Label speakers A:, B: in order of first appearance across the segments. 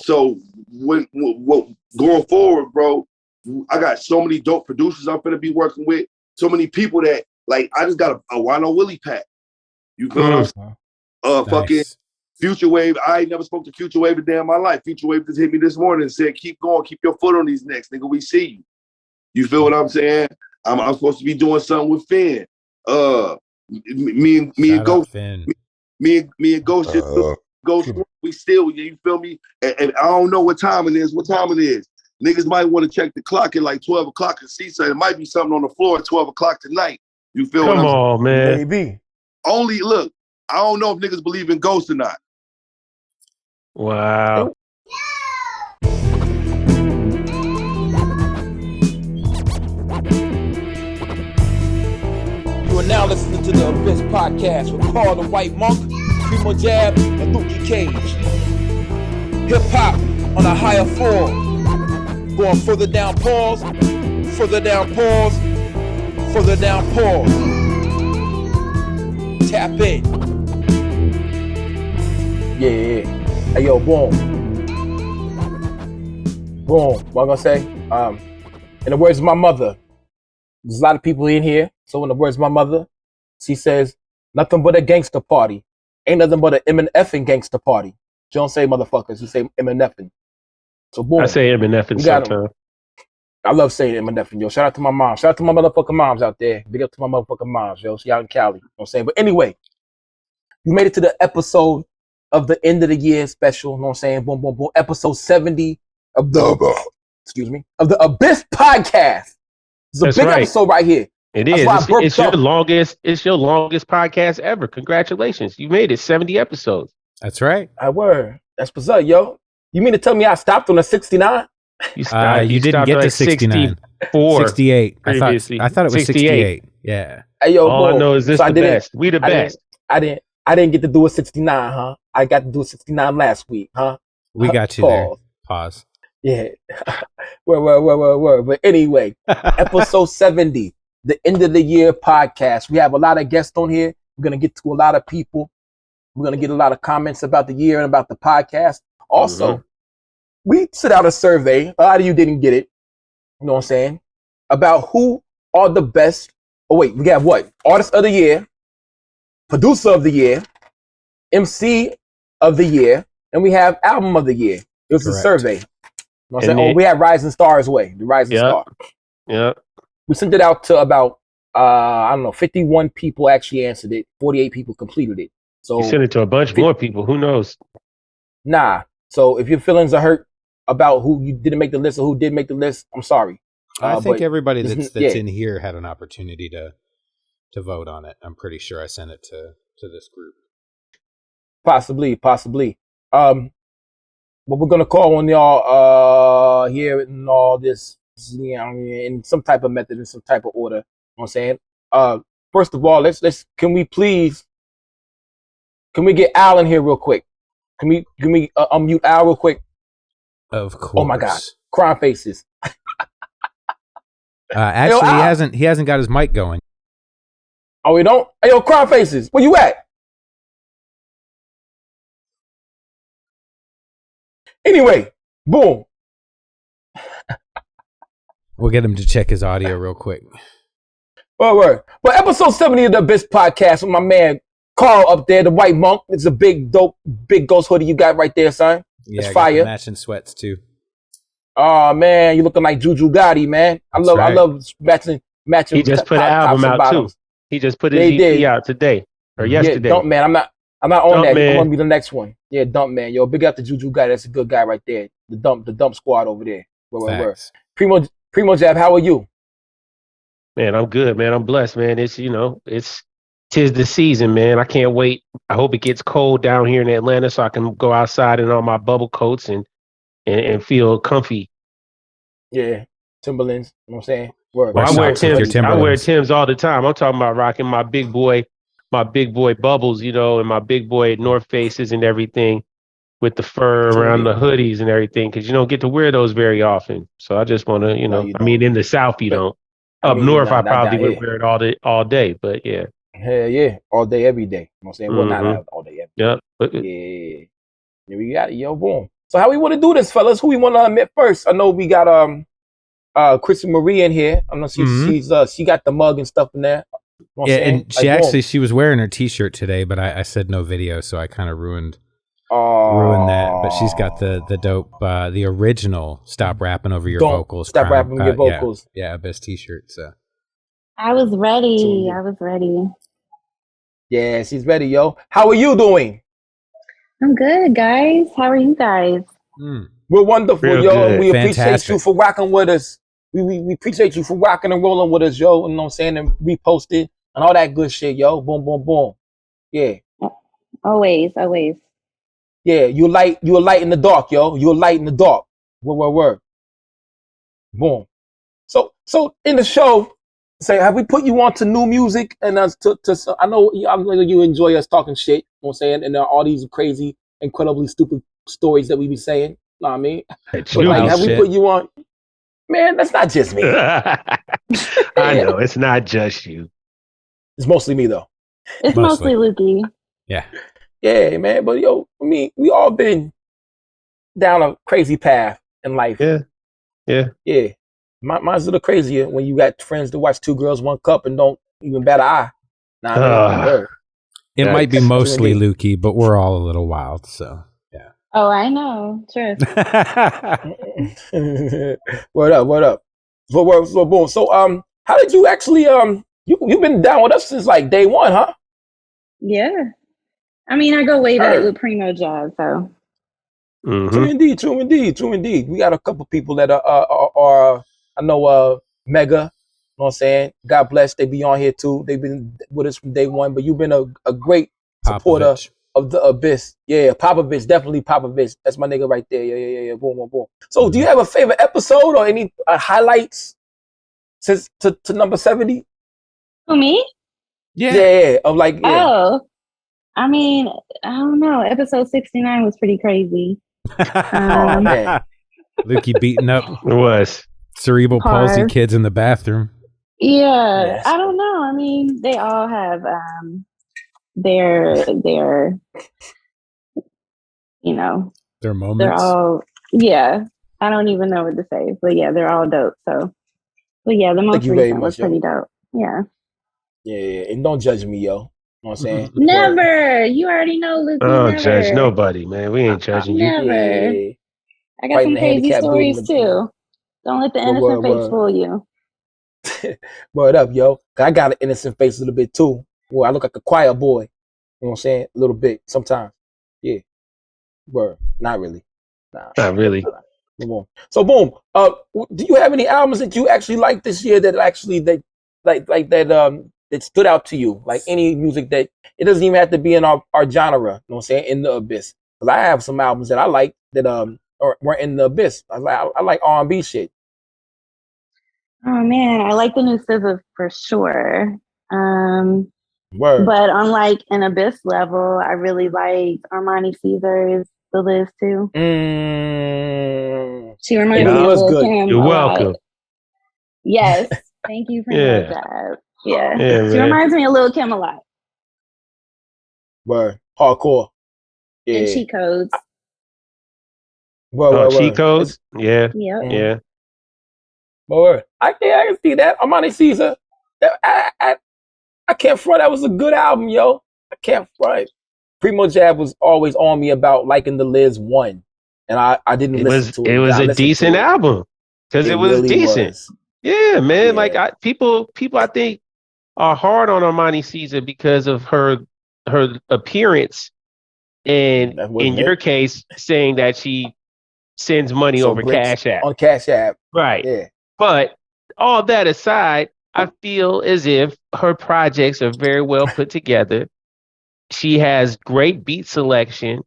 A: So when going forward, bro, I got so many dope producers I'm gonna be working with. So many people that like I just got a Wino Willie pack. You feel what I'm saying? Fucking
B: Nice.
A: Future Wave. I ain't never spoke to Future Wave a day in my life. Future Wave just hit me this morning and said, "Keep going, keep your foot on these necks, nigga. We see you." You feel what I'm saying? I'm supposed to be doing something with Finn. Me and Ghost,
B: Finn.
A: me and Ghost, Ghost. We still, you feel me? And I don't know what time it is. What time it is? Niggas might want to check the clock at like 12 o'clock and see something. It might be something on the floor at 12 o'clock tonight. You feel what I'm saying?
C: Come on, man.
D: Maybe.
A: Only look. I don't know if niggas believe in ghosts or not.
C: Wow.
E: You are now listening to the Abyss Podcast with Carl the White Monk, Primo Jab, and Luki Cage. Hip hop on a higher form. Going further down pause, further down pause, further down pause. Tap in.
D: Yeah. Hey, yo, boom. Boom. What I'm gonna say? In the words of my mother, there's a lot of people in here. So in the words of my mother, she says, nothing but a gangster party. Ain't nothing but an M&F-ing gangster party. She don't say motherfuckers, you say M&F-ing. So boom.
C: I say M&F sometimes.
D: I love saying M&F-ing, yo. Shout out to my mom. Shout out to my motherfucking moms out there. Big up to my motherfucking moms, yo. She out in Cali. You know what I'm saying? But anyway, you made it to the episode of the end of the year special. You know what I'm saying? Boom, boom, boom. Episode 70 of the, of the Abyss Podcast. It's a big episode right here.
C: It is. It's your longest. It's your longest podcast ever. Congratulations, you made it 70 episodes.
B: That's right.
D: I were. That's what's up, yo. You mean to tell me I stopped on a 69?
C: You
B: didn't get to 69. 68. I thought it was 68. Yeah.
D: Hey, yo,
C: all I know is this the best. We the best.
D: I didn't get to do a 69, huh? I got to do a 69 last week, huh?
B: We got you there. Pause.
D: Yeah. Word. But anyway, episode 70, the end of the year podcast. We have a lot of guests on here. We're going to get to a lot of people. We're going to get a lot of comments about the year and about the podcast. Also, we set out a survey. A lot of you didn't get it. You know what I'm saying? About who are the best. Oh, wait, we got what? Artist of the year, producer of the year, MC of the year, and we have album of the year. It was a survey. You know what I'm saying? We had Rising Star as well. The Rising Star.
C: Yeah.
D: We sent it out to about, 51 people actually answered it. 48 people completed it. So
C: you sent it to a bunch more people. Who knows?
D: Nah. So if your feelings are hurt about who you didn't make the list or who did make the list, I'm sorry.
B: I think everybody that's in here had an opportunity to vote on it. I'm pretty sure I sent it to this group.
D: Possibly. But we're gonna call on y'all here and all this, you know, in some type of method, in some type of order. You know what I'm saying? First of all, let's can we get Al in here real quick? Can we unmute Al real quick?
B: Of course.
D: Oh my God, crime faces.
B: Actually, he hasn't got his mic going.
D: Oh, we don't? Hey, yo, crime faces, where you at? Anyway, boom.
B: We'll get him to check his audio real quick.
D: Word. But episode 70 of the Abyss Podcast with my man Carl up there, the White Monk. It's a big, dope, big ghost hoodie you got right there, son.
B: Yeah,
D: it's fire.
B: Matching sweats too.
D: Oh man, you looking like Juju Gotti, man. I love matching.
C: He just put an album out too. He just put his EP out today or yesterday.
D: Yeah, Dump Man. I'm not on that. I'm gonna be the next one. Yeah, Dump Man. Yo, big up to Juju Gotti. That's a good guy right there. The dump squad over there. Where. Primo Jab, how are you?
C: Man, I'm good, man. I'm blessed, man. Tis the season, man. I can't wait. I hope it gets cold down here in Atlanta so I can go outside in all my bubble coats and feel comfy.
D: Yeah, Timberlands. You know what I'm saying? Word.
C: Well, I wear Timbs all the time. I'm talking about rocking my big boy bubbles, and my big boy North Faces and everything with the fur around the hoodies and everything, because you don't get to wear those very often. So I just want to, in the South you don't. Up north, I probably would wear it all day, but yeah.
D: Hell yeah, all day, every day. You know what I'm saying? Well, not all day, every day.
C: Yep.
D: Yeah. Yeah, we got it, yo, boom. So how we want to do this, fellas? Who we want to admit first? I know we got Chrissy Marie in here. I know she got the mug and stuff in there. You know
B: yeah, and she was wearing her T-shirt today, but I said no video, so I kind of ruined that. But she's got the dope, the original "Stop Rapping Over Your Vocals."
D: Stop rapping your vocals.
B: Yeah, Abyss T-shirt. So
F: I was ready.
D: Yeah, she's ready, yo. How are you doing?
F: I'm good, guys. How are you guys?
D: We're wonderful,
C: Real
D: yo.
C: good.
D: And we appreciate
B: Fantastic.
D: you for rocking with us. We appreciate you for rocking and rolling with us, yo. You know what I'm saying? And reposted and all that good shit, yo. Boom, boom, boom. Yeah.
F: Always.
D: Yeah, you're a light in the dark, yo. You're a light in the dark. Word. Boom. So in the show, say, have we put you on to new music? And I know you enjoy us talking shit, you know what I'm saying? And all these crazy, incredibly stupid stories that we be saying. Know what I mean?
C: It's
D: But like, have we
B: shit.
D: put you on? Man, that's not just me.
C: I know it's not just you.
D: It's mostly me though.
F: It's mostly Lukey.
B: yeah.
D: Yeah, man. But yo, I mean, we all been down a crazy path in life.
C: Yeah.
D: Mine's a little crazier when you got friends that watch Two Girls, One Cup and don't even bat an eye. Nah, man,
B: It might be mostly
D: Lukey.
B: Lukey, but we're all a little wild. So yeah.
F: Oh, I know. Sure.
D: What up? So boom. So how did you actually you've been down with us since like day one, huh?
F: Yeah. I mean, I go way back
D: Heard.
F: with Primo Jazz, so.
D: True indeed. We got a couple people that are I know Mega, you know what I'm saying? God bless, they be on here too. They've been with us from day one, but you've been a great supporter
B: Popovich.
D: of the Abyss. Yeah, Popovich, definitely Popovich. That's my nigga right there. Yeah. Boom. So do you have a favorite episode or any highlights since to number 70?
F: Who, me?
D: Yeah. Of like, yeah.
F: Oh. I mean, I don't know. Episode 69 was pretty crazy.
D: Oh, man.
B: Lukey beating up
C: It was.
B: cerebral palsy
F: Parv.
B: kids in the bathroom.
F: Yeah.
D: Yes.
F: I don't know. I mean, they all have their you know,
B: Their moments.
F: they're all, yeah. I don't even know what to say, but yeah, they're all dope. So, but yeah, the most
D: Thank you very
F: recent was
D: much, yo.
F: pretty dope. Yeah.
D: Yeah. And don't judge me, yo. You know what I'm saying?
F: Never. You already know, Luke.
C: I don't
F: Never.
C: judge nobody, man. We ain't judging you.
F: Never.
D: Yeah.
F: I got
D: Fighting
F: some
D: the
F: crazy
D: handicap
F: stories
D: dude
F: too. Don't let the innocent face fool you.
D: Word up, yo. I got an innocent face a little bit too. Well, I look like a choir boy. You know what I'm saying? A little bit sometimes. Yeah. Word. Not really. Nah.
C: Not really.
D: Boom. So boom. Do you have any albums that you actually liked this year that actually that that stood out to you? Like any music that it doesn't even have to be in our genre. You know what I'm saying? In the Abyss. Because I have some albums that I like that weren't in the Abyss. I like R&B shit.
F: Oh man, I like the new SZA for sure.
D: Word.
F: But on like an Abyss level, I really like Armani Caesar's The Liz too. She reminds me of
D: was
F: Lil
D: good.
F: Kim
C: You're
F: a lot.
C: welcome.
F: Yes. Thank you for
C: Yeah.
F: that. Yeah.
C: Yeah,
F: She
C: man.
F: reminds me of Lil Kim a lot.
D: Word. Hardcore. Yeah.
F: And cheat codes.
D: Word.
C: Cheat codes? Yeah.
F: Yep.
C: Yeah.
D: Word. I can see that. Armani Caesar. I can't front. That was a good album, yo. I can't front. Primo Jab was always on me about liking the Liz one, and I didn't listen to it.
C: It was a decent album because it was
D: really
C: decent.
D: was.
C: Yeah, man.
D: Yeah.
C: Like people I think are hard on Armani Caesar because of her appearance, and
D: That wasn't
C: in
D: it.
C: your case, saying that she sends money
D: So
C: over
D: bricks
C: Cash App.
D: on Cash App.
C: Right.
D: Yeah.
C: But all that aside, I feel as if her projects are very well put together. She has great beat selection.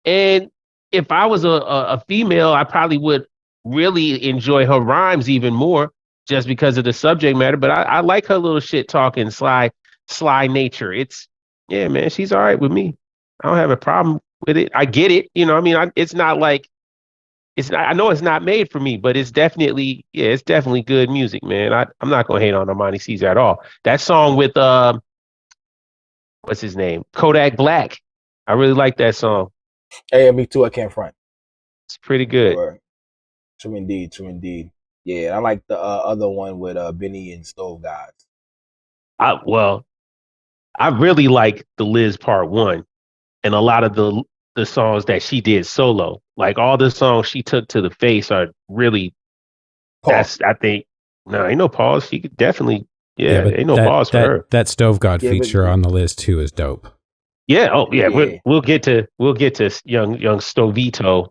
C: And if I was a female, I probably would really enjoy her rhymes even more just because of the subject matter. But I like her little shit talking, sly nature. Yeah, man, she's all right with me. I don't have a problem with it. I get it. You know, I mean, it's not like, I know it's not made for me, but it's definitely good music, man. I'm not gonna hate on Armani Caesar at all. That song with what's his name? Kodak Black. I really like that song.
D: Hey, me too. I can't front.
C: It's pretty good.
D: Or, true indeed. Yeah, I like the other one with Benny and Stove Gods.
C: I really like the Liz part 1 and a lot of the songs that she did solo. Like all the songs she took to the face are really
D: Pause.
C: I think ain't no pause. She could definitely
B: but
C: ain't no pause for her.
B: That Stove God
D: Yeah,
B: feature on the list too is dope.
C: Yeah, we'll get to young Stovito.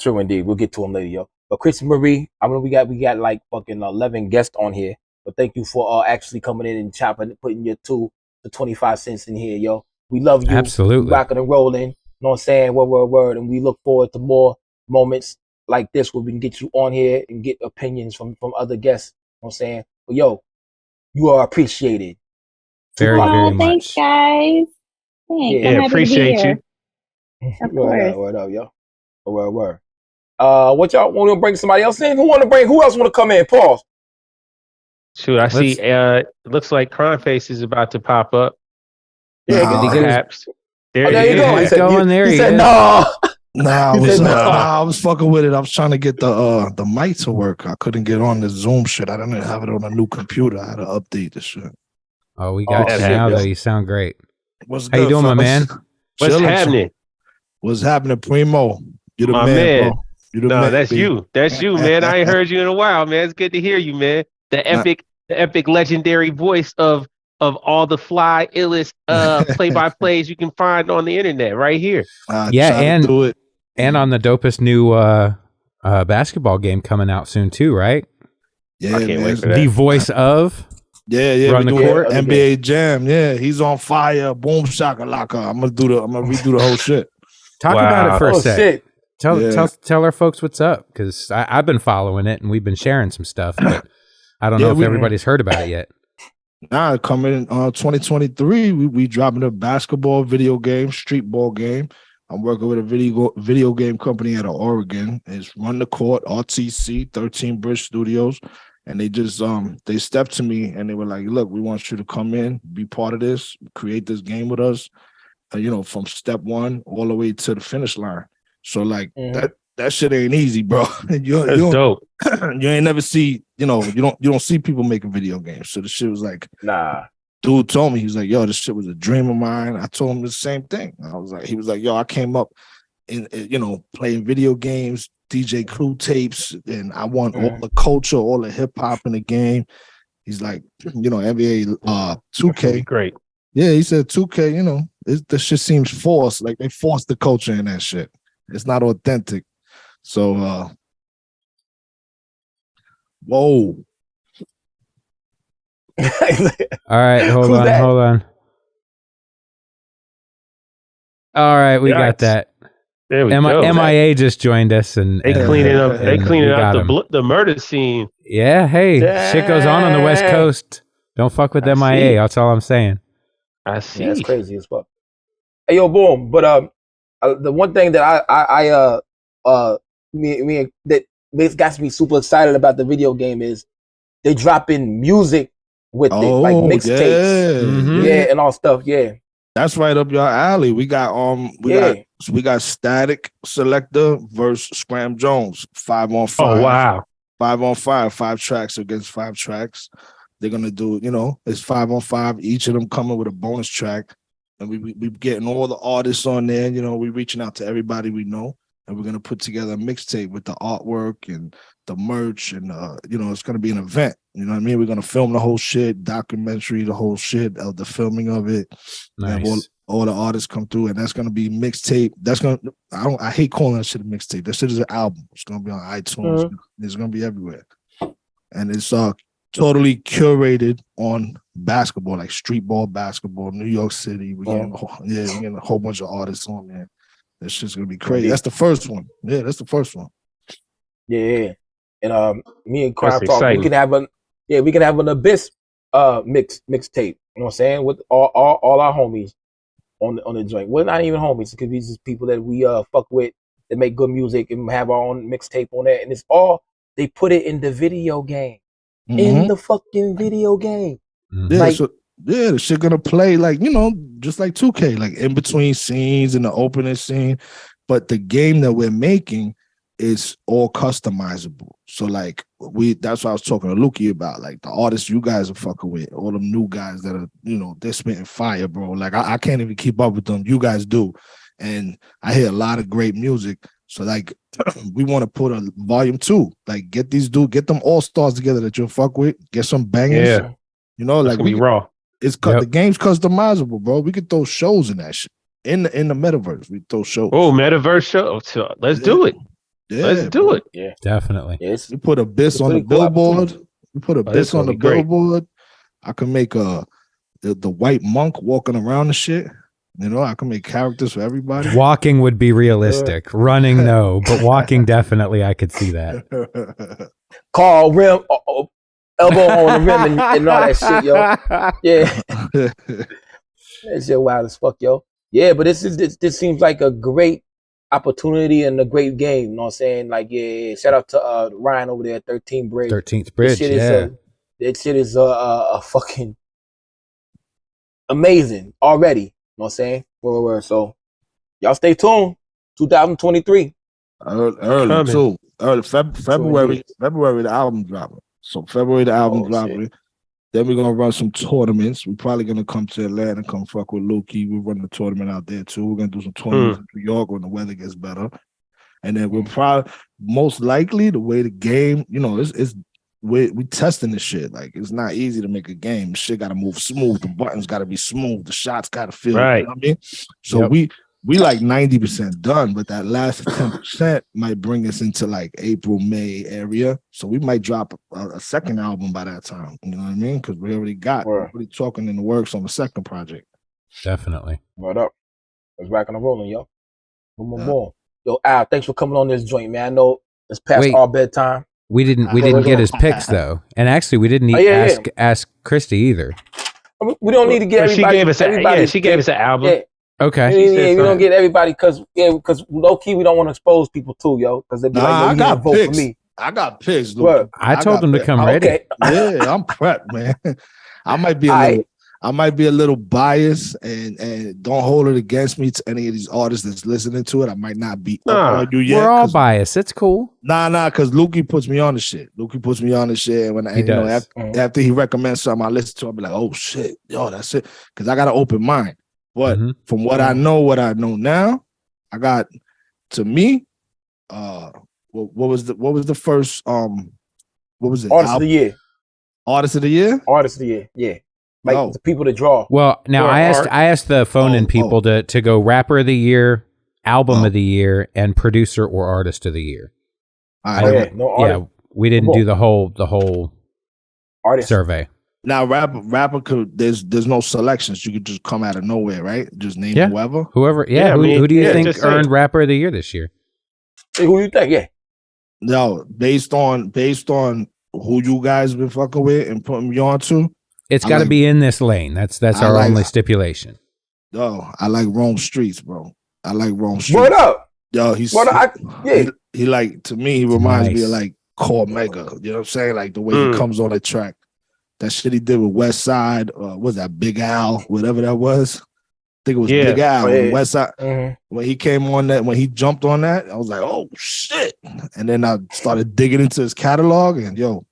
D: True indeed. We'll get to him later, yo. But Chris Marie, I mean, we got like fucking 11 guests on here. But thank you for actually coming in and putting your 2 to 25 cents in here, yo. We love you.
B: Absolutely.
D: Rocking and rolling. You know what I'm saying? Word. And we look forward to more moments like this where we can get you on here and get opinions from other guests. You know what I'm saying? But yo, you are appreciated.
B: Very, very much.
F: Thanks, guys. Thanks.
C: Yeah,
F: I'm happy
C: appreciate
F: to be here.
C: you.
F: Of course.
D: Word up, yo. Word. What y'all want to bring somebody else in? Who else want to come in? Pause.
C: Shoot, I see. It looks like Crime Face is about to pop up.
D: Yeah,
C: perhaps.
D: There you go.
B: He said,
D: no.
G: Nah, I was fucking with it. I was trying to get the mic to work. I couldn't get on the Zoom shit. I didn't have it on a new computer. I had to update the shit.
B: Oh, we got you now, though. You sound great. How you doing, my man?
C: What's happening?
G: What's happening, Primo? You're the
C: my
G: man. Bro. You're the man,
C: that's you. That's you, man. I ain't heard you in a while, man. It's good to hear you, man. The epic, legendary voice of all the fly illest play-by-plays you can find on the internet, right here.
B: And on the dopest new basketball game coming out soon too, right?
G: Yeah,
C: I can't wait for that.
B: The voice of
G: Run
B: the court.
G: NBA Jam. Yeah, he's on fire. Boom shakalaka. I'm gonna redo the whole shit.
B: Talk about it for a sec.
D: Shit.
B: Tell our folks what's up, because I've been following it and we've been sharing some stuff, but I don't know if everybody's heard about it yet.
G: Nah, coming in 2023, we dropping a basketball video game, street ball game. I'm working with a video game company out of Oregon. It's Run the Court, RTC, 13 Bridge Studios. And they just they stepped to me and they were like, look, we want you to come in, be part of this, create this game with us, from step 1 all the way to the finish line. So like that shit ain't easy, bro.
C: That's dope.
G: You ain't never see, you don't see people making video games. So the shit was like,
D: nah.
G: Dude told me, he was like, yo, this shit was a dream of mine. I told him the same thing. He was like, yo, I came up in, playing video games, DJ Clue tapes, and I want all the culture, all the hip hop in the game. He's like, NBA 2K.
C: Great.
G: Yeah, he said 2K, this shit seems forced. Like they forced the culture in that shit. It's not authentic. So, whoa.
B: All right, hold on. All right, we got that.
C: There we go.
B: MIA just joined us, and
C: they cleaning up the murder scene.
B: Yeah, hey, shit goes on the West Coast. Don't fuck with MIA. That's all I'm saying.
C: I see.
D: Yeah, that's crazy as fuck. Hey, yo, boom. But the one thing that that got me super excited about the video game is they drop in music with it, like mixtapes, and all stuff. Yeah,
G: that's right up your alley. We got we got Static Selector versus Scram Jones, 5-on-5.
C: Oh wow,
G: 5-on-5, 5 tracks against 5 tracks. They're gonna do, it's 5-on-5. Each of them coming with a bonus track, and we getting all the artists on there. We reaching out to everybody we know, and we're gonna put together a mixtape with the artwork and the merch, and it's gonna be an event. You know what I mean? We're gonna film the whole shit, documentary, the whole shit of the filming of it.
B: Nice.
G: All the artists come through, and that's gonna be mixtape. I hate calling that shit a mixtape. That shit is an album. It's gonna be on iTunes. Mm-hmm. It's gonna be everywhere, and it's totally curated on basketball, like street ball basketball, New York City. We're getting a whole bunch of artists on there. This shit's gonna be crazy. That's the first one. Yeah, that's the first one.
D: Yeah. And me and Crime Talk, we can have an Abyss mixtape. You know what I'm saying? With all our homies on the joint. We're not even homies, because these are people that we fuck with that make good music and have our own mixtape on that. And it's all they put it in the video game. Mm-hmm. In the fucking video game.
G: Yeah, the shit gonna play like, just like 2K, like in between scenes in the opening scene. but the game that we're making is all customizable. So like that's what I was talking to Lukey about. Like the artists you guys are fucking with, all them new guys that are, they're spitting fire, bro. Like I can't even keep up with them. You guys do. And I hear a lot of great music. So like we want to put a volume 2. Like get them all stars together that you'll fuck with. Get some bangers.
C: Yeah.
G: Like
C: we raw.
G: The game's customizable, bro. We could throw shows in that shit. In the metaverse, we throw shows.
C: Oh, metaverse show. So let's do it.
G: Yeah,
C: let's do it.
D: Yeah,
B: definitely.
D: Yes.
G: We put Abyss on the billboard. We put Abyss on the billboard. I can make the white monk walking around the shit. I can make characters for everybody.
B: Walking would be realistic. Running, no, but walking definitely. I could see that.
D: Call rim, elbow on the rim, and all that shit, yo. Yeah, that shit wild as fuck, yo. Yeah, but this seems like a great opportunity and a great game. You know what I'm saying? Like, yeah. Shout out to Ryan over there at 13th Bridge.
B: 13th Bridge,
D: That shit is a fucking amazing already. You know what I'm saying? So, y'all stay tuned. 2023.
G: Early too. Early February the album dropping. So February the album dropping. Shit. Then we're gonna run some tournaments. We're probably gonna come to Atlanta, come fuck with Lukey. We're running a tournament out there too. We're gonna do some tournaments in New York when the weather gets better. And then we're probably most likely the way the game, we testing this shit. Like it's not easy to make a game. Shit gotta move smooth. The buttons gotta be smooth. The shots gotta feel
C: right.
G: You know what I mean? So we like 90% done, but that last 10% might bring us into like April, May area. So we might drop a second album by that time. You know what I mean? Because we already we're already talking in the works on the second project.
B: Definitely.
D: What up? Let's rock and rolling, yo. Boom. Yo, Al, thanks for coming on this joint, man. I know it's past our bedtime.
B: We didn't get his picks though, and actually we didn't ask Christy either.
D: We don't need to get everybody.
C: She gave us an album.
D: Yeah.
B: Okay.
D: We don't get everybody because low key we don't want to expose people too, yo. Because they be like, you gotta vote for me.
G: I got picks.
B: I told them to come ready.
D: Okay.
G: Yeah, I'm prepped, man. I might be a little biased and don't hold it against me to any of these artists that's listening to it. I might not be up on you yet.
B: We're all biased. It's cool.
G: Nah, because Lukey puts me on the shit. And when after he recommends something, I listen to it, I'll be like, oh shit, yo, that's it. Because I got an open mind. But from what I know now, I got, to me, what was the first what was it?
D: Artist of the Year.
G: Artist of the Year?
D: Artist of the Year, yeah. Like the people that draw.
B: Well, now I asked the phone-in people to go Rapper of the Year, Album of the Year, and Producer or Artist of the Year. We didn't do the whole artist survey.
G: Now, rapper could. There's no selections. You could just come out of nowhere, right? Just name whoever.
B: Yeah. Who do you think earned Rapper of the Year this year?
D: Hey, who you think? Yeah.
G: No, based on who you guys been fucking with and putting me on to.
B: It's got to be in this lane. That's our only stipulation.
G: Yo, I like Rome Streets, bro. I like Rome Streets.
D: What up?
G: Yo, he like, to me, he reminds me of like Core Mega. You know what I'm saying? Like the way he comes on the track. That shit he did with West Side, was that Big Al, whatever that was? I think it was Big Al, West Side. When he came on that, when he jumped on that, I was like, oh shit. And then I started digging into his catalog, and yo,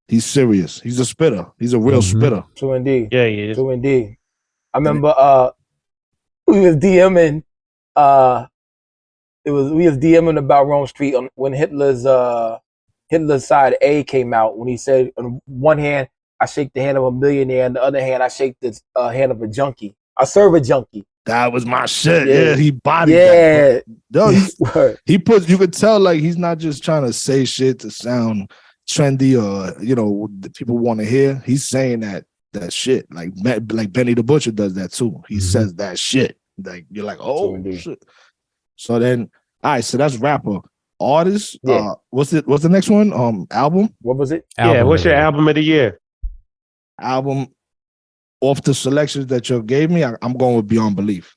G: he's serious. He's a spitter. He's a real spitter.
D: True indeed.
C: Yeah, he is.
D: True indeed. I remember we was DMing about Rome Street when Hitler's Side A came out, when he said, on one hand, I shake the hand of a millionaire, and the other hand, I shake the hand of a junkie. I serve a junkie.
G: That was my shit. Yeah, he bodied that. No, he puts, you could tell like he's not just trying to say shit to sound trendy or, people want to hear. He's saying that shit. Like Benny the Butcher does that too. He says that shit. Like you're like, oh shit. So then, all right, so that's rapper. Artist, what's the next one? Album.
D: What was it?
C: What's your album of the year?
G: Album off the selections that you gave me, I'm going with Beyond Belief.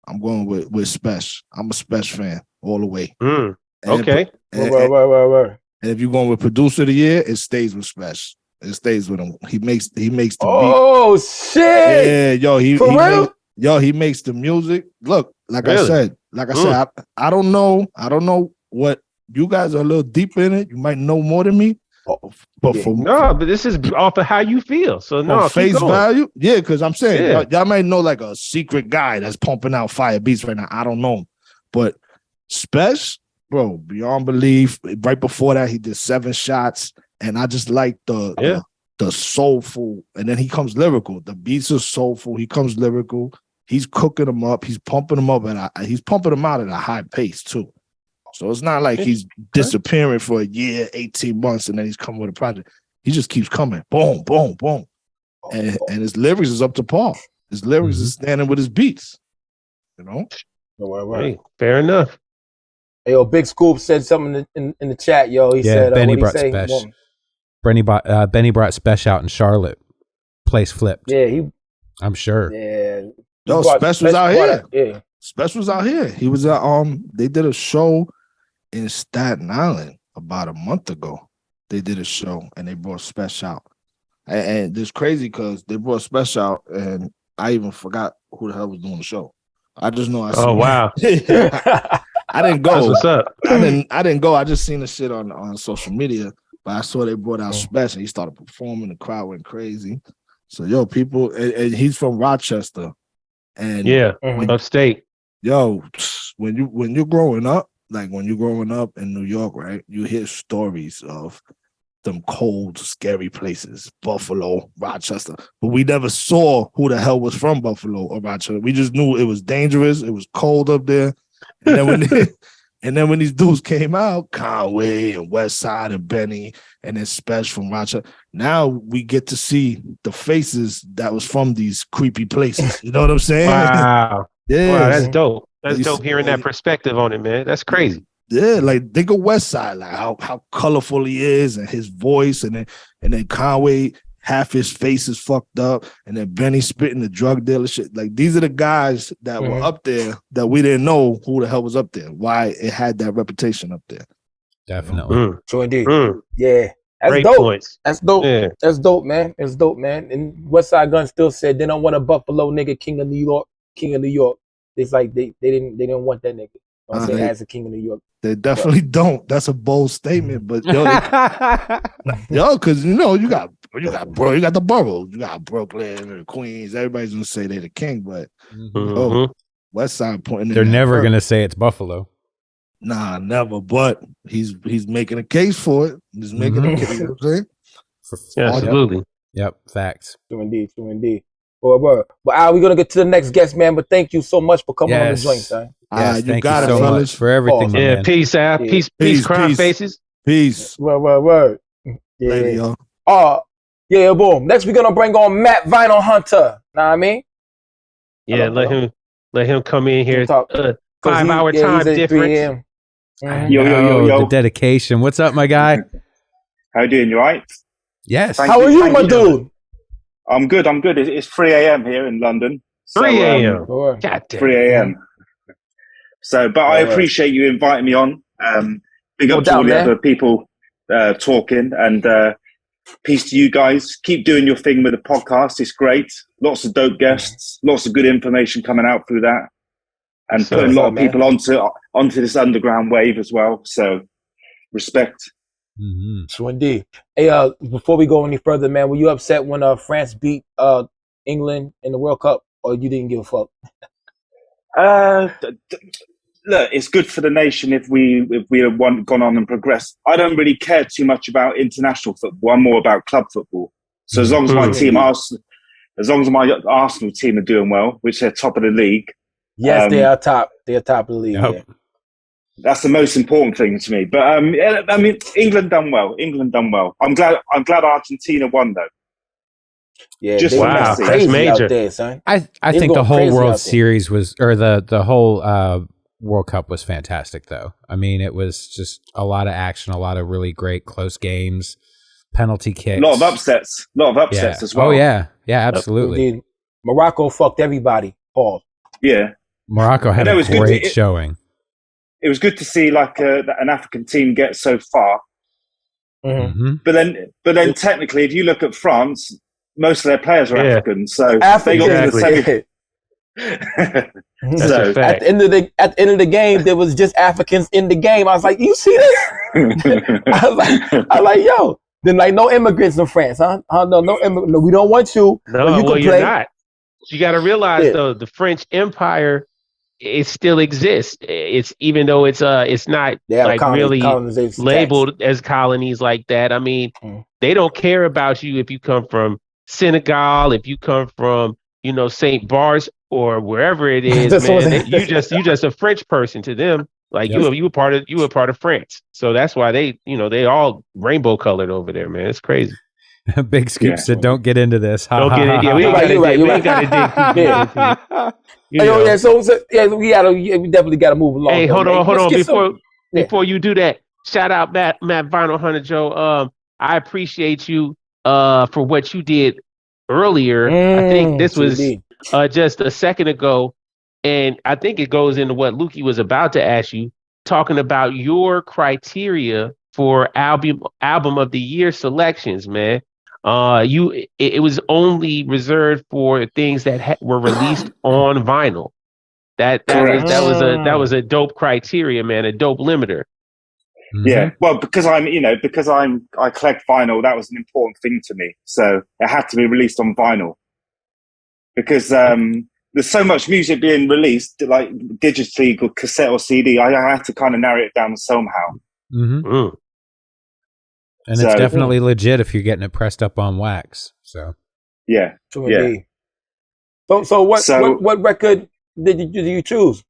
G: I'm going with Spesh. I'm a Spesh fan all the way.
C: Okay.
D: Word.
G: And if you're going with Producer of the Year, it stays with Spesh. It stays with him. He makes the beat.
D: Oh shit!
G: Yeah, yo, he makes the music. Look, like I said, Like I said, I don't know. I don't know what you guys are a little deep in it. You might know more than me. But
C: but this is off of how you feel. So no,
G: face value, because I'm saying y'all might know like a secret guy that's pumping out fire beats right now. I don't know, but Spesh, bro, beyond belief. Right before that, he did 7 shots, and I just like the soulful. And then he comes lyrical. The beats are soulful. He comes lyrical. He's cooking them up. He's pumping them up, and he's pumping them out at a high pace too. So it's not like he's disappearing for a year, 18 months, and then he's coming with a project. He just keeps coming. Boom, boom, boom. And his lyrics is up to par. His lyrics is standing with his beats. You know?
C: Hey, fair enough.
D: Hey, yo, Big Scoop said something in the chat, yo. He said,
B: Benny brought Spesh. Benny brought Spesh out in Charlotte. Place flipped.
D: Yeah,
B: I'm sure.
D: Yeah.
G: Yo, Spesh was out here. Yeah. Spesh was out here. He was they did a show in Staten Island about a month ago. They did a show and they brought Spesh out. And it's crazy because they brought Spesh out and I even forgot who the hell was doing the show. I just know I saw
C: wow.
G: I didn't go.
C: That's what's up.
G: I didn't go. I just seen the shit on social media. But I saw they brought out Spesh and he started performing. The crowd went crazy. So yo, people, and he's from Rochester. And
C: upstate.
G: Yo, when you're growing up, like when you're growing up in New York, right? You hear stories of them cold, scary places, Buffalo, Rochester. But we never saw who the hell was from Buffalo or Rochester. We just knew it was dangerous. It was cold up there. And then when these dudes came out, Conway and West Side and Benny and then Spesh from Rochester, now we get to see the faces that was from these creepy places. You know what I'm saying?
C: Wow.
G: Yeah.
C: Wow, that's dope. That's dope hearing that perspective on it, man. That's crazy.
G: Yeah, like think of West Side, like how colorful he is and his voice, and then Conway, half his face is fucked up, and then Benny spitting the drug dealer shit. Like these are the guys that were up there that we didn't know who the hell was up there, why it had that reputation up there.
B: Definitely.
D: True indeed. Yeah. That's
C: Great
D: dope.
C: Points.
D: That's dope.
C: Yeah.
D: That's dope, man. It's dope, man. And West Side Gun still said they don't want a Buffalo nigga king of New York. King of New York. It's like they didn't want that nigga. I'm saying as a king of New York.
G: They definitely don't. That's a bold statement, but yo, because you got the boroughs, you got Brooklyn and Queens. Everybody's gonna say they're the king, but West Side pointing.
B: They're never gonna say it's Buffalo.
G: Nah, never. But he's making a case for it. He's making a case. You know what I'm saying?
C: Absolutely.
B: Yep. Facts.
D: True indeed. Well, we're gonna get to the next guest, man. But thank you so much for coming on the joint, son.
B: Yes,
G: you got it,
B: so
G: fellas.
B: much for everything.
C: Yeah, peace out. Peace, crime faces.
G: Peace.
D: Word. Yeah.
G: Later, y'all.
D: Yeah, boom. Next we're gonna bring on Matt Vinyl Hunter. Know what I mean?
C: Yeah, let him come in here. 5-hour
D: he's
C: time
D: at
C: difference.
D: 3 a.m.
B: Yo. The dedication. What's up, my guy?
H: How you doing? You all right?
B: Yes.
D: How are you, my dude?
H: I'm good. It's 3 a.m. here in London.
C: 3 a.m.
H: 3 a.m. So, but I appreciate you inviting me on. Big up to all the other people talking, and peace to you guys. Keep doing your thing with the podcast. It's great. Lots of dope guests. Lots of good information coming out through that, and putting a lot of people onto this underground wave as well. So, respect.
D: So indeed. Hey, before we go any further, man, were you upset when France beat England in the World Cup, or you didn't give a fuck?
H: Look, it's good for the nation if we have gone on and progressed. I don't really care too much about international football. I'm more about club football. So as long as my team, as long as my Arsenal team are doing well, which they're top of the league.
D: Yes, they are top. They are top of the league. Yeah.
H: That's the most important thing to me. But I mean, England done well. I'm glad Argentina won though.
D: Yeah,
H: just
C: wow, that's major. Out there, son.
B: I think the whole World Series was, or the whole World Cup was fantastic though. I mean, it was just a lot of action, a lot of really great close games, penalty kicks,
H: a lot of upsets as well.
B: Oh yeah, absolutely.
D: Indeed. Morocco fucked everybody. Paul.
H: Yeah,
B: Morocco had a great showing.
H: It was good to see like an African team get so far. But then technically, if you look at France, most of their players are African, so they got to the So
D: at the end of the game, there was just Africans in the game. I was like, you see this? I was like, yo. Then like no immigrants in France, huh? No, we don't want you.
C: No,
D: you can
C: you're
D: play.
C: not. You got to realize though, the French Empire, it still exists. It's even though it's not like really labeled as colonies like that. I mean, they don't care about you if you come from Senegal, if you come from Saint Barts or wherever it is, man. You just a French person to them. Like you were part of France. So that's why they all rainbow colored over there, man. It's crazy.
B: Big Scoop said, "Don't get into this."
C: Don't get it. Yeah, we ain't got to dig
D: yeah. So we definitely got to move along.
C: Hey, hold on. Before you do that, shout out Matt Vinyl Hunter Joe. I appreciate you for what you did earlier. I think this was just a second ago, and I think it goes into what Lukey was about to ask you, talking about your criteria for album of the year selections, man. It was only reserved for things that were released on vinyl. That was a dope criteria, man. A dope limiter.
H: Yeah, well, because I collect vinyl. That was an important thing to me, so it had to be released on vinyl. Because there's so much music being released, like digitally, or cassette or CD. I had to kind of narrow it down somehow.
B: Mm-hmm. And it's definitely legit if you're getting it pressed up on wax. So
H: yeah.
D: So what record did you choose?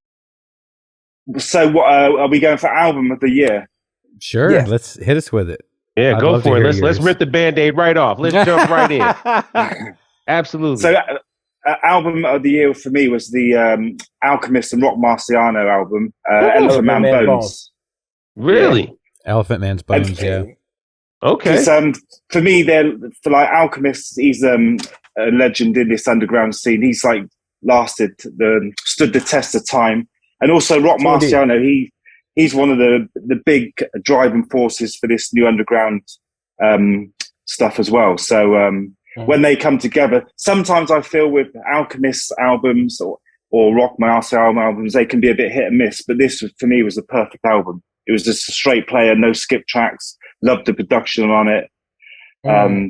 H: So what are we going for album of the year?
B: Sure, let's hit us with it.
C: Yeah, go for it. Let's rip the Band-Aid right off. Let's jump right in. Absolutely.
H: So album of the year for me was the Alchemist and Rock Marciano album, Elephant Man Bones.
C: Really?
B: Yeah. Elephant Man's Bones, yeah.
C: Okay.
H: For me, for like Alchemist, he's a legend in this underground scene. He's like stood the test of time, and also Rock Marciano. He's one of the big driving forces for this new underground stuff as well. So when they come together, sometimes I feel with Alchemist albums or Rock Marciano albums, they can be a bit hit and miss. But this for me was the perfect album. It was just a straight player, no skip tracks. Loved the production on it.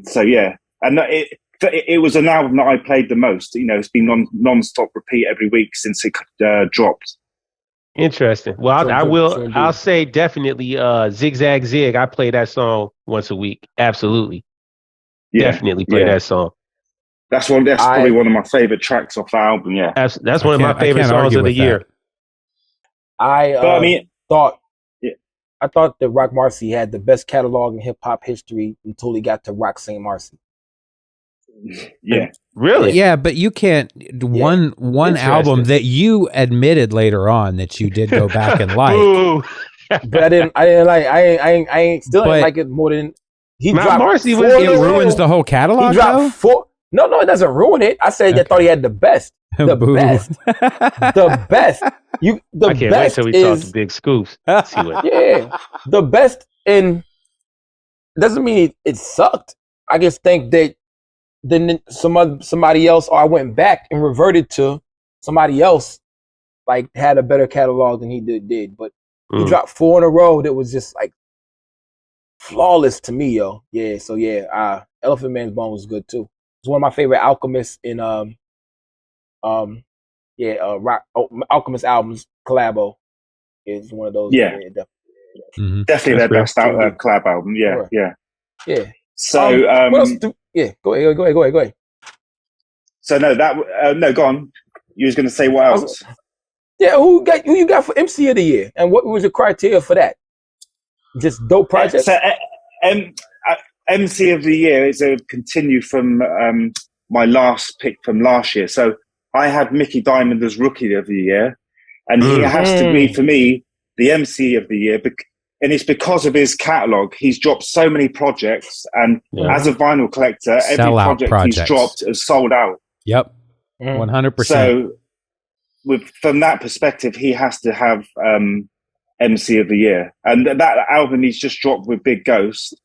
H: So yeah, and it was an album that I played the most. It's been non-stop repeat every week since it dropped.
C: Interesting. Well, I'll say definitely Zigzag Zig. I play that song once a week. Absolutely. Yeah, definitely play that song.
H: That's probably one of my favorite tracks off the album. Yeah.
C: That's one of my favorite songs of the year.
D: I thought that Rock Marcy had the best catalog in hip hop history until he got to Rock St. Marcy.
H: Yeah.
C: Really?
B: Yeah, but you can't one album that you admitted later on that you did go back and like.
D: But I ain't still ain't like it more than he dropped.
C: Marcy
D: it
B: ruins the whole catalog.
D: He dropped 4. No, it doesn't ruin it. I said I thought he had the best. The best. The best. I
C: can't wait till we talk to Big Scoops.
D: The best in doesn't mean it sucked. I just think that then somebody else, or I went back and reverted to somebody else, like had a better catalog than he did. But he dropped 4 in a row that was just like flawless to me, yo. Yeah, so yeah, Elephant Man's Bone was good too. It's one of my favorite Alchemist in Alchemist albums. Collabo is one of those.
H: Yeah, definitely their best collab album. Yeah. So
D: what else go ahead.
H: So no, go on. You was going to say what else?
D: Who you got for MC of the year, and what was your criteria for that? Just dope projects.
H: So MC of the year is a continue from my last pick from last year. So I had Mickey Diamond as Rookie of the Year, and he has to be, for me, the MC of the year. And it's because of his catalog. He's dropped so many projects, and as a vinyl collector, every project he's dropped has sold out.
B: Yep, 100%.
H: So, from that perspective, he has to have MC of the year. And that album he's just dropped with Big Ghost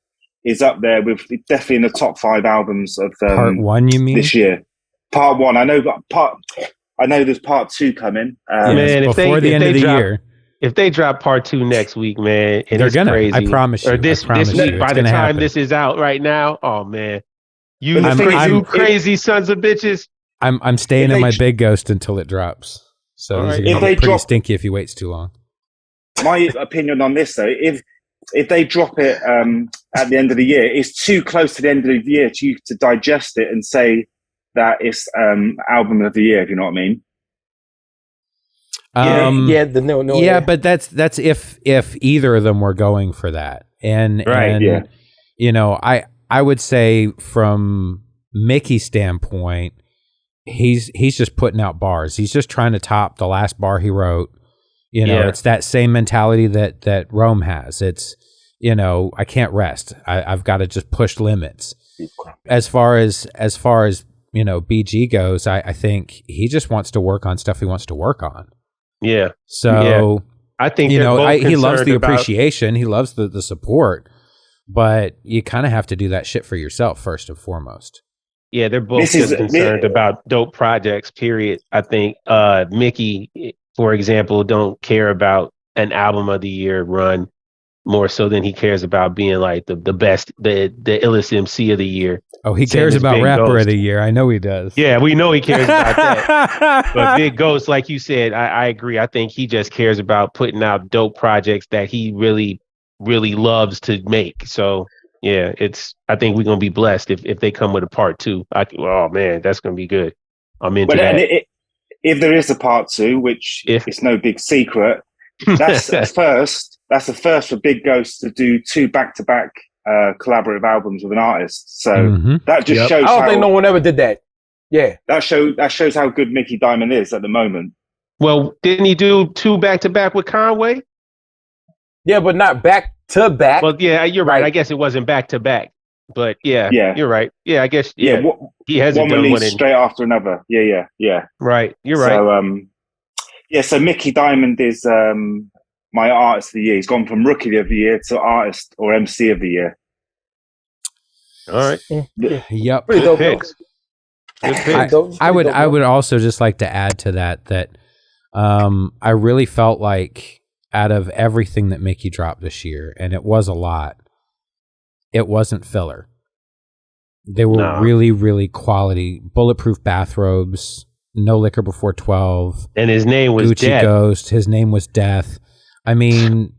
H: is up there with definitely in the top 5 albums of
B: Part 1. You mean
H: this year? Part 1. I know, but I know there's part 2 coming.
C: Man,
B: before the end of the year.
C: If they drop part 2 next week, man, and
B: they're
C: it's
B: gonna.
C: crazy.
B: I promise you.
C: Or this week, by the time this is out right now, oh man, you crazy sons of bitches.
B: I'm staying in my big ghost until it drops. So he's gonna be pretty stinky if he waits too long.
H: My opinion on this though, if they drop it at the end of the year, it's too close to the end of the year to you to digest it and say that it's album of the year. If you know what I mean.
B: But that's if either of them were going for that, and you know, I would say from Mickey's standpoint, he's just putting out bars. He's just trying to top the last bar he wrote. You know, it's that same mentality that Rome has. It's, you know, I can't rest. I've got to just push limits. As far as you know, BG goes, I think he just wants to work on stuff he wants to work on.
C: Yeah.
B: So
C: I think
B: he loves the appreciation. He loves the support, but you kind of have to do that shit for yourself first and foremost.
C: Yeah, they're both just concerned about dope projects, period. I think Mickey, for example, don't care about an album of the year run more so than he cares about being like the best, the illest MC of the year.
B: Oh, he cares about rapper of the year. I know he does.
C: Yeah, we know he cares about that. But Big Ghost, like you said, I agree. I think he just cares about putting out dope projects that he really, really loves to make. So yeah, I think we're gonna be blessed if they come with a part 2. Oh man, that's gonna be good. I'm into that.
H: If there is a part 2, which it's no big secret, that's a first. That's the first for Big Ghost to do 2 back-to-back collaborative albums with an artist. So that just shows.
D: I don't think no one ever did that. Yeah,
H: that shows how good Mickey Diamond is at the moment.
C: Well, didn't he do 2 back-to-back with Conway?
D: Yeah, but not back-to-back.
C: Well, yeah, you're right. I guess it wasn't back-to-back. But yeah, you're right. Yeah, I guess he hasn't done one
H: straight after another. Yeah.
C: Right, you're right.
H: So so Mickey Diamond is my artist of the year. He's gone from rookie of the year to artist or MC of the year.
C: All right.
B: Yep.
D: Pretty dope
C: picks.
B: I would also just like to add to that I really felt like out of everything that Mickey dropped this year, and it was a lot, it wasn't filler. They were really, really quality. Bulletproof bathrobes, No Liquor Before 12.
C: And his name was
B: Gucci
C: Death.
B: Ghost. His name was Death. I mean,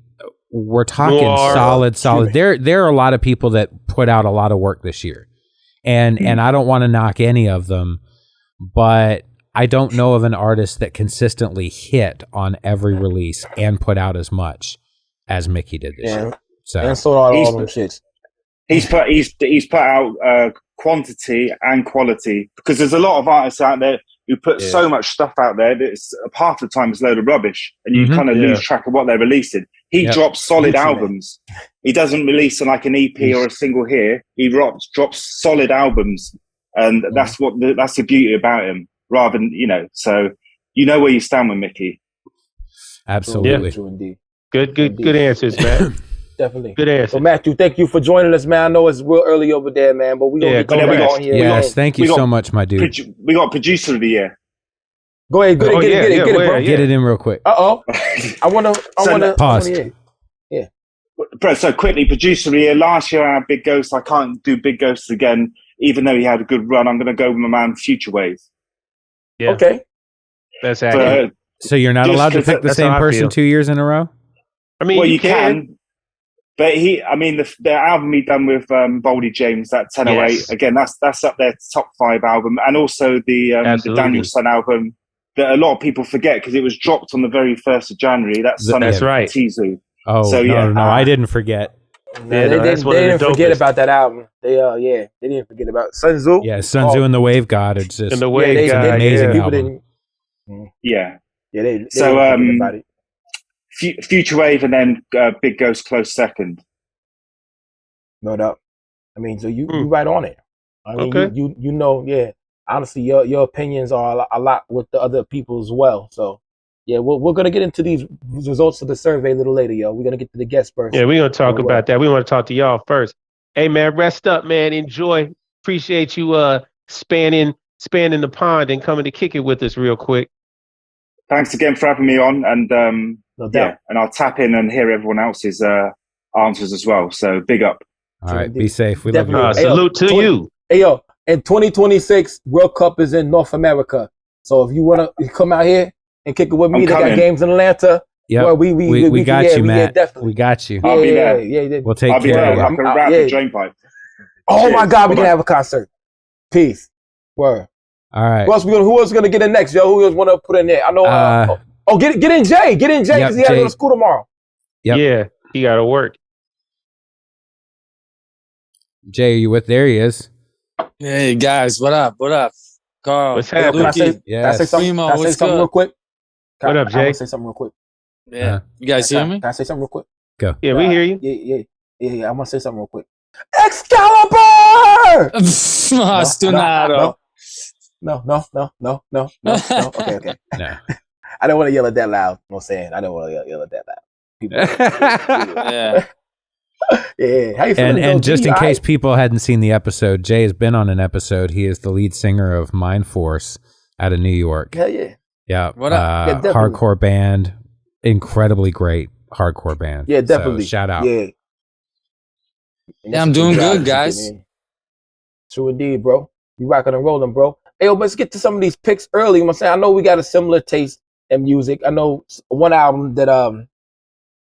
B: we're talking solid. There are a lot of people that put out a lot of work this year. And I don't want to knock any of them, but I don't know of an artist that consistently hit on every release and put out as much as Mickey did this year. So
D: and sold out all them shits.
H: He's put out quantity and quality, because there's a lot of artists out there who put so much stuff out there that it's, half the time it's a load of rubbish, and you kind of lose track of what they're releasing. He drops solid albums. He doesn't release like an EP or a single here. He drops solid albums, and that's the beauty about him. Rather than so where you stand with Mickey.
B: Absolutely.
C: Good answers, man.
D: Definitely.
C: Good answer.
D: So Matthew, thank you for joining us, man. I know it's real early over there, man, but we're going to get on here.
B: Yes, thank you so much, my dude.
H: We got producer of the year.
D: Go ahead, get it, bro.
B: Get it in real quick.
D: I want to
B: pause.
D: Yeah.
H: Bro, so quickly, producer of the year. Last year I had Big Ghost. I can't do Big Ghost again, even though he had a good run. I'm going to go with my man Future Wave.
C: Yeah.
D: Okay.
C: That's accurate.
B: So you're not allowed to pick the same person 2 years in a row?
C: I mean,
H: well, you can. But the album he done with Boldy James, that 1008, again, that's up there, top 5 album. And also the Danielson album that a lot of people forget because it was dropped on the very 1st of January. That's
C: right.
H: Tizu.
B: Oh, so, no, I didn't forget.
D: They didn't forget about that album. They didn't forget about Sun Tzu.
B: Yeah, Sun Tzu and the Wave God. It's just
C: and the Wave God,
B: amazing album.
H: Yeah.
D: Yeah, they
H: so
D: didn't forget about it.
H: Future Wave and then Big Ghost close second.
D: No doubt. I mean, so you right on it. I mean, you honestly, your opinions are a lot with the other people as well. So yeah, we're gonna get into these results of the survey a little later, yo. We're gonna get to the guest first.
C: Yeah, we're gonna talk about that. We want to talk to y'all first. Hey man, rest up, man. Enjoy. Appreciate you spanning spanning the pond and coming to kick it with us real quick.
H: Thanks again for having me on, and
D: No doubt.
H: and I'll tap in and hear everyone else's answers as well. So big up.
B: All right, be safe. We love you.
C: Salute to you.
D: Hey yo, in 2026, World Cup is in North America. So if you wanna come out here and kick it with me, they got games in Atlanta.
B: Yeah,
D: well,
B: we got you, Matt.
D: Definitely.
B: We got you.
H: I'll be there.
D: Yeah.
B: We'll take care of you.
H: I can rap the drain pipe.
D: Oh my God, we can have a concert. Peace. Word.
B: All right.
D: Who else gonna get in next, yo? Who else wanna put in there? I know. Get in Jay. Get in Jay because he has to go to school tomorrow.
B: Yep.
C: Yeah, he got to work.
B: Jay, are you with? There he is.
I: Hey guys, what up? What up? Carl,
C: what's happening?
D: Can I say something real quick?
C: What up, Jay?
D: I want to say something real quick.
I: Yeah. You guys hear me?
D: Can I say something real quick?
B: Go.
C: Yeah, we hear you.
D: Yeah. I want to say something real quick. Excalibur!
I: Stunado.
D: No. Okay.
B: No.
D: I don't want to yell at that loud. You know what I'm saying? I don't want to yell at that loud. People,
I: Yeah.
D: Yeah. How you feeling?
B: And just in case people hadn't seen the episode, Jay has been on an episode. He is the lead singer of Mind Force out of New York.
D: Hell yeah.
B: Yeah.
I: What up?
B: Hardcore band. Incredibly great hardcore band.
D: Yeah, definitely.
B: So, shout out.
D: Yeah.
I: I'm doing good, guys.
D: True indeed, bro. You rocking and rolling, bro. Hey, let's get to some of these picks early. You know what I'm saying? I know we got a similar taste in music. I know one album that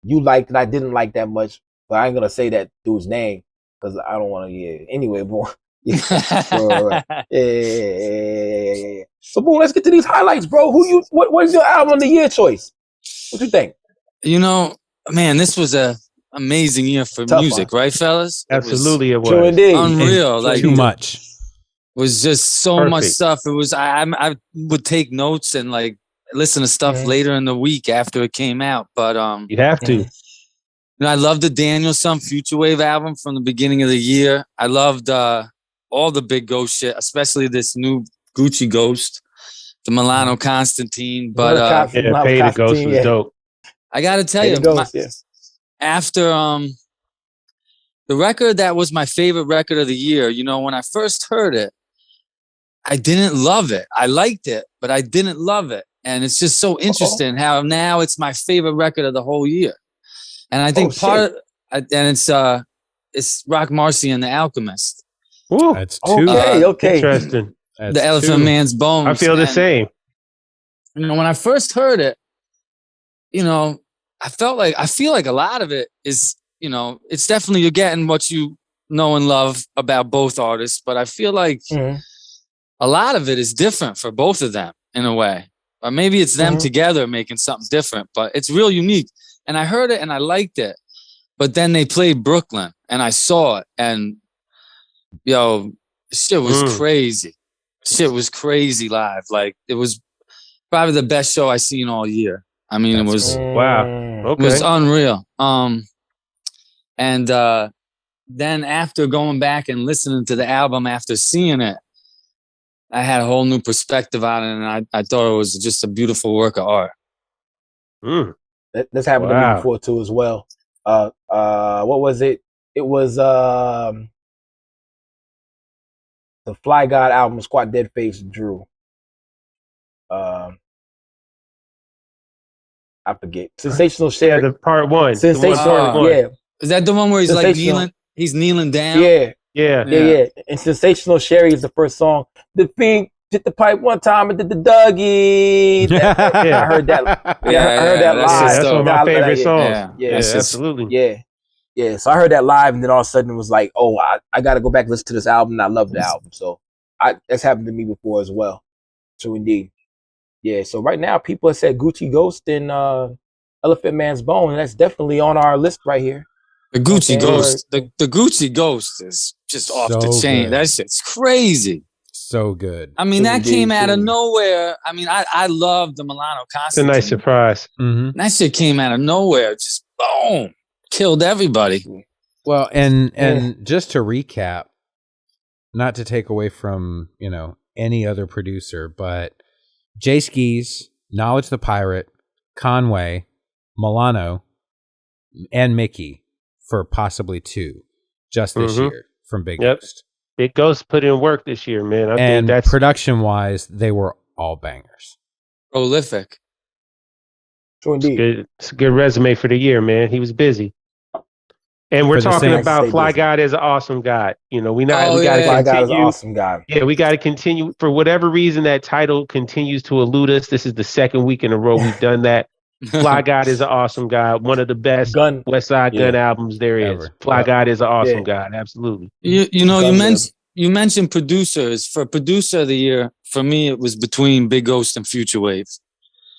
D: you liked and I didn't like that much, but I ain't gonna say that dude's name because I don't want to. Yeah. Anyway, boy. Yeah. So, boom. Let's get to these highlights, bro. What is your album of the year choice? What you think?
I: You know, man, this was a amazing year for music, right, fellas?
C: Absolutely, it was.
D: True indeed.
I: Unreal.
B: And
I: like
B: too much.
I: Was just so much stuff. It was I would take notes and like listen to stuff later in the week after it came out. But
C: you have to.
I: You know, I loved the Danielson Future Wave album from the beginning of the year. I loved all the big Ghost shit, especially this new Gucci Ghost, the Milano Constantine. But
C: Pay the Ghost was dope.
I: I gotta tell you, after the record that was my favorite record of the year, you know, when I first heard it, I didn't love it. I liked it, but I didn't love it. And it's just so interesting how now it's my favorite record of the whole year. And I think it's Rock Marcy and the Alchemist.
C: Ooh,
B: that's two.
D: Okay.
C: Interesting.
B: That's
I: the Elephant Man's Bones.
C: I feel the same.
I: You know, when I first heard it, you know, I feel like a lot of it is, you know, it's definitely you're getting what you know and love about both artists, but I feel like a lot of it is different for both of them in a way. Or maybe it's them together making something different, but it's real unique. And I heard it and I liked it. But then they played Brooklyn and I saw it and yo, shit was crazy. Shit was crazy live. Like it was probably the best show I seen all year. I mean, it was
C: wow. Okay.
I: It was unreal. And then after going back and listening to the album after seeing it, I had a whole new perspective on it, and I thought it was just a beautiful work of art.
D: This happened to me before too, as well. What was it? It was the Fly God album, Squat Dead Face Drew. I forget. Sensational Sherry.
C: Yeah, the part one.
D: Sensational,
I: yeah. Is that the one where he's like kneeling? He's kneeling down.
D: Yeah. And Sensational Sherry is the first song. The Pink hit the pipe one time and did the Dougie. I heard that. I heard that live.
C: That's one of my favorite songs.
D: Yeah,
C: absolutely.
D: Yeah. So I heard that live, and then all of a sudden it was like, oh, I got to go back and listen to this album. And I love the album. So that's happened to me before as well. True indeed. Yeah, so right now people have said Gucci Ghost and Elephant Man's Bone, and that's definitely on our list right here.
I: The Gucci Ghost, the Gucci Ghost is just off the chain. That shit's crazy.
B: So good.
I: I mean, that came out of nowhere. I mean, I love the Milano Constantine.
C: It's a nice surprise.
B: Mm-hmm.
I: That shit came out of nowhere. Just boom, killed everybody.
B: Well, and just to recap, not to take away from, you know, any other producer, but Jay Skis, Knowledge the Pirate, Conway, Milano, and Mickey for possibly 2 just this year from Big Ghost.
C: Big Ghost put in work this year, man. I think that's
B: production-wise, they were all bangers.
I: Prolific.
D: True indeed.
C: It's a good resume for the year, man. He was busy. And we're talking about Fly God is an awesome God. You know, we got to continue.
D: Fly God is an awesome God.
C: Yeah, we got to continue. For whatever reason, that title continues to elude us. This is the second week in a row we've done that. Fly God is an awesome God. One of the best West Side Gun albums there is. Fly God is an awesome God. Absolutely.
I: You know, you mentioned producers. For producer of the year, for me, it was between Big Ghost and Future Wave.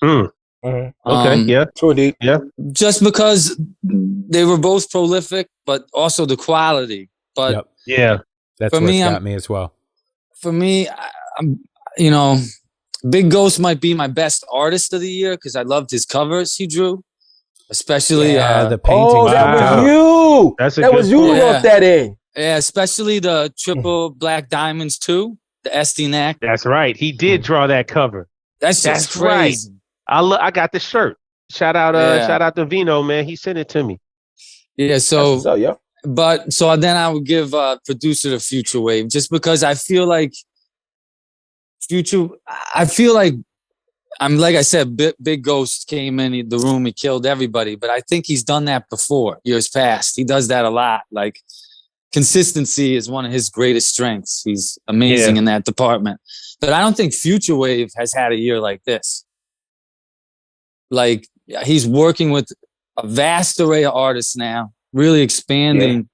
C: Okay, yeah.
D: True indeed.
C: Yeah.
I: Just because they were both prolific, but also the quality. But
C: yeah,
B: that's what got me as well.
I: For me, I'm, you know, Big Ghost might be my best artist of the year because I loved his covers he drew, especially
B: the painting.
D: Oh, that was you. That was you who wrote that in.
I: Yeah, especially the Triple Black Diamonds 2, the SD-NAC.
C: That's right. He did draw that cover.
I: That's just crazy.
C: Right. I got the shirt. Shout out to Vino, man. He sent it to me.
I: Yeah, so then I would give producer to Future Wave just because I feel like like I said, Big Ghost came in the room, he killed everybody, but I think he's done that before, years past. He does that a lot. Like consistency is one of his greatest strengths. He's amazing in that department. But I don't think Future Wave has had a year like this. Like he's working with a vast array of artists now, really expanding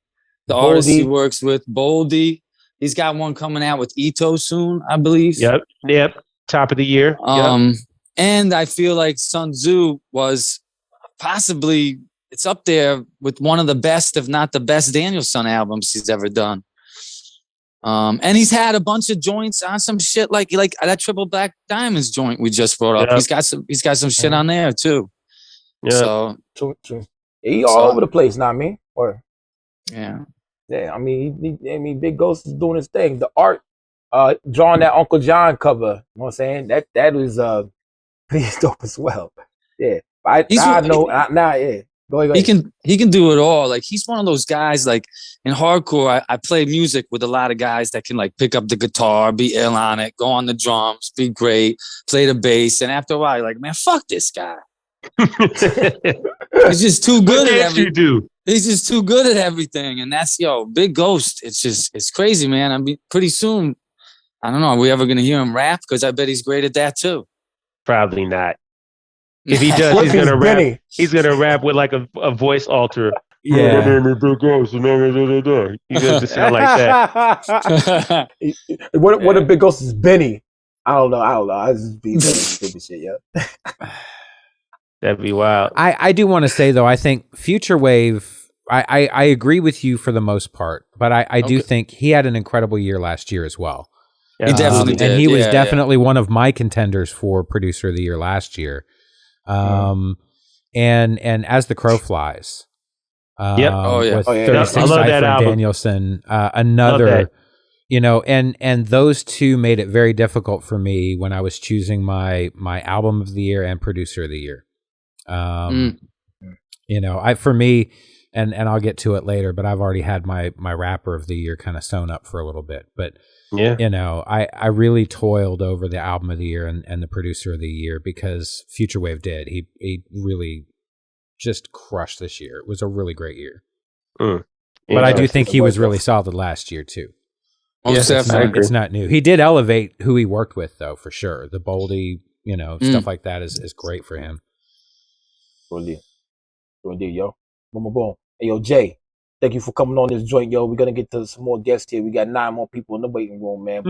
I: the artists he works with. Boldy, he's got one coming out with Ito soon, I believe.
C: Yep. Top of the year.
I: And I feel like Sun Tzu was possibly, it's up there with one of the best, if not the best Danielson albums he's ever done. And he's had a bunch of joints on some shit like that Triple Black Diamonds joint we just brought up. He's got some shit on there too.
C: Yeah.
I: So
D: true. He all over the place, not me. Or
I: yeah.
D: I mean, Big Ghost is doing his thing. The art, drawing that Uncle John cover. You know what I'm saying? That was pretty dope as well. Yeah. Go ahead.
I: He can do it all. Like he's one of those guys. Like in hardcore, I play music with a lot of guys that can like pick up the guitar, be ill on it, go on the drums, be great, play the bass, and after a while, you're like, man, fuck this guy. He's just too good at everything. He's just too good at everything, and that's Big Ghost. It's crazy, man. I mean, pretty soon, I don't know. Are we ever gonna hear him rap? Because I bet he's great at that too.
C: Probably not. If he does, he's gonna rap. He's gonna rap with like a voice alter.
B: Yeah.
C: Big Ghost. He's gonna sound like that.
D: What if Big Ghost is Benny? I don't know. I just be stupid shit,
C: That'd be wild.
B: I do want to say though, I think Future Wave. I agree with you for the most part, but I do think he had an incredible year last year as well.
I: He definitely did.
B: And he was definitely one of my contenders for producer of the year last year. And As the Crow Flies. With 36 Cypher and Danielson, another, and those two made it very difficult for me when I was choosing my album of the year and producer of the year. For me, and I'll get to it later, but I've already had my rapper of the year kind of sewn up for a little bit, but I really toiled over the album of the year and the producer of the year because Future Wave did. He really just crushed this year. It was a really great year. But I do think he was really solid last year too. It's not new. He did elevate who he worked with though, for sure. The Boldy, stuff like that is great for him.
D: Indeed, yo. Boom. Hey, yo, Jay. Thank you for coming on this joint, yo. We're going to get to some more guests here. We got 9 more people in the waiting room, man.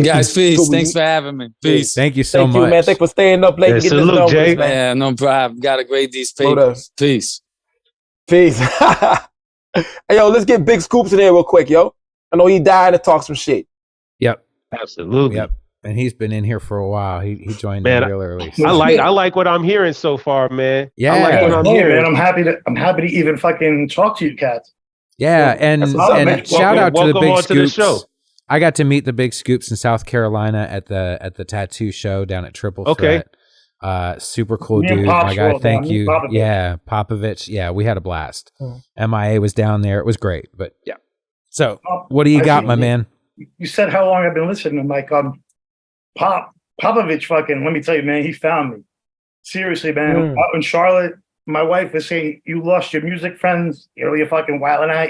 I: Guys, peace. Thanks for having me. Peace.
B: Thank you so much.
D: Thank you, man. Thanks for staying up late.
C: Yeah, salute, Jay.
D: Man.
I: Yeah, no problem. Got to grade these papers. Peace.
D: Hey, yo, let's get Big Scoops in here real quick, yo. I know he died to talk some shit.
B: Yep.
C: Absolutely.
B: Yep. And he's been in here for a while. He joined in real early. So.
C: I like what I'm hearing so far, man.
B: Yeah.
C: I like what I'm hearing.
J: Man, I'm happy to even fucking talk to you cats.
B: Yeah, and shout out to the Big Scoops.
C: Show.
B: I got to meet the Big Scoops in South Carolina at the tattoo show down at Triple Threat. Super cool dude. My guy, thank you. Popovich. Yeah, Popovich. Yeah, we had a blast. MIA was down there. It was great. But yeah. So what do you got, my man?
J: You said how long I've been listening. I'm like, Popovich fucking, let me tell you, man, he found me. Seriously, man. Out in Charlotte, my wife was saying, you lost your music friends. You know, you're fucking wilding out.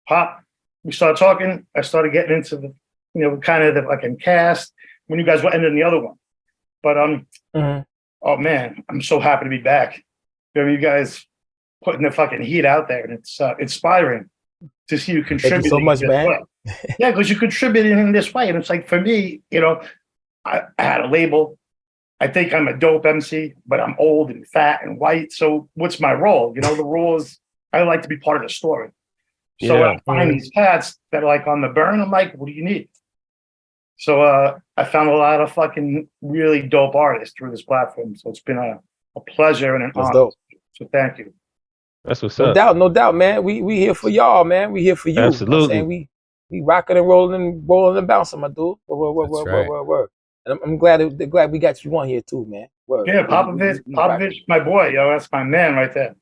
J: Pop, we started talking. I started getting into the, you know, kind of the fucking cast when you guys were ending the other one. But, oh man, I'm so happy to be back. You know, you guys putting the fucking heat out there, and it's inspiring to see you contributing.
D: Thank you so much, man.
J: Yeah, because you contributed in this way. And it's like, for me, you know, I had a label. I think I'm a dope MC, but I'm old and fat and white. So what's my role? You know, the role is I like to be part of the story. So when I find these cats that are like on the burn, I'm like, what do you need? So I found a lot of fucking really dope artists through this platform. So it's been a pleasure and an honor.
D: Dope.
J: So thank you.
C: That's what's
D: up. No doubt, man. We here for y'all, man. We here for you.
C: Absolutely.
D: You know we rocking and rolling and bouncing, my dude. Word. And I'm glad we got you on here too, man. Word.
J: Yeah, Popovich, my boy, yo, that's my man right there.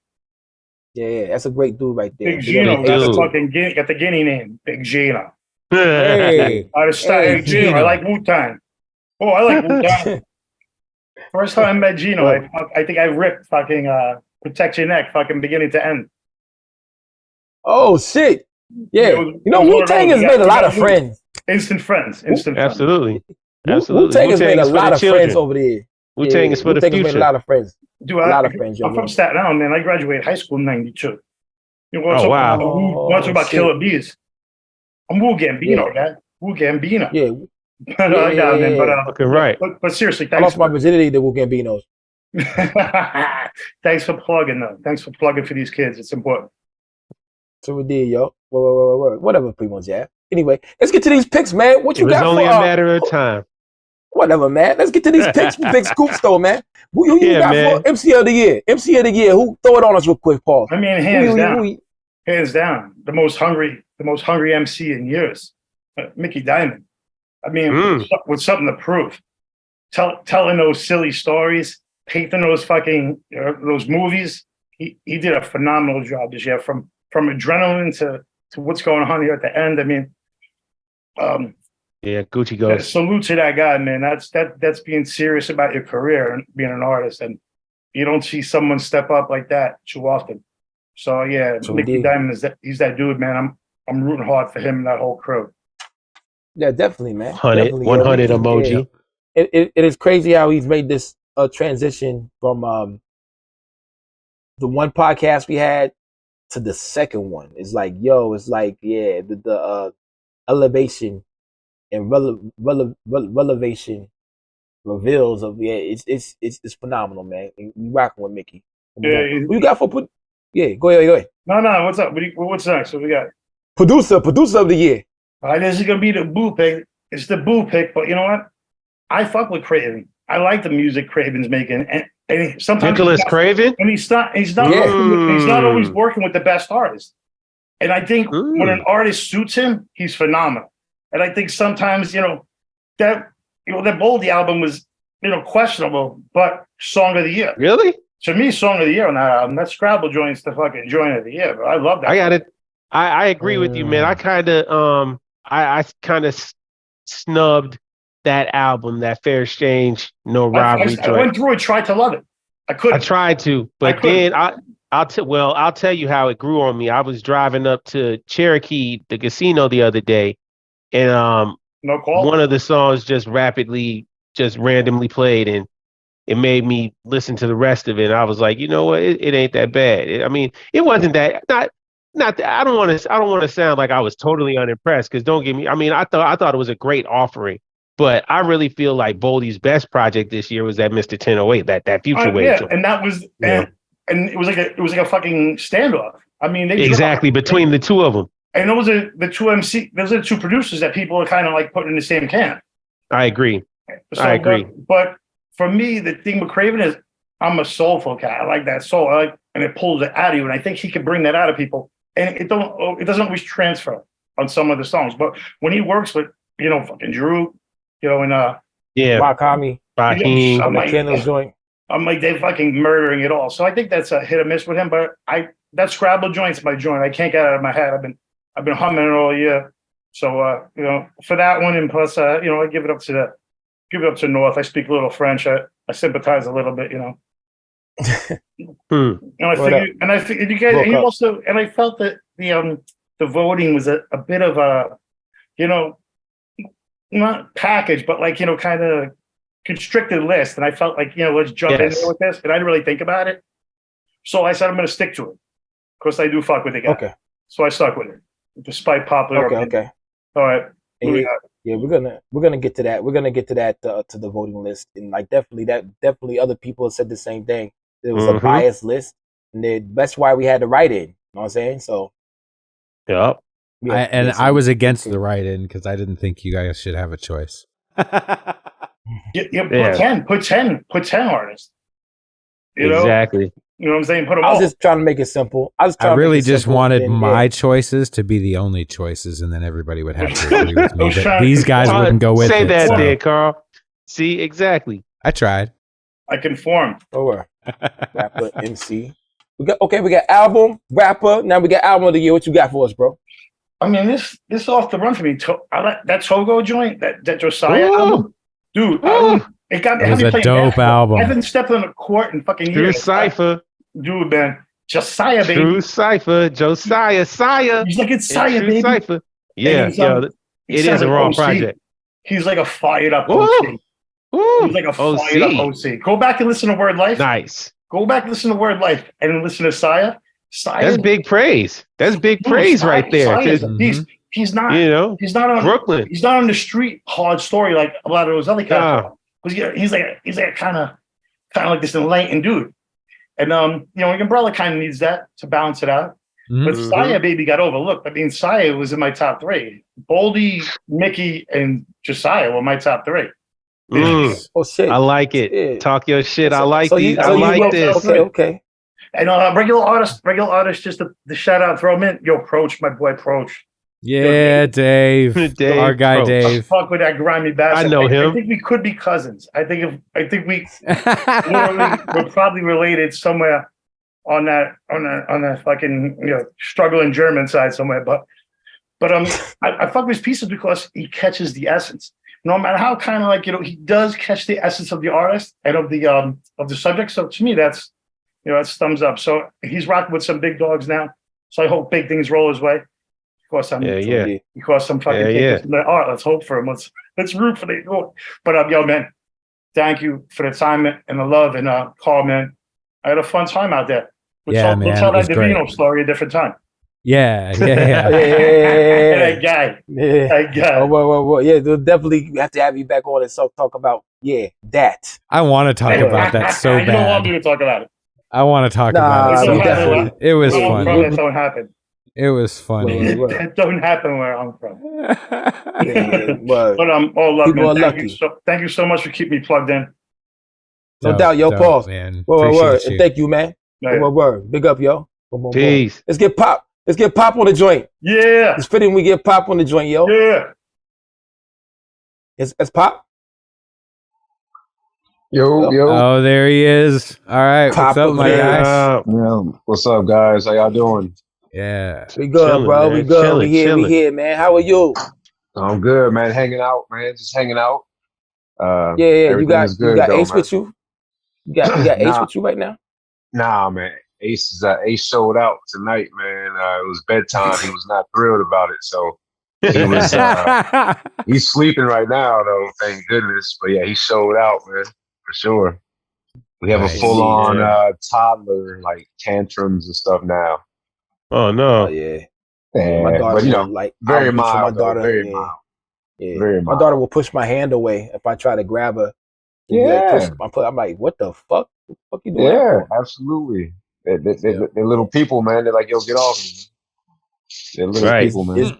D: Yeah, that's a great dude right there.
J: Big Gino, that's a fucking got the guinea name, Big Gino.
D: Hey,
J: Gino. I like Wu-Tang. Oh, I like Wu-Tang. First time I met Gino, I think I ripped fucking Protect Your Neck, fucking beginning to end.
D: Oh shit! Yeah, you know Wu-Tang has made a lot of friends.
J: Instant friends.
C: Absolutely.
D: Wu-Tang has made a lot of friends over there.
C: Wu-Tang is for the future.
D: Made a lot of friends.
J: Dude, a lot of friends. I'm from Staten Island, man. I graduated high school in '92. You want to talk about Killer Bees? I'm Wu Gambino, man. Wu Gambino. But seriously, thanks.
D: I lost my virginity to Wu Gambinos.
J: Thanks for plugging, though. Thanks for plugging for these kids. It's important.
D: So we did, yo. Whatever, Primo Jab. Anyway, let's get to these picks, man. What you got?
C: It's only a matter of time.
D: Whatever, man. Let's get to these picks. Big scoops, though, man. Who you got for MC of the year? MC of the year. Who? Throw it on us real quick, Paul.
J: I mean, hands down, the most hungry MC in years, Mickey Diamond. I mean, with something to prove, telling those silly stories, painting those fucking those movies. He did a phenomenal job this year, from adrenaline to what's going on here at the end. I mean,
C: Gucci goes.
J: Salute to that guy, man. That's being serious about your career and being an artist, and you don't see someone step up like that too often. So yeah, Mickey Diamond he's that dude, man. I'm rooting hard for him and that whole crew.
D: Yeah, definitely, man.
C: 100 emoji.
D: Yeah. It is crazy how he's made this transition from the one podcast we had to the second one. It's like, the elevation and relevation reveals of it's phenomenal, man. We rocking with Mickey.
J: Yeah,
D: what you got for go ahead.
J: No, what's up? What's next? What we got?
D: Producer of the year.
J: All right, this is gonna be the boo pick. It's the boo pick, but you know what? I fuck with Craven. I like the music Craven's making, and sometimes
C: Nicholas Craven,
J: and he's not always working with the best artists. And I think when an artist suits him, he's phenomenal. And I think sometimes that Boldy album was questionable, but song of the year.
C: Really?
J: To me, song of the year on that album. That Scrabble joint's the fucking joint of the year. But I love that.
C: I got it. I agree with you, man. I kind of snubbed that album, that Fair Exchange, No Robbery.
J: I went through it, tried to love it. I couldn't.
C: I tried to, but then I'll tell you how it grew on me. I was driving up to Cherokee, the casino, the other day, and one of the songs just randomly played, and it made me listen to the rest of it. And I was like, you know what? It ain't that bad. It wasn't that. Not that I don't want to sound like I was totally unimpressed, because don't get me. I mean, I thought it was a great offering, but I really feel like Boldy's best project this year was that Mr. 1008, that Future Wave.
J: Yeah, and that was and it was like a fucking standoff. I mean,
C: between the two of them.
J: And those are the two those are the two producers that people are kind of like putting in the same can.
C: I agree. I agree.
J: But for me, the thing with Craven is I'm a soulful cat. I like that soul. And it pulls it out of you. And I think he can bring that out of people. And it doesn't always transfer on some of the songs. But when he works with, fucking Drew, and
D: Rakami,
C: Raheem,
D: on the Candles joint.
J: I'm like, they're fucking murdering it all. So I think that's a hit or miss with him. But that Scrabble joint's my joint. I can't get it out of my head. I've been humming it all year. So for that one, and plus I give it up to North. I speak a little French. I sympathize a little bit, And I figured, you guys, and you also, and I felt that the voting was a bit of a, not package, but kind of constricted list. And I felt like, let's jump in there with this. And I didn't really think about it. So I said, I'm going to stick to it. Of course, I do fuck with the guy. Okay. So I stuck with it, despite popular opinion. Okay. All right.
D: We're gonna get to that. We're gonna get to that to the voting list, and definitely other people have said the same thing. It was a biased list, and that's why we had to write it. You know what I'm saying? So,
C: yep.
B: I was against the write-in because I didn't think you guys should have a choice.
J: Put 10 artists.
C: Exactly.
J: You know what I'm saying? Put them
D: I was just trying to make it simple.
B: I really just wanted my choices to be the only choices, and then everybody would have to agree with me. But these guys wouldn't go with it.
C: Say that there, Carl. See, exactly.
B: I tried.
J: I conformed.
D: Rapper, MC. We got album, rapper. Now we got album of the year. What you got for us, bro?
J: I mean, this is off the run for me. I like that Togo joint, that Josiah album. Dude, it was
B: a dope album.
J: I haven't stepped on a court in fucking years.
C: True Cypher.
J: Dude, man. Josiah, baby.
C: True Cypher. Josiah. Saya.
J: He's like, it's Saya, baby.
C: Cypher. Yeah, it is a raw project.
J: He's like a fired up OC. He's like a fired up OC. Go back and listen to Word Life.
C: Nice.
J: Go back and listen to Word Life and listen to Saya.
C: That's big praise. That's big praise right there.
J: He's not. He's not on
C: Brooklyn.
J: He's not on the street hard story like a lot of those other guys. He's like kind of like this enlightened dude. And Umbrella kind of needs that to balance it out. But Saya, baby, got overlooked. I mean, Saya was in my top 3. Boldy, Mickey, and Josiah were my top 3.
D: Oh shit!
C: I like it. Yeah. Talk your shit. I like these. I like this.
D: Okay.
J: And regular artists, just the shout out, throw them in. Yo, Proach, my boy Proach.
B: Yeah, Dave. Our guy,
J: Proach.
B: Dave.
J: Fuck with that grimy bastard.
C: I know him.
J: I think we could be cousins. I think we literally we're probably related somewhere on that fucking struggling German side somewhere. But I fuck with his pieces because he catches the essence. No matter how kind of he does catch the essence of the artist and of the subject. So to me, that's that's thumbs up. So he's rocking with some big dogs now. So I hope big things roll his way. Of course, because I'm fucking all right, let's hope for him. Let's root for the. But yo, man, thank you for the time and the love and Carl, man. I had a fun time out there. We'll tell that Divino story a different time.
B: Yeah.
J: That guy.
D: Oh, yeah, we'll definitely have to have you back on and talk about that.
B: I want to talk about that so bad.
J: You don't want me to talk about it.
B: I want to talk about it so bad. It was fun.
J: That don't happen.
B: It was funny.
J: It don't happen where I'm from. But I'm all love, man. Thank you so much for keeping me plugged in.
D: No doubt, yo, Paul.
B: Man.
D: Word. And thank you, man. Word. Big up, yo.
C: Peace.
D: Let's get Pop. Let's get Pop on the joint.
J: Yeah.
D: It's fitting we get Pop on the joint, yo.
J: Yeah.
D: It's Pop.
K: Yo.
B: Oh, there he is. All right.
D: Pop,
B: what's up, my guys?
K: Yeah. What's up, guys? How y'all doing?
B: Yeah.
D: We good, chilling, bro. Man. We good. We here, man. How are you?
K: I'm good, man. Hanging out, man. Just hanging out.
D: Yeah. You got Ace with you? You got Ace with you right now?
K: Nah, man. Ace showed out tonight, man. It was bedtime. He was not thrilled about it, so he was. He's sleeping right now, though. Thank goodness. But yeah, he showed out, man, for sure. We have a full-on toddler, like tantrums and stuff now.
C: Oh no!
D: Oh, yeah.
K: My daughter,
D: but
K: very mild.
D: My daughter,
K: very mild.
D: Yeah.
K: Very mild.
D: My daughter will push my hand away if I try to grab her.
K: Yeah.
D: I'm like, what the fuck? What the fuck you doing?
K: Yeah, absolutely. They're little people, man. They're like, yo, get off me. They're little people, man.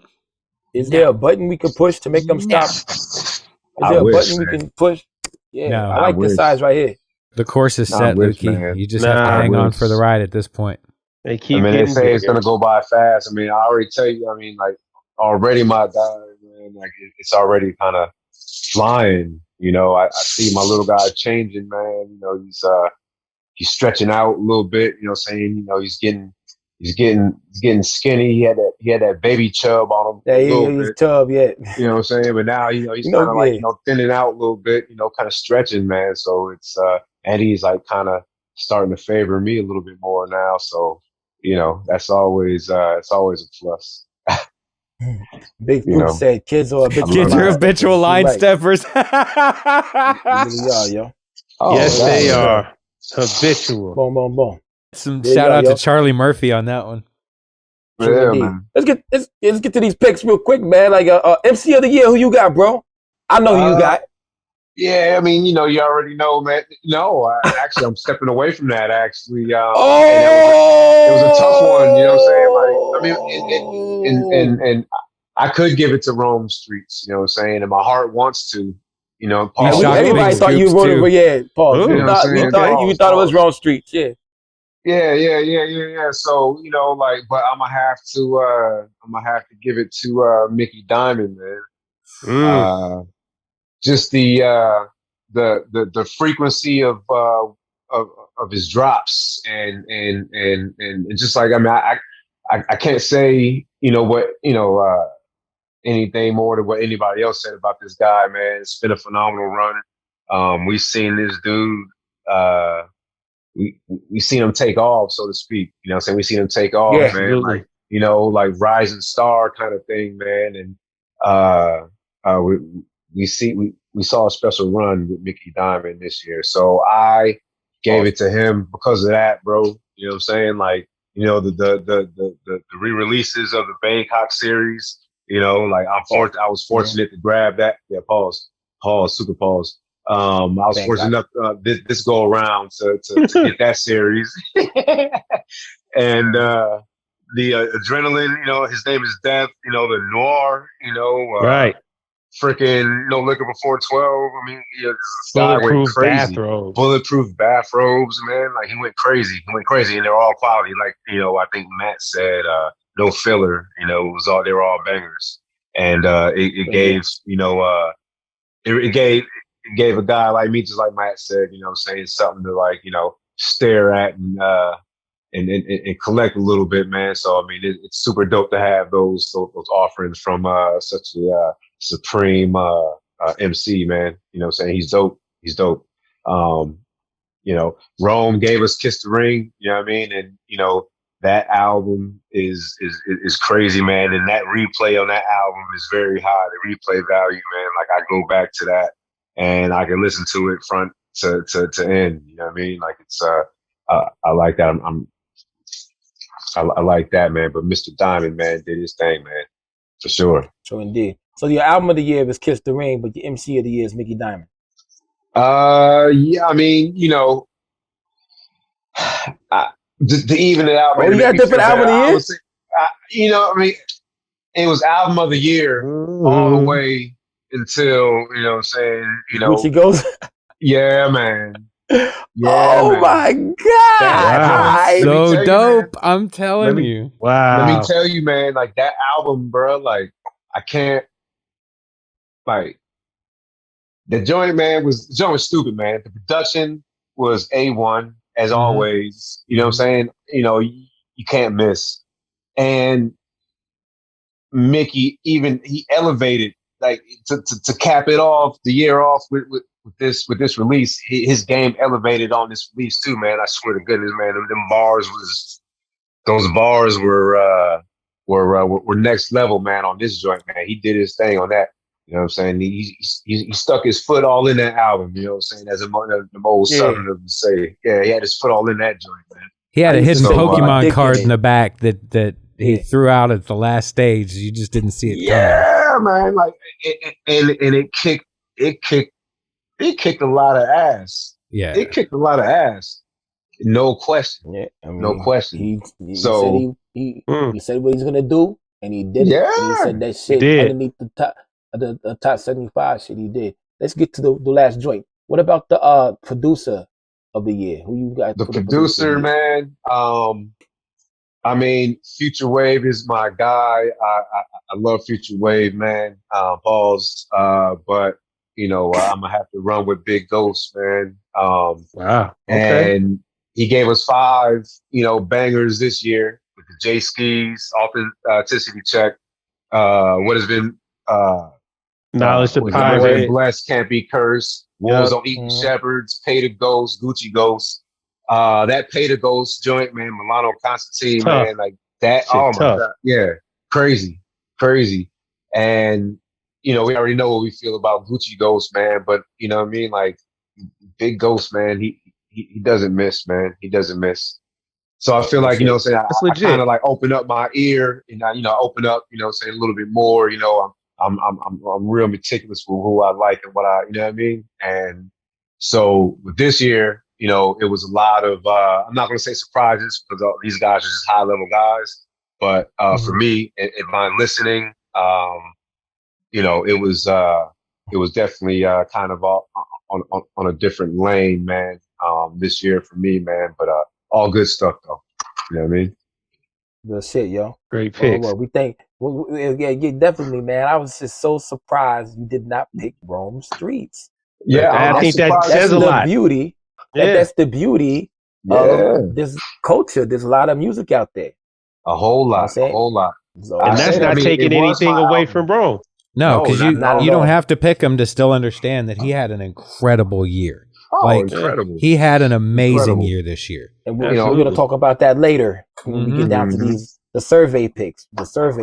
D: Is there a button we can push to make them stop? Is there a button we can push? Yeah, no, I like this size right here.
B: The course is set, Lukey. You just have to hang on for the ride at this point.
K: They say it's gonna go by fast. I mean, I already tell you. I mean, like already my guy, man. Like it's already kind of flying. I see my little guy changing, man. He's stretching out a little bit. Saying he's getting skinny. He had that he had that baby chub on him
D: Yeah,
K: a little
D: he's
K: bit.
D: chub, yeah.
K: You know what I'm saying? But now, he's kind of like, thinning out a little bit, kind of stretching, man. So it's, and he's like kind of starting to favor me a little bit more now. So, that's always, it's always a plus.
D: Big Fruit said kids are
B: habitual line steppers.
D: They really are, yo.
C: Oh, yes, they are. Habitual.
D: Boom, boom, boom.
B: Some shout out to Charlie Murphy on that one.
D: True indeed. Man. Let's get to these picks real quick, man. Like MC of the year, who you got, bro? I know who you got.
K: Yeah, I mean, you already know, man. No, actually, I'm stepping away from that. Actually, it was a tough one. You know what I'm saying? Like, I mean, and I could give it to Rome Streets. You know what I'm saying? And my heart wants to.
D: Paul, everybody thought you voted for Paul. We thought it was Rome Streets. Yeah.
K: Yeah. So, but I'm gonna have to give it to Mickey Diamond, man. Just the frequency of his drops and just like, I mean, I can't say, anything more than what anybody else said about this guy, man. It's been a phenomenal run. We've seen this dude, we seen him take off, so to speak. You know what I'm saying? We seen him take off, man. Absolutely. Like, like rising star kind of thing, man. And we saw a special run with Mickey Diamond this year. So I gave it to him because of that, bro. You know what I'm saying? Like, the re-releases of the Bangkok series, like I was fortunate to grab that. Yeah, pause, super pause. I was fortunate enough this go around to get that series. And the adrenaline, his name is Death, the noir,
C: right.
K: Freaking no liquor before 12. I mean, this guy
C: bulletproof
K: went crazy.
C: Bathrobes.
K: Bulletproof bathrobes, man. Like he went crazy, and they're all quality. Like I think Matt said, no filler. They were all bangers, and it gave it gave a guy like me, just like Matt said, saying something to like stare at and collect a little bit, man. So I mean, it's super dope to have those offerings from such a supreme MC, man. Saying he's dope. Rome gave us Kiss the Ring, you know what I mean? And that album is crazy, man. And that replay on that album is very high. The replay value, man. Like I go back to that and I can listen to it front to end. You know what I mean? Like it's I like that. I like that, man. But Mr. Diamond, man, did his thing, man, for sure.
D: Sure indeed. So your album of the year is Kiss the Ring, but your MC of the year is Mickey Diamond.
K: Yeah, I mean, to even it out.
D: Oh, you got a different album of the year?
K: I mean, it was album of the year all the way until,
D: Gucci goes.
K: Yeah, man. Yeah,
D: oh,
K: man.
D: My God.
B: So dope.
K: Man,
B: I'm telling you.
C: Wow.
K: Let me tell you, man, like that album, bro, like I can't, like, the joint was stupid, man. The production was A1, as always. You know what I'm saying? You can't miss. And Mickey, he elevated, like, to cap it off, the year off with this release. His game elevated on this release too, man. I swear to goodness, man. Those bars were next level, man, on this joint, man. He did his thing on that. You know what I'm saying? He stuck his foot all in that album, you know what I'm saying? As the old Southerners would say. Yeah, he had his foot all in that joint, man.
B: He had a hidden Pokemon card in the back that he threw out at the last stage. You just didn't see it coming.
K: Yeah, man. Like, and it kicked a lot of ass.
B: Yeah.
K: It kicked a lot of ass. No question.
D: Yeah, I mean,
K: no question.
D: He said he said what he's gonna do, and he did it.
K: Yeah.
D: And he said that shit underneath the top 75 shit he did. Let's get to the last joint. What about the producer of the year? Who you got?
K: The producer, man. I mean, Future Wave is my guy. I love Future Wave, man. Pause. But I'm gonna have to run with Big Ghost, man.
C: Wow.
K: Okay. And he gave us 5, bangers this year with the J Skis, Authenticity Check, what has been
C: Knowledge to
K: what has been
C: Pirate.
K: blessed can't be cursed. Wolves on Eating Shepherds, Pay to Ghost, Gucci Ghost. That Pay to Ghost joint, man, Milano Constantine,
C: Tough.
K: man, like that.
C: Shit,
K: oh my
C: tough.
K: God, yeah, crazy. And we already know what we feel about Gucci Ghost, man. But you know what I mean, like Big Ghost, man, he doesn't miss, man. He doesn't miss. So I feel like, saying I kind of like open up my ear and I, open up, saying a little bit more, I'm real meticulous with who I like and what you know what I mean? And so with this year, it was a lot of, I'm not going to say surprises because these guys are just high level guys. But for me, in my listening, it was definitely kind of on a different lane, man. This year for me, man. But all good stuff, though. You know what I mean?
D: Good shit, yo.
C: Great picks.
D: Well, we think, yeah, definitely, man. I was just so surprised you did not pick Rome Streets.
K: Yeah,
C: I think that says a lot.
D: Beauty.
C: Yeah.
D: That's the beauty of this culture. There's a lot of music out there.
K: A whole lot. So,
C: and that's not taking anything away from Rome.
B: No, because you don't have to pick him to still understand that he had an incredible year.
K: Incredible.
B: He had an amazing year this year.
D: And we're going to talk about that later when we get down to the survey picks. True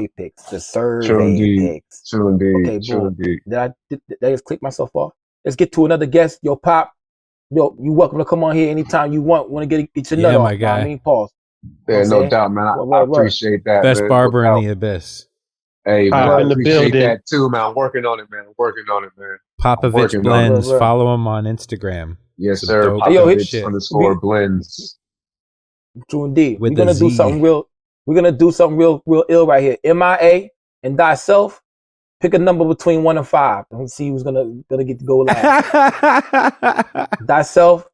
D: indeed. Okay, boom. Did I just click myself off? Let's get to another guest. Yo, Pop. Yo, you welcome to come on here anytime you want. Want to get your nut off.
B: My guy.
D: I mean, pause.
K: Yeah, no doubt, man. I appreciate that.
B: Best
K: man.
B: barber in the abyss.
K: Hey, man, I
C: in the
K: appreciate
C: building.
K: that too, man. I'm working on it, man.
B: Popovich Blends. Follow him on Instagram.
K: Yes, sir.
B: Popovich
K: Blends.
D: True indeed. We're gonna do something real. We're gonna do something real ill right here. MIA and Thyself. Pick a number between 1 and 5. Let's see who's gonna get to go last. Thyself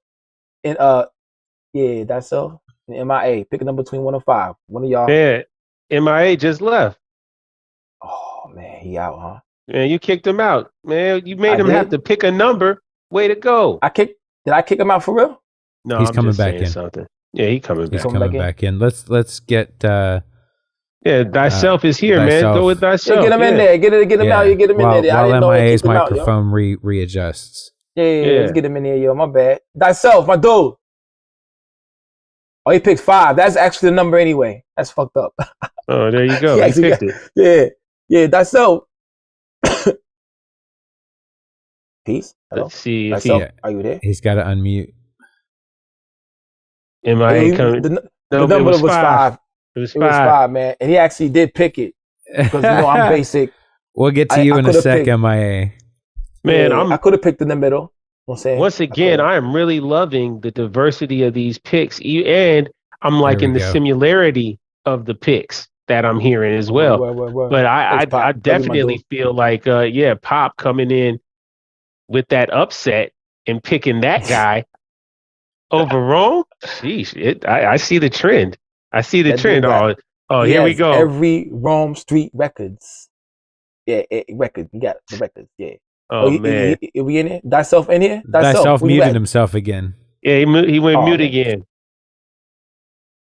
D: and Thyself and MIA. Pick a number between 1 and 5. One of y'all.
C: Yeah, MIA just left.
D: Oh man, he out, huh?
C: Man, you kicked him out. Man, you made him have to pick a number. Way to go.
D: Did I kick him out for real?
C: No,
B: he's
C: I'm
B: coming
C: just
B: back
C: saying
B: in.
C: Something. Yeah, he's coming
B: back in. Let's get
C: Thyself is here,
B: Thyself.
C: Man. Go with Thyself.
D: Yeah, get him in there. Get him out. You get him in there.
B: While MIA's microphone readjusts.
D: Yeah, let's get him in there, yo. My bad. Thyself, my dude. Oh, he picked 5. That's actually the number anyway. That's fucked up.
C: Oh, there you go. He picked
D: it. Yeah, Thyself. Peace. Hello?
C: Let's see if
D: are you there?
B: He's got to unmute.
C: MIA coming.
D: The number was 5.
C: It was
D: 5, man. And he actually did pick it. Because I'm basic.
B: We'll get to you in a sec, MIA.
C: Man,
D: I could have picked in the middle.
C: Once again, I am really loving the diversity of these picks. And I'm liking the similarity of the picks that I'm hearing as well. But I definitely feel like, Pop coming in with that upset and picking that guy over Rome. Sheesh, I see the trend. Trend. Here we go.
D: Every Rome Street Records. Yeah, record. You got the records. Yeah.
C: Oh, man.
D: Are we in it? Thyself in here?
B: Thyself muted himself again.
C: Yeah, he went mute again.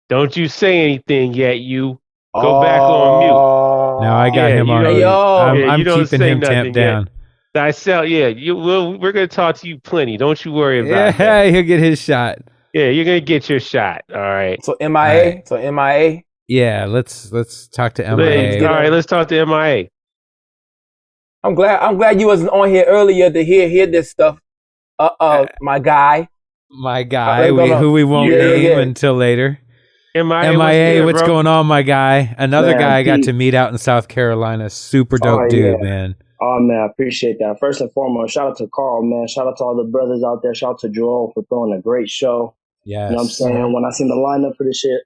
C: Don't you say anything yet, you. Go back on mute.
B: Now I got him on mute. I'm keeping him tamped down.
C: Thyself, we're going to talk to you plenty. Don't you worry about that.
B: Yeah, he'll get his shot.
C: Yeah, you're going to get your shot. All right.
D: So MIA? MIA?
B: Yeah, let's talk to MIA.
C: All right, let's talk to MIA.
D: I'm glad you wasn't on here earlier to hear this stuff. My guy.
B: Who we won't name until later. MIA, what's going on, my guy? Another guy I got to meet out in South Carolina. Super dope dude, man.
L: Oh, man, I appreciate that. First and foremost, shout out to Carl, man. Shout out to all the brothers out there. Shout out to Joel for throwing a great show.
B: Yes.
L: You know what I'm saying? When I seen the lineup for this shit,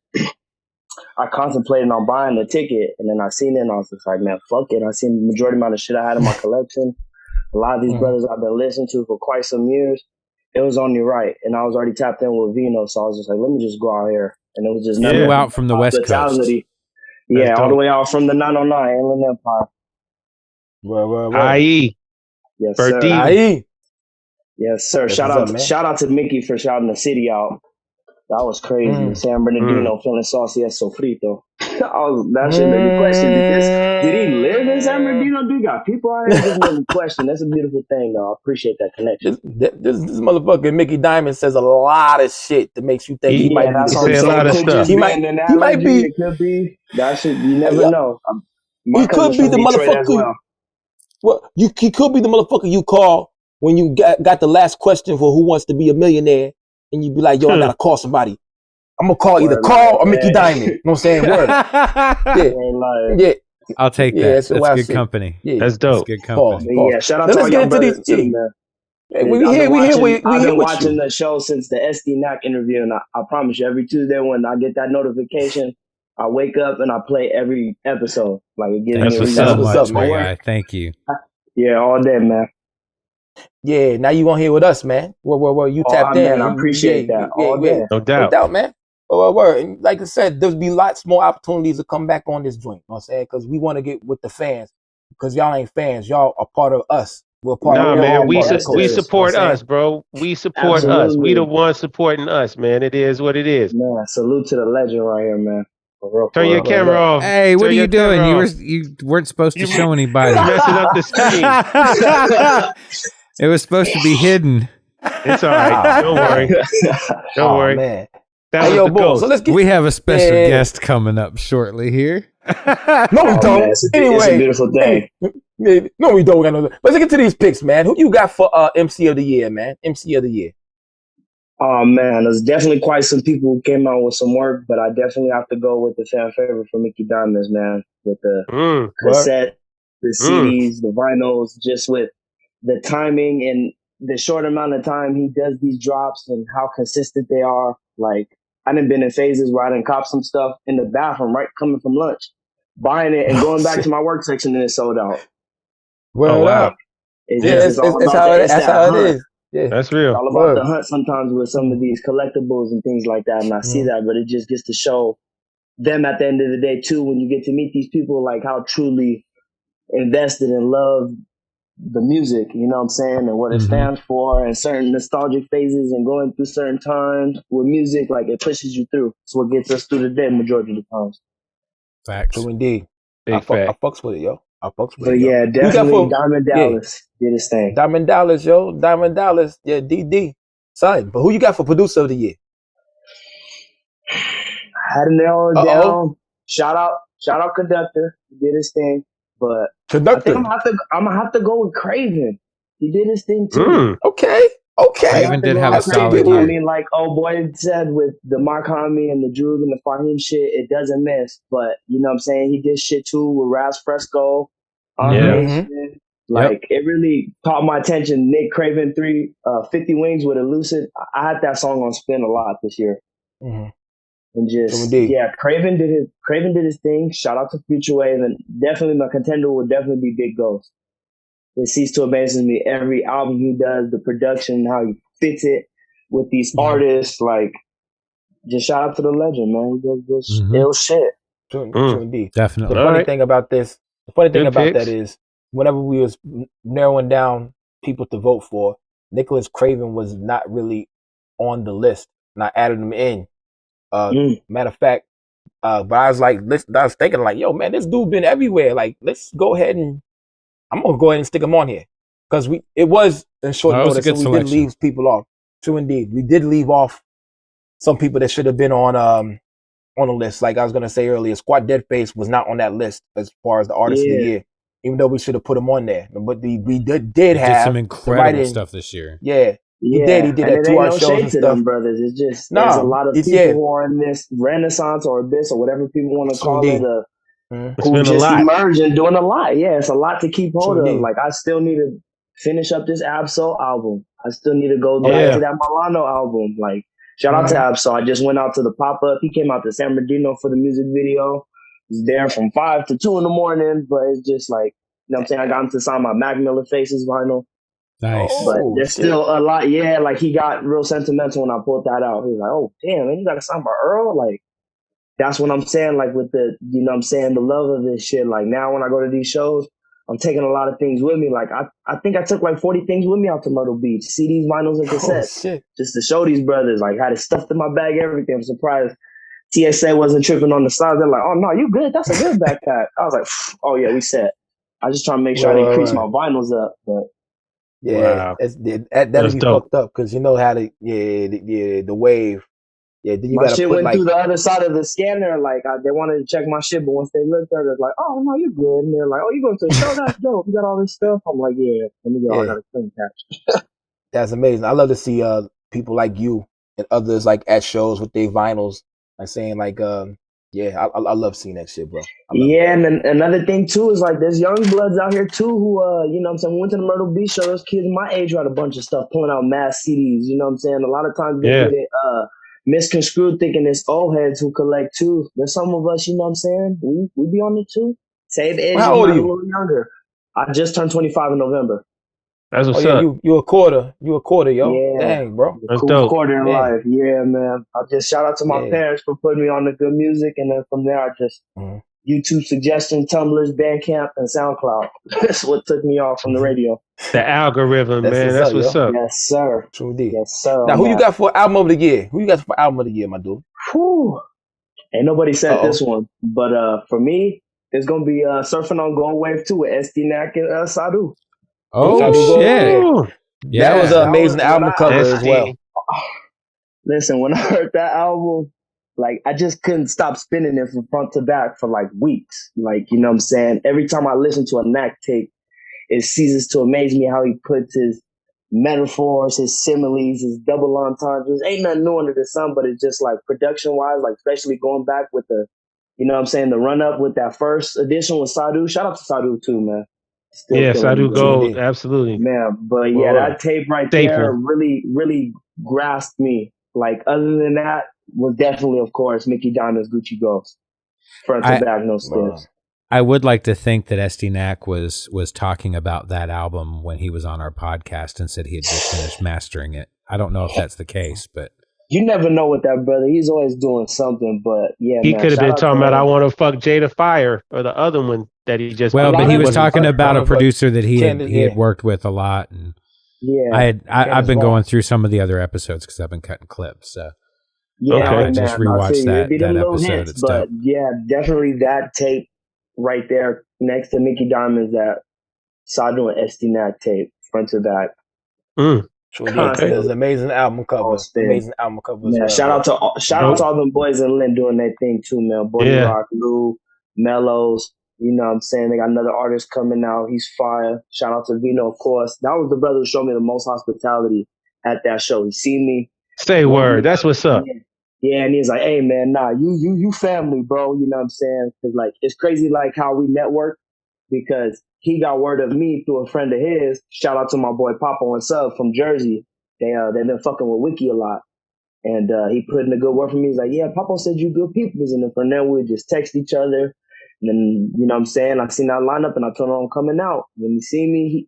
L: I contemplated on buying the ticket, and then I seen it, and I was just like, man, fuck it. I seen the majority amount of shit I had in my collection. A lot of these brothers I've been listening to for quite some years. It was only right, and I was already tapped in with Vino, so I was just like, let me just go out here. And it was just
B: flew out from the West Coast.
L: Yeah, all the way out from the 909 Inland Empire.
C: IE.
L: Yes, sir.
D: IE.
L: Yes, sir. Shout out to Mickey for shouting the city out. That was crazy. San Bernardino feeling saucy as sofrito. That should be the question. Did he live in San Bernardino? Do you got people out here? Just make a question. That's a beautiful thing, though. I appreciate that connection.
D: This motherfucker Mickey Diamond says a lot of shit that makes you think he might be.
L: That's what I'm saying. It could just be an analogy. It could be. That shit. You never know.
D: He could be the motherfucker. Well, he could be the motherfucker you call when you got the last question for Who Wants to Be a Millionaire, and you be like, "Yo, I gotta call somebody. I'm gonna call either Carl or Mickey Diamond." You know what I'm saying? Word. Yeah.
B: I'll take that. That's good company.
D: Yeah.
C: That's dope.
B: That's good company.
L: Yeah, shout out to all y'all brothers too, man. I've been watching the show since the SD interview, and I promise you, every Tuesday when I get that notification, I wake up and I play every episode. Like it gives me
B: so much, my guy. Thank you.
L: Yeah, all day, man.
D: Yeah, now you on here with us, man. Well, you tapped in.
L: Man, I appreciate that. All day.
C: No doubt.
D: No doubt, man. And like I said, there'll be lots more opportunities to come back on this joint. You know what I'm saying? Because we want to get with the fans. Because y'all ain't fans. Y'all are part of us. We're part of
C: man. We support us, bro. We support us. We the ones supporting us, man. It is what it is.
L: Man, salute to the legend right here, man.
C: Turn your camera off.
B: Hey, what are you doing? You weren't supposed to show anybody.
C: Messing up the
B: screen. It was supposed to be hidden.
C: It's all right. Don't worry. Don't worry.
D: Man.
B: So we have a special guest coming up shortly here.
D: No, we don't.
L: Man, it's
D: anyway,
L: a beautiful thing.
D: No, we don't. Let's get to these picks, man. Who you got for MC of the year, man? MC of the year.
L: Oh man, there's definitely quite some people who came out with some work, but I definitely have to go with the fan favorite for Mickey Diamonds, man. With the cassette, the CDs, the vinyls, just with the timing and the short amount of time he does these drops and how consistent they are. Like, I done been in phases where I done cop some stuff in the bathroom, right, coming from lunch, buying it and going back to my work section and it's sold out.
D: Well, wow. That's how it is. Yeah.
C: That's real.
L: It's all about the hunt sometimes with some of these collectibles and things like that. And I see that, but it just gets to show them at the end of the day too, when you get to meet these people, like how truly invested and love the music, you know what I'm saying, and what it stands for, and certain nostalgic phases and going through certain times with music, like it pushes you through. It's what gets us through the day majority of the times.
B: Facts.
D: So indeed. I fucks with it, yo.
L: But yeah, definitely Diamond Dallas did his thing.
D: Diamond Dallas, yo. Diamond Dallas. Yeah, DD. Son, but who you got for producer of the year?
L: I had to narrow it down. Shout out Conductor. He did his thing. But
D: Conductor.
L: I think I'm gonna have to go with Craven. He did his thing too.
D: Okay.
B: Craven did have a solid year.
L: I mean, like old boy said with the Mark Hami and the Droog and the Fahim shit, it doesn't miss. But you know what I'm saying? He did shit too with Raz Fresco. Like it really caught my attention. Nick Craven 50 Wings with Elucid. I had that song on spin a lot this year. And just Craven did his thing. Shout out to Future Wave, and definitely my contender would definitely be Big Ghost. It ceases to amazes me every album he does, the production, how he fits it with these artists. Like, just shout out to the legend, man. He does this ill shit.
D: True indeed.
B: Definitely.
D: The funny thing about that is, whenever we was narrowing down people to vote for, Nicholas Craven was not really on the list, and I added him in. Matter of fact, but I was thinking like, yo, man, this dude been everywhere. Like, let's go ahead and I'm gonna go ahead and stick him on here because it was in short notice, so we did leave people off. True indeed, we did leave off some people that should have been on the list. Like I was gonna say earlier, Squad Deadface was not on that list as far as the artist of the year, even though we should have put him on there. But we did have
B: some incredible stuff this year.
D: Yeah. He did that 2 hour shows and stuff.
L: Them brothers. It's just there's a lot of people who are in this renaissance or abyss or whatever people want to call it. Who just emerged and doing a lot. Yeah, it's a lot to keep hold of. Like I still need to finish up this Absol album. I still need to go back to that Milano album. Like shout out to Absol. I just went out to the pop up. He came out to San Bernardino for the music video. Was there from 5 to 2 in the morning. But it's just like, you know what I'm saying? I got him to sign my Mac Miller Faces vinyl.
B: Nice.
L: But there's still a lot. Yeah, like he got real sentimental when I pulled that out. He was like, oh, damn, man, you got to sign by Earl? Like, that's what I'm saying. Like with the, you know what I'm saying, the love of this shit. Like now when I go to these shows, I'm taking a lot of things with me. Like I think I took like 40 things with me out to Myrtle Beach. CDs, vinyls, and cassettes. Just to show these brothers. Like had it stuffed in my bag, everything. I'm surprised TSA wasn't tripping on the size. They're like, oh no, you good? That's a good backpack. I was like, oh yeah, we set. I just trying to make sure I didn't crease my vinyls up, but
D: yeah, that'll be fucked up because you know how the wave. Yeah, then you
L: my
D: gotta
L: shit
D: put
L: went
D: like
L: through the other side of the scanner. Like they wanted to check my shit, but once they looked at it, they're like, "Oh no, you're good." And they're like, "Oh, you going to the show? That's dope. You got all this stuff." I'm like, "Yeah, let me go. I got a clean catch."
D: That's amazing. I love to see people like you and others like at shows with their vinyls and saying like, yeah, I love seeing that shit, bro.
L: Yeah, and then another thing too is like there's young bloods out here too who you know what I'm saying, went to the Myrtle Beach show. Those kids my age who had a bunch of stuff pulling out mass CDs, you know what I'm saying? A lot of times they get it misconstrued thinking it's old heads who collect too. There's some of us, you know what I'm saying? We be on it too. Same age,
D: how old are you?
L: A little younger. I just turned 25 in November.
C: That's what's up.
D: You a quarter. You a quarter, yo.
L: Yeah.
D: Dang, bro.
C: That's
L: cool
C: dope.
L: quarter in life. Yeah, man. I just shout out to my parents for putting me on the good music, and then from there I just YouTube suggestion, Tumblr's, Bandcamp, and SoundCloud. That's what took me off from the radio.
C: The algorithm, man. That's what's up.
L: Yes, sir.
D: True indeed.
L: Yes, sir.
D: Now, who you got for album of the year? Who you got for album of the year, my dude?
L: Whew. Ain't nobody said this one, but for me, it's gonna be Surfing on Gold Wave 2 with SD-Nack and Sadu.
B: Oh shit!
D: Yeah, that was an amazing album cover as well.
L: Listen, when I heard that album, like I just couldn't stop spinning it from front to back for like weeks. Like, you know what I'm saying? Every time I listen to a Knack tape, it ceases to amaze me how he puts his metaphors, his similes, his double entendres. Ain't nothing new under the sun, but it's just like production wise, like especially going back with the, you know what I'm saying, the run up with that first edition with Sadu. Shout out to Sadu too, man.
C: Still Sadu Gold, absolutely.
L: Man, but yeah, that tape right there really, really grasped me. Like, other than that, was definitely, of course, Mickey Diamond's Gucci Ghost. Front to back, no steps.
B: I would like to think that SD-Nack was talking about that album when he was on our podcast and said he had just finished mastering it. I don't know if that's the case, but
L: you never know with that brother. He's always doing something, but yeah,
C: he could have been talking about I Want to Fuck Jada Fire or the other one that he just.
B: Well, but he was talking about a producer that he had worked with a lot, and I've been going through some of the other episodes because I've been cutting clips. So I just rewatched that episode. It's
L: but yeah, definitely that tape right there next to Mickey Diamond's that Sadu and SD-Nack tape front to back.
D: It was an amazing album cover. Amazing album cover.
L: Yeah, shout out to all them boys in Lynn doing their thing too, man. Boy Rock, Lou, Mellows. You know what I'm saying? They got another artist coming out. He's fire. Shout out to Vino, of course. That was the brother who showed me the most hospitality at that show. He seen me.
C: Say word. That's what's up.
L: Yeah, and he's like, hey, man, nah, you family, bro. You know what I'm saying? Because, like, it's crazy, like, how we network because he got word of me through a friend of his. Shout out to my boy Papa and Sub from Jersey. They've been fucking with Wiki a lot. And he put in a good word for me. He's like, yeah, Papa said you good people. And then from there, we would just text each other. And then, you know what I'm saying? I seen that lineup and I told him I'm coming out. When he see me, he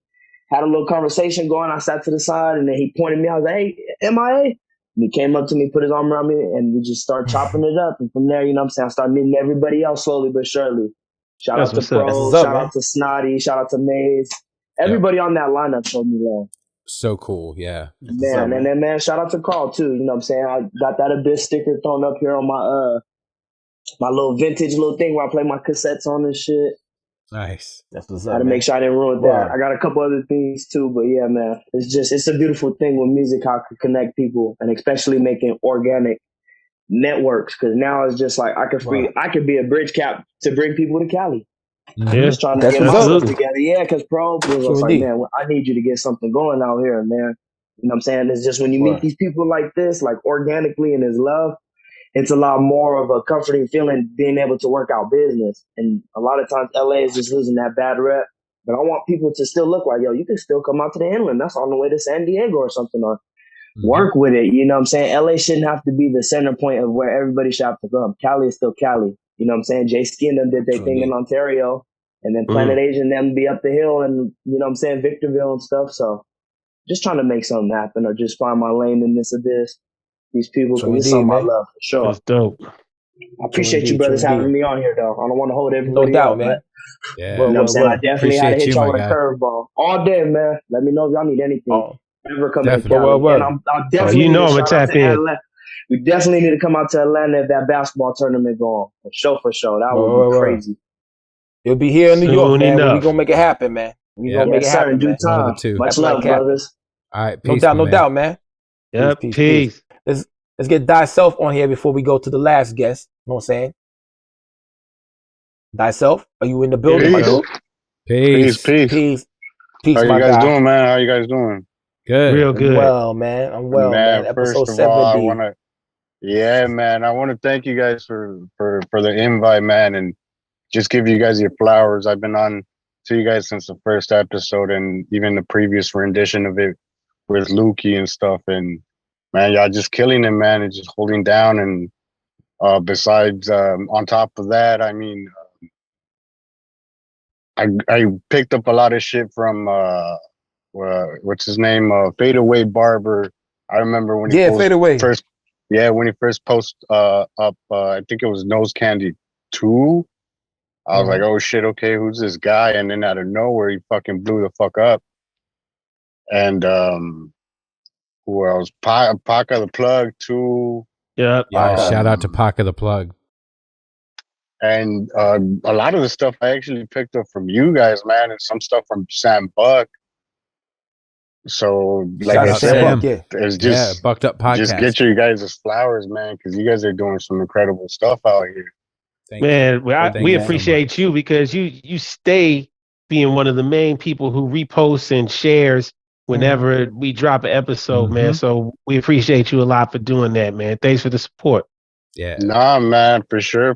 L: had a little conversation going. I sat to the side and then he pointed me. I was like, hey, MIA. And he came up to me, put his arm around me, and we just started chopping it up. And from there, you know what I'm saying? I started meeting everybody else slowly but surely. Shout out to Pro, shout out to Snotty, shout out to Maze. Everybody on that lineup showed me love.
B: So cool, yeah.
L: Man, and then, man, shout out to Carl, too. You know what I'm saying? I got that Abyss sticker thrown up here on my little vintage little thing where I play my cassettes on and shit.
B: Nice.
D: That's what's
L: I
D: up.
L: had to make sure I didn't ruin that. I got a couple other things too, but yeah, man, it's a beautiful thing with music, how it can connect people, and especially making organic networks. Because now it's just like I could be a bridge cap to bring people to Cali.
C: Yeah,
L: I'm just trying to get my stuff together. Yeah, because Pro was like, man, I need you to get something going out here, man. You know what I'm saying? It's just when you meet these people like this, like organically and there's love, it's a lot more of a comforting feeling being able to work out business. And a lot of times LA is just losing that bad rep. But I want people to still look like, yo, you can still come out to the inland. That's on the way to San Diego or something, or work with it. You know what I'm saying? LA shouldn't have to be the center point of where everybody should have to come. Cali is still Cali. You know what I'm saying? Jay Ski and them did their thing in Ontario. And then Planet Asia and them be up the hill and, you know what I'm saying, Victorville and stuff. So just trying to make something happen or just find my lane in this abyss. These people, because it's something I love for sure.
C: That's dope.
L: I appreciate you brothers having me on here, though. I don't want to hold everybody
D: No doubt,
L: up,
D: man.
B: Yeah.
L: You know what I'm saying? I definitely had to hit y'all with a
B: guy.
L: curveball. All day, man. Let me know if y'all need anything. Ever come in Cali.
D: Well.
L: And I'm definitely
C: I'm going to tap in.
L: We definitely need to come out to Atlanta if that basketball tournament going. For sure. That would be crazy.
D: You'll be here in New York, man. We're going to make it happen, man. We're going to make it happen,
L: in due time. Much love, brothers.
B: All right,
D: peace, no doubt, man.
C: Yep, peace.
D: Let's get Thyself on here before we go to the last guest. You know what I'm saying? Thyself, are you in the building, my dude?
B: Peace.
D: Peace,
M: How you
D: my
M: guys
D: guy.
M: doing, man? How you guys doing?
B: Good.
C: Real good.
D: I'm well, man. Episode
M: First of all,
D: 70.
M: I want to thank you guys for the invite, man, and just give you guys your flowers. I've been on to you guys since the first episode and even the previous rendition of it with Lukey and stuff. And man, y'all just killing it, man, and just holding down. And besides, on top of that, I mean, I picked up a lot of shit from what's his name, Fade Away Barber. I remember when he first posted up, I think it was Nose Candy 2. I was like, oh shit, okay, who's this guy? And then out of nowhere, he fucking blew the fuck up. And who else? Paca the Plug too.
C: Yeah,
B: shout out to Paca the Plug.
M: And a lot of the stuff I actually picked up from you guys, man, and some stuff from Sam Buck. So, like I said, it's just
B: Bucked Up Podcast.
M: Just get you guys' flowers, man, because you guys are doing some incredible stuff out here.
C: We appreciate you because you stay being one of the main people who reposts and shares whenever we drop an episode, man. So we appreciate you a lot for doing that, man. Thanks for the support.
B: Yeah.
M: Nah, man, for sure.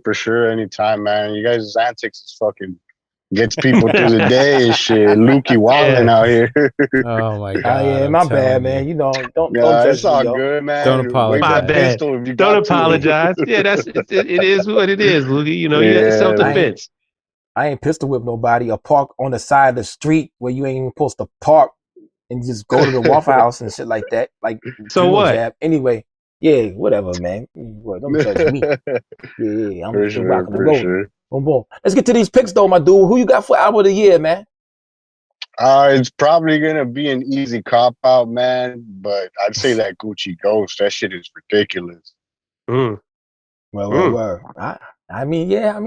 M: Anytime, man. You guys' antics is fucking gets people through the day and shit. Lukey wilding out here.
B: Oh my god.
D: Yeah, my bad, man. You know, don't judge
M: it's all
D: me,
M: good, man.
B: Don't apologize.
C: My bad. Don't apologize. Yeah, it is what it is, Lukey. You know, you got self-defense.
D: I ain't pistol whip nobody or park on the side of the street where you ain't even supposed to park and just go to the Waffle House and shit like that. Like,
C: so what?
D: Jab. Anyway, yeah, whatever, man. Don't judge me. Yeah, I'm just rocking and rolling. Boom. Let's get to these picks, though, my dude. Who you got for album of the year, man?
M: It's probably gonna be an easy cop out, man. But I'd say that Gucci Ghost. That shit is ridiculous.
D: Well. I mean, yeah.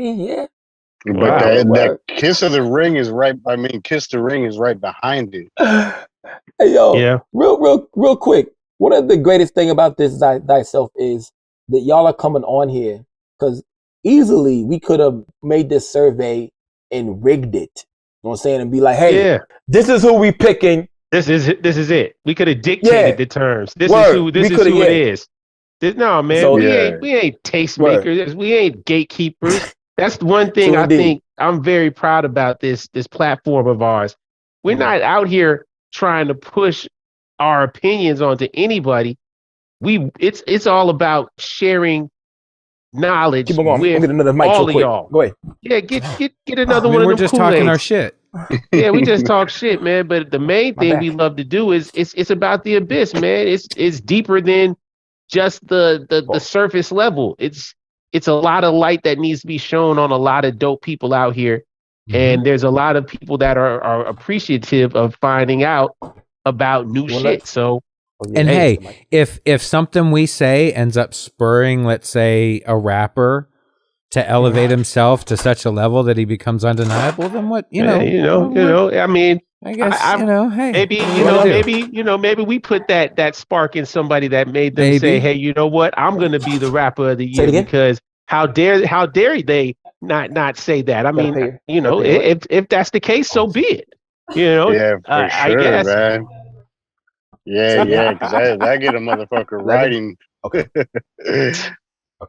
M: But that Kiss of the Ring is right. I mean, Kiss the Ring is right behind it.
D: Hey, yo, real quick. One of the greatest thing about this Thyself is that y'all are coming on here because easily we could have made this survey and rigged it. You know what I'm saying? And be like, hey, this is who we picking.
C: This is it. We could have dictated the terms. This is who it is. No, man, so, we ain't tastemakers. We ain't gatekeepers. That's the one thing I think I'm very proud about this platform of ours. We're not out here trying to push our opinions onto anybody. It's all about sharing knowledge with all of y'all.
D: Go ahead.
C: Yeah, get another one of them.
B: We're just talking our shit.
C: Yeah, we just talk shit, man. But the main thing we love to do is it's about the abyss, man. It's deeper than just the surface level. It's a lot of light that needs to be shown on a lot of dope people out here. And there's a lot of people that are appreciative of finding out about new shit. So,
B: and hey, if something we say ends up spurring, let's say, a rapper to elevate himself to such a level that he becomes undeniable, then what? I
C: mean,
B: I guess hey,
C: maybe we put that spark in somebody that made them say, hey, you know what? I'm going to be the rapper of the year because how dare they not say that? I mean, if that's the case, so be it.
M: Yeah, for sure, I guess. Man. Yeah, because I get a motherfucker writing.
D: Okay.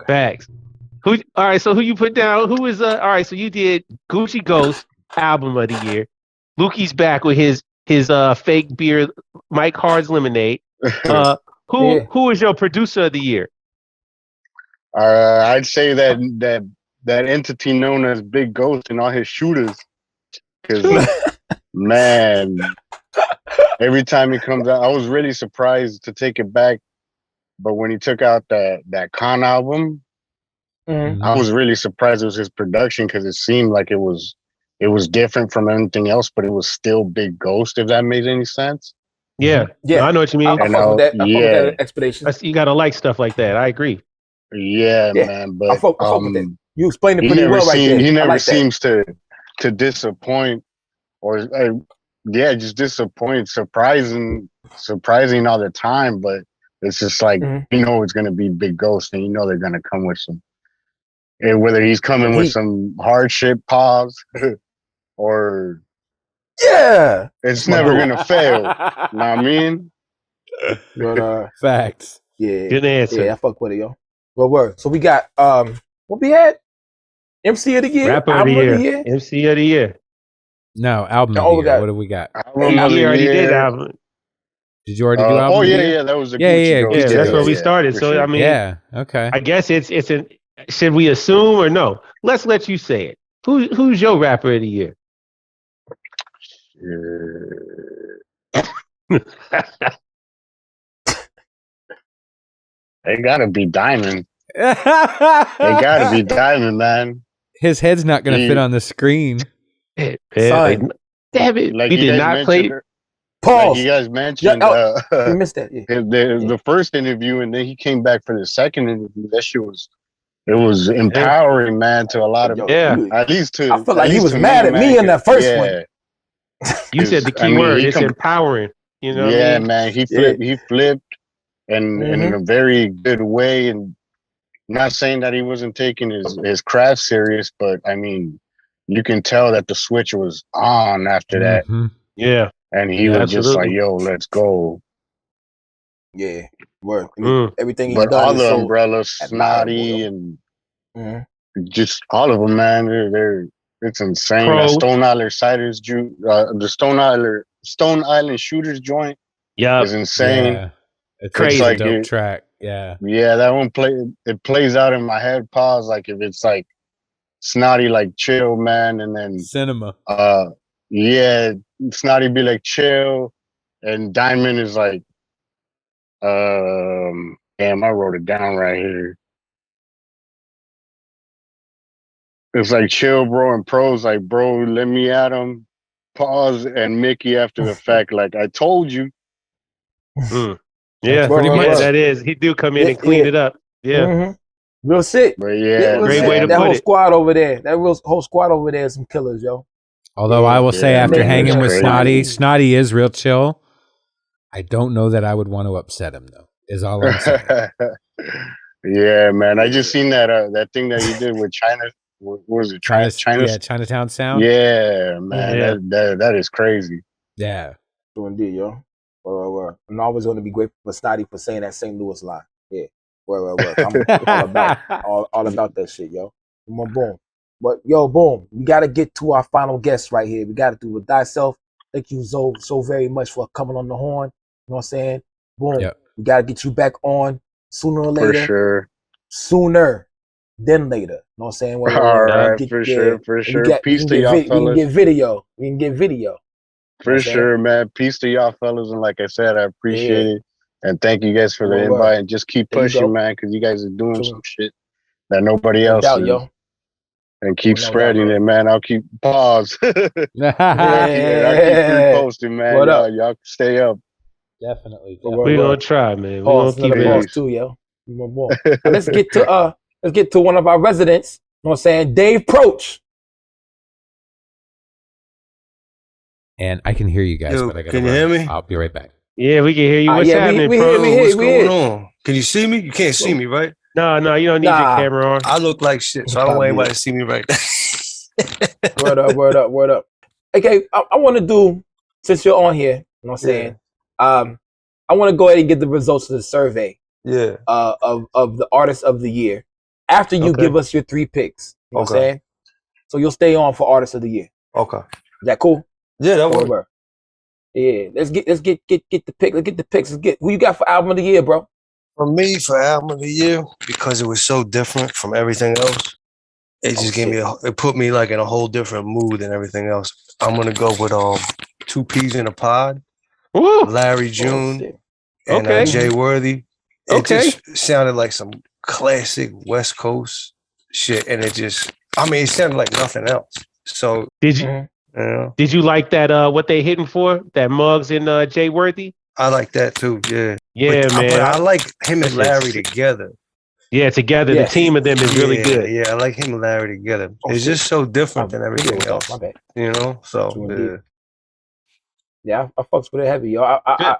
C: Facts. All right, so who you put down? Who is all right, so you did Gucci Ghost album of the year. Lukey's back with his fake beer, Mike Hard's Lemonade. Who is your producer of the year?
M: I'd say that entity known as Big Ghost and all his shooters. Because man, every time he comes out, I was really surprised to take it back. But when he took out that Con album, I was really surprised it was his production because it seemed like it was different from anything else, but it was still Big Ghost, if that made any sense.
C: Yeah.
D: Yeah.
C: No, I know what you mean.
D: I fuck with that. I fuck with that explanation.
C: You gotta like stuff like that. I agree.
M: Yeah, man. But
D: I fuck with that. You explained it pretty well right there.
M: He never
D: like
M: seems to disappoint, or just disappoint. Surprising all the time. But it's just like you know it's gonna be Big Ghost, and you know they're gonna come with some. And whether he's coming with some hardship pause or it's never gonna fail. Know what I mean?
D: But
B: facts.
D: Yeah.
C: Good answer.
D: Yeah, I fuck with it, yo. Well, word. So we got what we had? MC of the year,
C: Rapper
D: album
C: of the year, MC of the year.
B: No, album of the year. What do we got?
C: Album of the year. Already did album.
B: Did you already do album?
M: Oh
B: of the
M: yeah,
B: year?
M: yeah. That was a Gucci Ghost.
C: That's where we started. So
M: sure.
C: I mean,
B: okay.
C: I guess it's an. Should we assume or no? Let's let you say it. Who's your rapper of the year?
M: They gotta be Diamond. They gotta be Diamond, man.
B: His head's not gonna fit on the screen.
C: Damn it!
M: Like
C: he did not play.
M: Pause. Like you guys mentioned,
D: you missed that. Yeah.
M: The first interview, and then he came back for the second interview. That shit was empowering, man, to a lot of at least to.
D: I feel like he was mad at me in that first one.
C: You said the key word. It's empowering. You know.
M: Yeah,
C: what I mean?
M: man. He flipped, and in a very good way. And not saying that he wasn't taking his craft serious, but I mean, you can tell that the switch was on after that.
C: Yeah.
M: And he was just like, "Yo, let's go."
D: Yeah, word. Everything he's
M: but
D: done.
M: All the umbrellas, Snotty, and just all of them, man. It's insane. That Stone Island Ciders, the Stone Island Shooters joint. is insane.
B: Yeah. It's crazy. Like dope track. Yeah.
M: Yeah, that one plays out in my head. Pause. Like if it's like Snotty, like chill, man, and then
B: Cinema.
M: Yeah, Snotty be like chill, and Diamond is like, damn, I wrote it down right here. It's like chill, bro, and Pro's like, bro, let me at him. Pause, and Mickey after the fact, like I told you.
C: Yeah, pretty much. That is, he do come in and clean it up. Yeah,
D: real sick.
M: But yeah,
C: great way to
D: that
C: put
D: whole
C: it.
D: squad over there. That whole squad over there is some killers, yo.
B: Although I will say, after hanging with Snotty is real chill. I don't know that I would want to upset him, though. Is all I'm saying.
M: Yeah, man. I just seen that thing that he did with China. What was it? China?
B: Yeah, Chinatown Sound.
M: Yeah, man.
B: Yeah.
M: That is crazy.
B: Yeah.
D: So indeed, yo. I'm always going to be grateful for Snotty for saying that St. Louis line. Yeah. I'm all about that shit, yo. Boom. But yo, boom. We got to get to our final guest right here. We got to do with thyself. Thank you so very much for coming on the horn. You know what I'm saying? Boom. Yep. We got to get you back on sooner or later.
M: For sure.
D: Sooner than later. You know what I'm saying?
M: All right, for sure. Peace to y'all, fellas.
D: We can get video.
M: For sure, man. Peace to y'all, fellas. And like I said, I appreciate it. And thank you guys for the invite. And just keep pushing, man, because you guys are doing some shit that nobody else is. Yo. And keep spreading it, man. I'll keep pause. I'll keep reposting, man. Y'all stay up.
B: Definitely.
C: We're gonna try, man. We're gonna keep it
D: too, yo. Let's get to one of our residents. You know what I'm saying? Dave Proch.
B: And I can hear you guys, but I gotta
N: can you hear me?
B: I'll be right back.
C: Yeah, we can hear you. What's happening, bro?
N: What's going on? Can you see me? You can't see me, right?
C: No, you don't need your camera on.
N: I look like shit, so I don't want anybody to see me right now.
D: Word up. Okay, I want to do, since you're on here, you know what I'm saying? I want to go ahead and get the results of the survey.
N: Yeah.
D: Of the artist of the year. After you give us your 3 picks. You know what I'm saying? So you'll stay on for artist of the year.
N: Okay.
D: Is that cool?
N: Yeah, that works.
D: Yeah. Let's get the pick. Let's get the picks. Who you got for album of the year, bro?
N: For me, for album of the year, because it was so different from everything else, it just gave me it put me like in a whole different mood than everything else. I'm gonna go with 2 Peas in a Pod, Larry June, and Jay Worthy. It just sounded like some classic West Coast shit, and it sounded like nothing else. So
C: did you like that? What they hitting for? That Muggs and Jay Worthy?
N: I like that too. Yeah.
C: Yeah, man.
N: I like him and Larry together.
C: Yeah, together. Yeah. The team of them is really good.
N: Yeah, I like him and Larry together. It's just so different than everything else.
D: My bad.
N: You know? So,
D: yeah, I fucks with it heavy, yo. I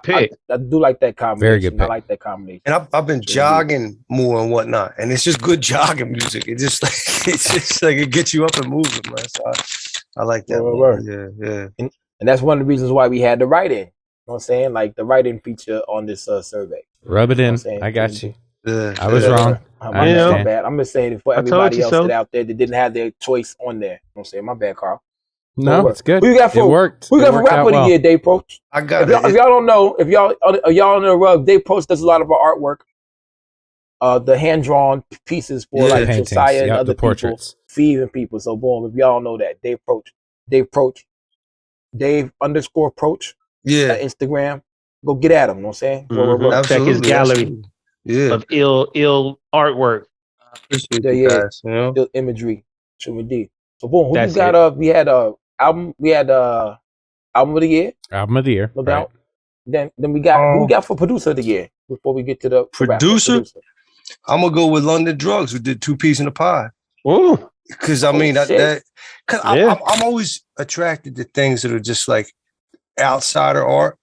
D: do like that combination.
B: Very good pick.
D: I like that combination.
N: And I've been jogging more and whatnot, and it's just good jogging music. It's just like it gets you up and moving, man. So I like that. Yeah.
D: And that's one of the reasons why we had the write-in. You know what I'm saying? Like the write-in feature on this survey.
B: Rub it in. I got you. I was wrong.
D: My bad. I'm just saying it for everybody else out there that didn't have their choice on there. You know what I'm saying? My bad, Carl.
B: No, it's good.
D: Who you got for,
B: it worked.
D: Who you got for rap of the year, Dave Proch?
N: I got
D: if y'all don't know, if y'all on the rug, Dave Proch does a lot of our artwork. The hand-drawn pieces for like Josiah and other portraits. Thieving people. So boom, if y'all don't know that, Dave Proch, Dave_Proch.
N: Yeah.
D: Instagram. Go get at him, you know what I'm saying?
C: Check his gallery of ill artwork.
N: I appreciate you guys, you know?
D: Ill imagery. True indeed. So boom, who you got? We had album of the year.
B: Album of the year.
D: No doubt. Then we got who we got for producer of the year before we get to the
N: producer. I'm gonna go with London Drugs, who did 2 Peas in a Pie.
C: Ooh.
N: Because I mean I'm always attracted to things that are just like outsider art.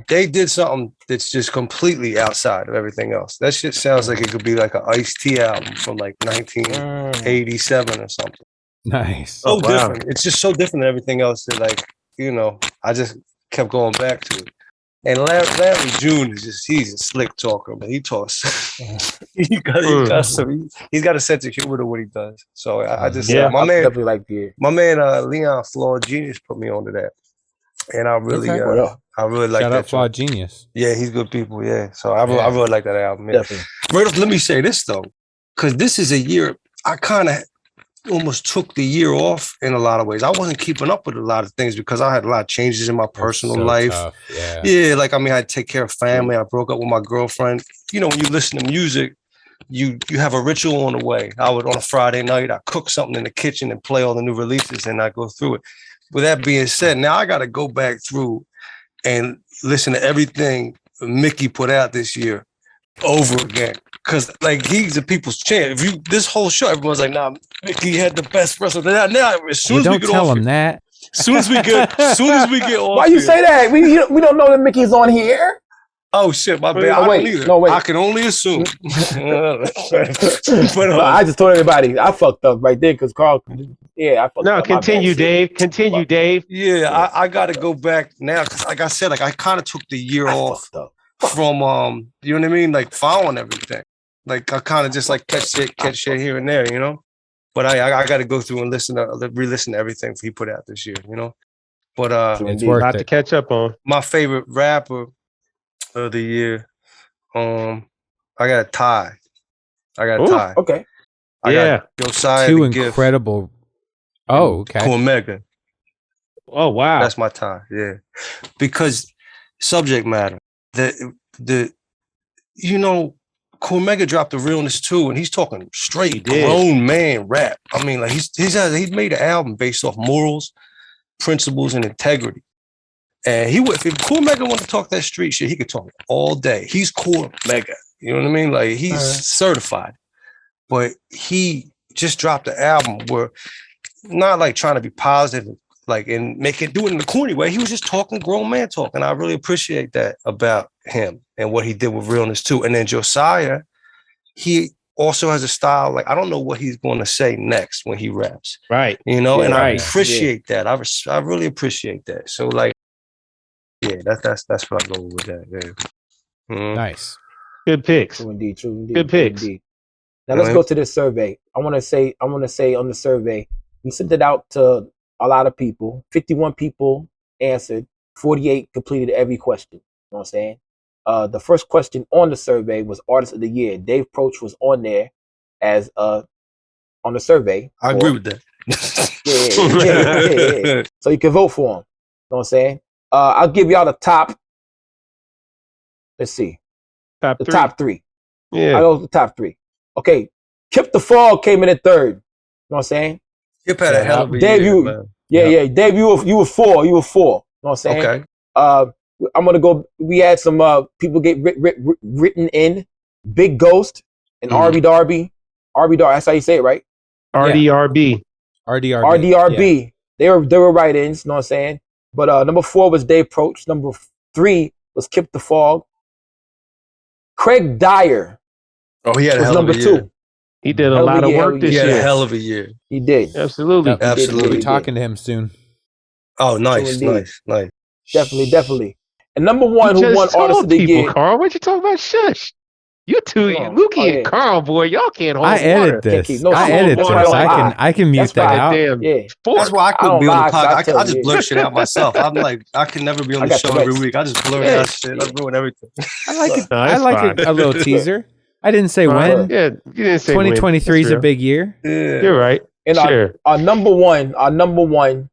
N: They did something that's just completely outside of everything else. That shit sounds like it could be like an Ice-T album from like 1987 or something.
B: Nice.
N: So different. It's just so different than everything else that, like, you know, I just kept going back to it. And Larry June he's a slick talker, but he talks. he's got a sense of humor to what he does. So I just my man
D: definitely like the
N: my man Leon Flawed Genius put me onto that. And I really I really like that.
B: Shout out Flawed Genius.
N: Yeah, he's good people, yeah. So I really like that album. Man.
D: Definitely.
N: Right off, let me say this though, because this is a year I kind of almost took the year off in a lot of ways. I wasn't keeping up with a lot of things because I had a lot of changes in my personal life.
B: Tough.
N: Yeah, like I mean, I had to take care of family. I broke up with my girlfriend. You know, when you listen to music, you have a ritual on the way. I would on a Friday night, I cook something in the kitchen and play all the new releases, and I go through it. With that being said, now I got to go back through and listen to everything Mickey put out this year over again. Cause like he's a people's champ. If this whole show, everyone's like, nah, Mickey had the best wrestler. Now, as soon as we get
B: tell
N: off
B: him that.
N: As soon as we get off.
D: Why you say that? We don't know that Mickey's on here.
N: Oh shit, my bad. I can only assume.
D: But I just told everybody I fucked up right there because Carl. Yeah, I fucked up.
C: No, continue, Dave. Continue, Dave.
N: Yeah, I got to go back now because, like I said, like I kind of took the year off from you know what I mean, like following everything. Like I kind of just like catch shit here and there, you know. But I got to go through and re-listen to everything he put out this year, you know. But
C: it's worth it to catch up on.
N: My favorite rapper of the year, I got a tie. Tie.
D: Okay.
N: I got Josiah
B: 2 incredible. Oh, okay.
N: Cormega.
C: Oh wow,
N: that's my tie. Yeah, because subject matter. The you know, Cormega dropped the realness too, and he's talking straight grown man rap. I mean, like he's made an album based off morals, principles, and integrity. And if Cormega wanted to talk that street shit, he could talk all day. He's Cormega. You know what I mean? Like he's certified. But he just dropped an album where not like trying to be positive, like and do it in the corny way. He was just talking grown man talk. And I really appreciate that about him and what he did with realness too. And then Josiah, he also has a style, like I don't know what he's going to say next when he raps.
C: Right.
N: You know, and I appreciate that. I really appreciate that. So like, yeah, that's what I go with that. Yeah. Mm-hmm.
B: Nice.
C: Good picks.
D: True indeed.
C: Good picks.
D: Indeed. Now let's go to this survey. I want to say on the survey, we sent it out to a lot of people. 51 people answered. 48 completed every question. You know what I'm saying? The first question on the survey was Artist of the Year. Dave Proch was on there as on the survey.
N: I agree with that.
D: Yeah. So you can vote for him. You know what I'm saying? I'll give y'all the top. Let's see. Top three.
C: Yeah.
D: I go the top 3. Okay. Kip the Frog came in at 3rd. You know what I'm saying?
N: Kip had a hell of a
D: Dave,
N: year, man.
D: Dave, you were 4. You were 4. You know what I'm saying?
N: Okay.
D: I'm gonna go. We had some people get written in. Big Ghost and RB Darby. RB Darby. That's how you say it, right?
C: RDRB.
D: RDRB. Yeah. They were write-ins. You know what I'm saying? But number 4 was Dave Proch. Number 3 was Kip the Fog. Craig Dyer.
N: Oh, he had a
D: was
N: hell
D: number
N: of a year.
D: 2.
C: He did a lot of work this year.
N: He had a hell of a year.
D: He did.
C: Absolutely.
B: Yep.
N: Absolutely.
B: We'll be talking to him soon.
N: Oh, nice.
D: Definitely. And number 1 who won Artist of the Year.
C: Carl, what you talking about? Shush. You two, Lukey and Carl, boy, y'all can't hold water.
B: Edit this. I edit this. I can mute that out.
D: Yeah.
N: That's why I couldn't be on the podcast. I just blurt shit out myself. I'm like, I can never be on the show every week. I just blurt out shit. I ruin everything.
B: I like it. I like a little teaser. I didn't say when.
C: Yeah, you didn't say
B: 2023 is a big year.
N: Yeah.
C: You're right.
D: And our number one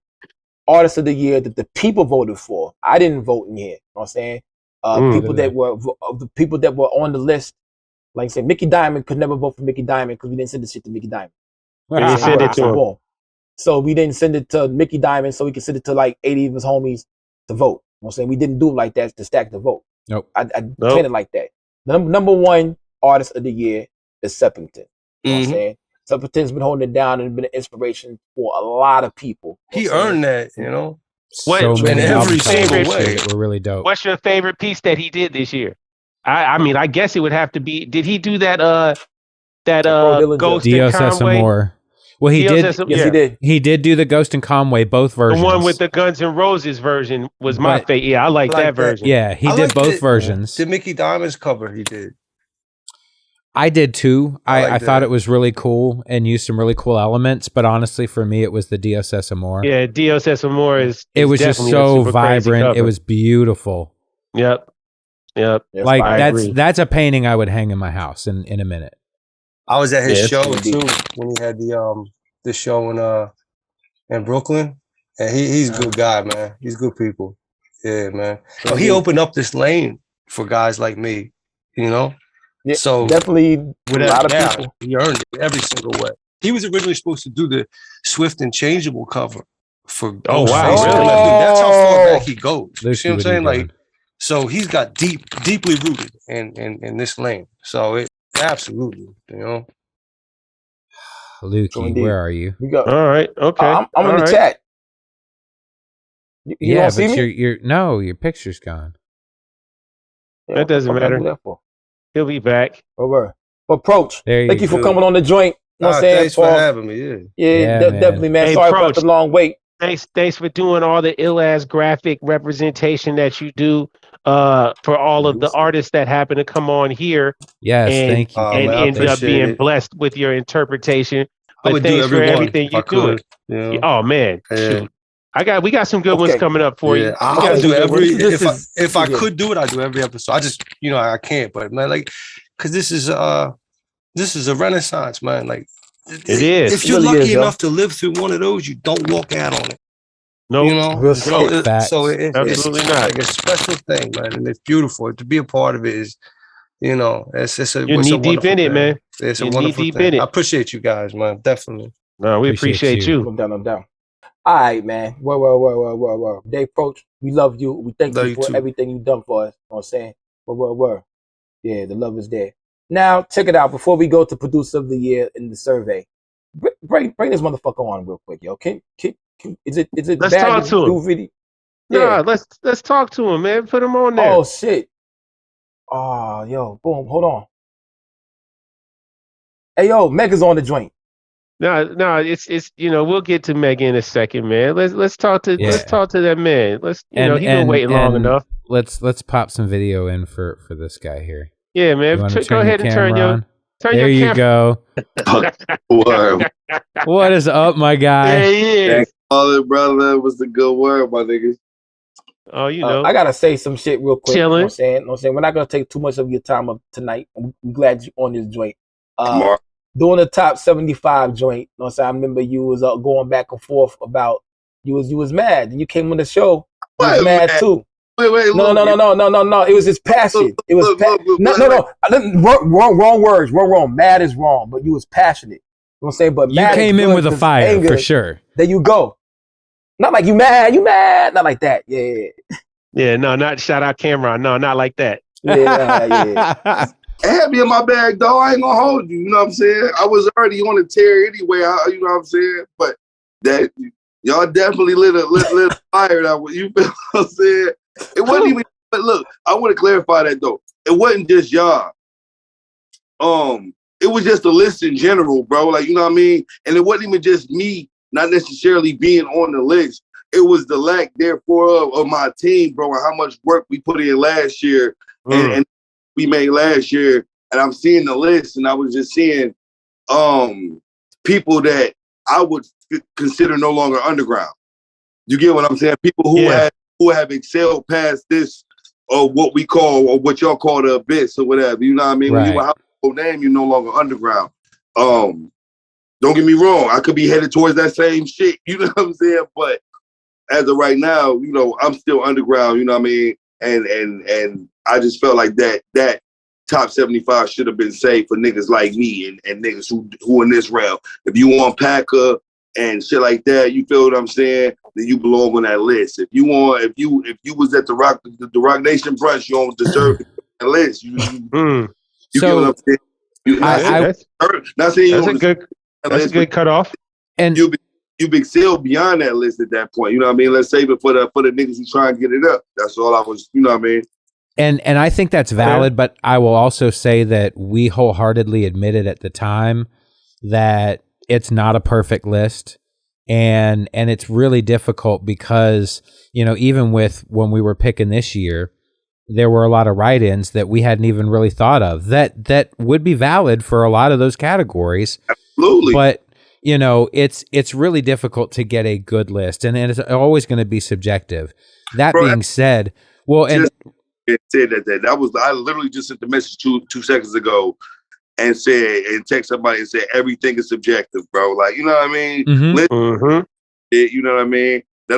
D: Artist of the Year that the people voted for. I didn't vote in here. You know what I'm saying? The people that were on the list. Like I said, Mickey Diamond could never vote for Mickey Diamond because we didn't send the shit to Mickey Diamond.
C: We didn't send it to him.
D: So we didn't send it to Mickey Diamond so we could send it to like 80 of his homies to vote. You know what I'm saying? We didn't do it like that to stack the vote.
B: Nope.
D: I planned it like that. Number 1 Artist of the Year is Seppington. You know what I'm saying? Seppington's been holding it down and been an inspiration for a lot of people.
N: He earned that, you know?
B: So many
N: in every
B: single
N: way.
B: Were really dope.
C: What's your favorite piece that he did this year? I mean, I guess it would have to be. Did he do that? Ghost
B: Dios
C: and Conway?
B: More. Well, he did.
D: Yes, he did.
B: He did do the Ghost and Conway, both versions.
C: The one with the Guns N' Roses version was my favorite. Yeah, I like that version.
B: Yeah, he did both versions.
N: The Mickey Diamond's cover he did.
B: I did too. I thought it was really cool and used some really cool elements. But honestly, for me, it was the Dios es Amor.
C: Yeah, Dios es Amor is.
B: It was just so vibrant. It was beautiful.
C: Yep.
B: Like that's a painting I would hang in my house in a minute.
N: I was at his show too when he had the show in Brooklyn, and he's a good guy, man. He's good people. Yeah, man. So he opened up this lane for guys like me, you know.
D: Yeah,
N: so
D: definitely a lot of people.
N: He earned it every single way. He was originally supposed to do the Swift and Changeable cover for.
C: Oh wow!
N: Really? That's how far back he goes. You see what I'm saying? Like. So he's got deeply rooted in this lane. So it absolutely, you know.
B: Lukey, where are you?
D: We go.
C: All right. Okay.
D: I'm in the chat. You
B: yeah,
D: see
B: but
D: me?
B: your picture's gone.
C: Yeah, that doesn't matter. He'll be back.
D: Over. Approach. Thank you for
N: go.
D: coming on the joint. You know what I'm saying?
N: Thanks for having me.
D: Yeah, definitely, man. Hey, sorry about the long wait.
C: Thanks for doing all the ill-ass graphic representation that you do for all of the artists that happen to come on here.
B: Yes, thank you.
C: And end up being blessed with your interpretation. But thanks for everything you do.
N: Yeah.
C: Oh man, shoot. We got some good ones coming up for you.
N: I'll do every if I could do it, I'd do every episode. I just I can't, but man, like because this is a renaissance, man. Like
C: it is.
N: If you're lucky enough to live through one of those, you don't walk out on it.
C: No,
N: it's
C: absolutely not.
N: Like a special thing, man, and it's beautiful. To be a part of it is, it's a
C: you're knee deep in it, man.
N: It's a wonderful thing. I appreciate you guys, man. Definitely.
C: No, we appreciate you.
D: I'm down. All right, man. Well. Dave Proch, we love you. We thank you for everything you've done for us. You know what I'm saying? Well. Yeah, the love is there. Now, check it out. Before we go to Producer of the Year in the survey, bring this motherfucker on real quick, yo. Is it
C: let's
D: bad
C: talk to him.
D: Video?
C: Yeah, let's talk to him, man. Put him on there.
D: Oh shit. Oh, yo, boom, hold on. Hey, yo, Mega's on the joint.
C: No, it's we'll get to Mega in a second, man. Let's talk to that man. He's been waiting long enough.
B: Let's pop some video in for this guy here.
C: Yeah, man. Go ahead and turn your
B: there you go. What is up, my guy?
C: There he is.
A: Brother, was the good word, my niggas.
C: Oh, you know.
D: I gotta say some shit real quick.
C: Chilling.
D: You know what I'm saying? We're not gonna take too much of your time up tonight. I'm glad you're on this joint. Doing the top 75 joint. You know what I'm saying? I remember you was going back and forth about you was mad. And you came on the show. You was mad too.
A: Wait.
D: No. It was his passion. It was wrong words. Wrong. Mad is wrong, but you was passionate. You know what I'm saying? But
B: you came in with a fire for sure.
D: There you go. Not like you mad. Not like that. Yeah.
C: Yeah, no, not shout out Cameron. No, not like that.
D: Yeah.
A: It had me in my bag, though. I ain't gonna hold you. You know what I'm saying? I was already on the tear anyway. You know what I'm saying? But that y'all definitely lit a fire. That you feel what I'm saying? It wasn't even. But look, I want to clarify that though. It wasn't just y'all. It was just a list in general, bro. Like, you know what I mean? And it wasn't even just me not necessarily being on the list. It was the lack, therefore, of my team, bro, and how much work we put in last year and we made last year. And I'm seeing the list, and I was just seeing people that I would consider no longer underground. You get what I'm saying? People who have excelled past this, or what we call, or what y'all call the abyss or whatever. You know what I mean?
B: Right.
A: When you have a name, you're no longer underground. Don't get me wrong. I could be headed towards that same shit. You know what I'm saying? But as of right now, you know, I'm still underground. You know what I mean? And I just felt like that top 75 should have been saved for niggas like me and niggas who in this realm. If you want Packer and shit like that, you feel what I'm saying? Then you belong on that list. If you was at the Rock Nation brunch, you don't deserve that list. You get what I'm saying?
C: That's a good cutoff.
A: And you've excelled beyond that list at that point. You know what I mean? Let's save it for the niggas who try and get it up. That's all I was. You know what I mean?
B: And I think that's valid, but I will also say that we wholeheartedly admitted at the time that it's not a perfect list. And it's really difficult because, you know, even with when we were picking this year, there were a lot of write-ins that we hadn't even really thought of that would be valid for a lot of those categories.
A: Absolutely.
B: But, you know, it's really difficult to get a good list, and it's always going to be subjective. That being said,
A: that was, I literally just sent the message 2 seconds ago and text somebody and said everything is subjective, bro. Like, you know what I mean? You know what I mean? That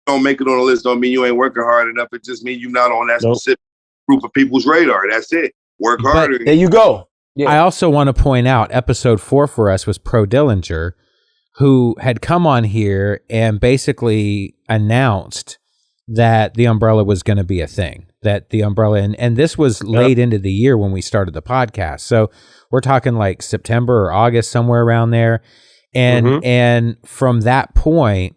A: don't make it on the list. Don't mean you ain't working hard enough. It just means you're not on that specific group of people's radar. That's it. Work harder.
D: There you go.
B: Yeah. I also want to point out episode 4 for us was Pro Dillinger, who had come on here and basically announced that the umbrella was going to be a thing, that the umbrella, and this was late into the year when we started the podcast. So we're talking like September or August, somewhere around there. And from that point,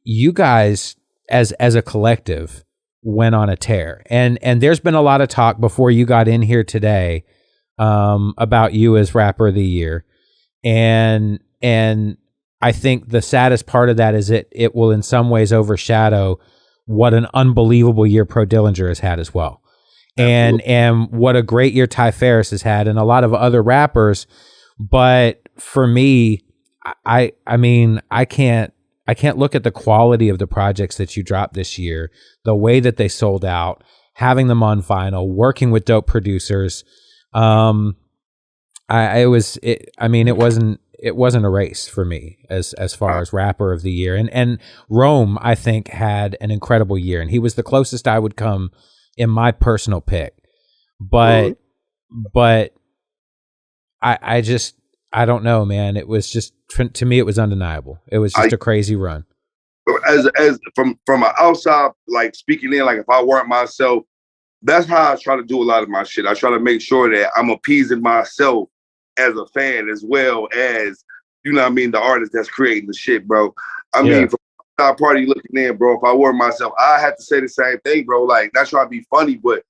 B: you guys as a collective went on a tear. And there's been a lot of talk before you got in here today about you as Rapper of the Year. And I think the saddest part of that is it will in some ways overshadow what an unbelievable year Pro Dillinger has had as well. And what a great year Ty Ferris has had and a lot of other rappers. But for me, I mean, I can't look at the quality of the projects that you dropped this year, the way that they sold out, having them on vinyl, working with dope producers. It wasn't a race for me as far as Rapper of the Year. And Rome, I think, had an incredible year, and he was the closest I would come in my personal pick. But I don't know, man. It was just, to me, it was undeniable. It was just a crazy run.
A: As from an outside, like speaking in, like if I weren't myself, that's how I try to do a lot of my shit. I try to make sure that I'm appeasing myself as a fan as well as, you know what I mean, the artist that's creating the shit, bro. I mean, from the party looking in, bro, if I were myself, I had to say the same thing, bro. Like, not trying to be funny, but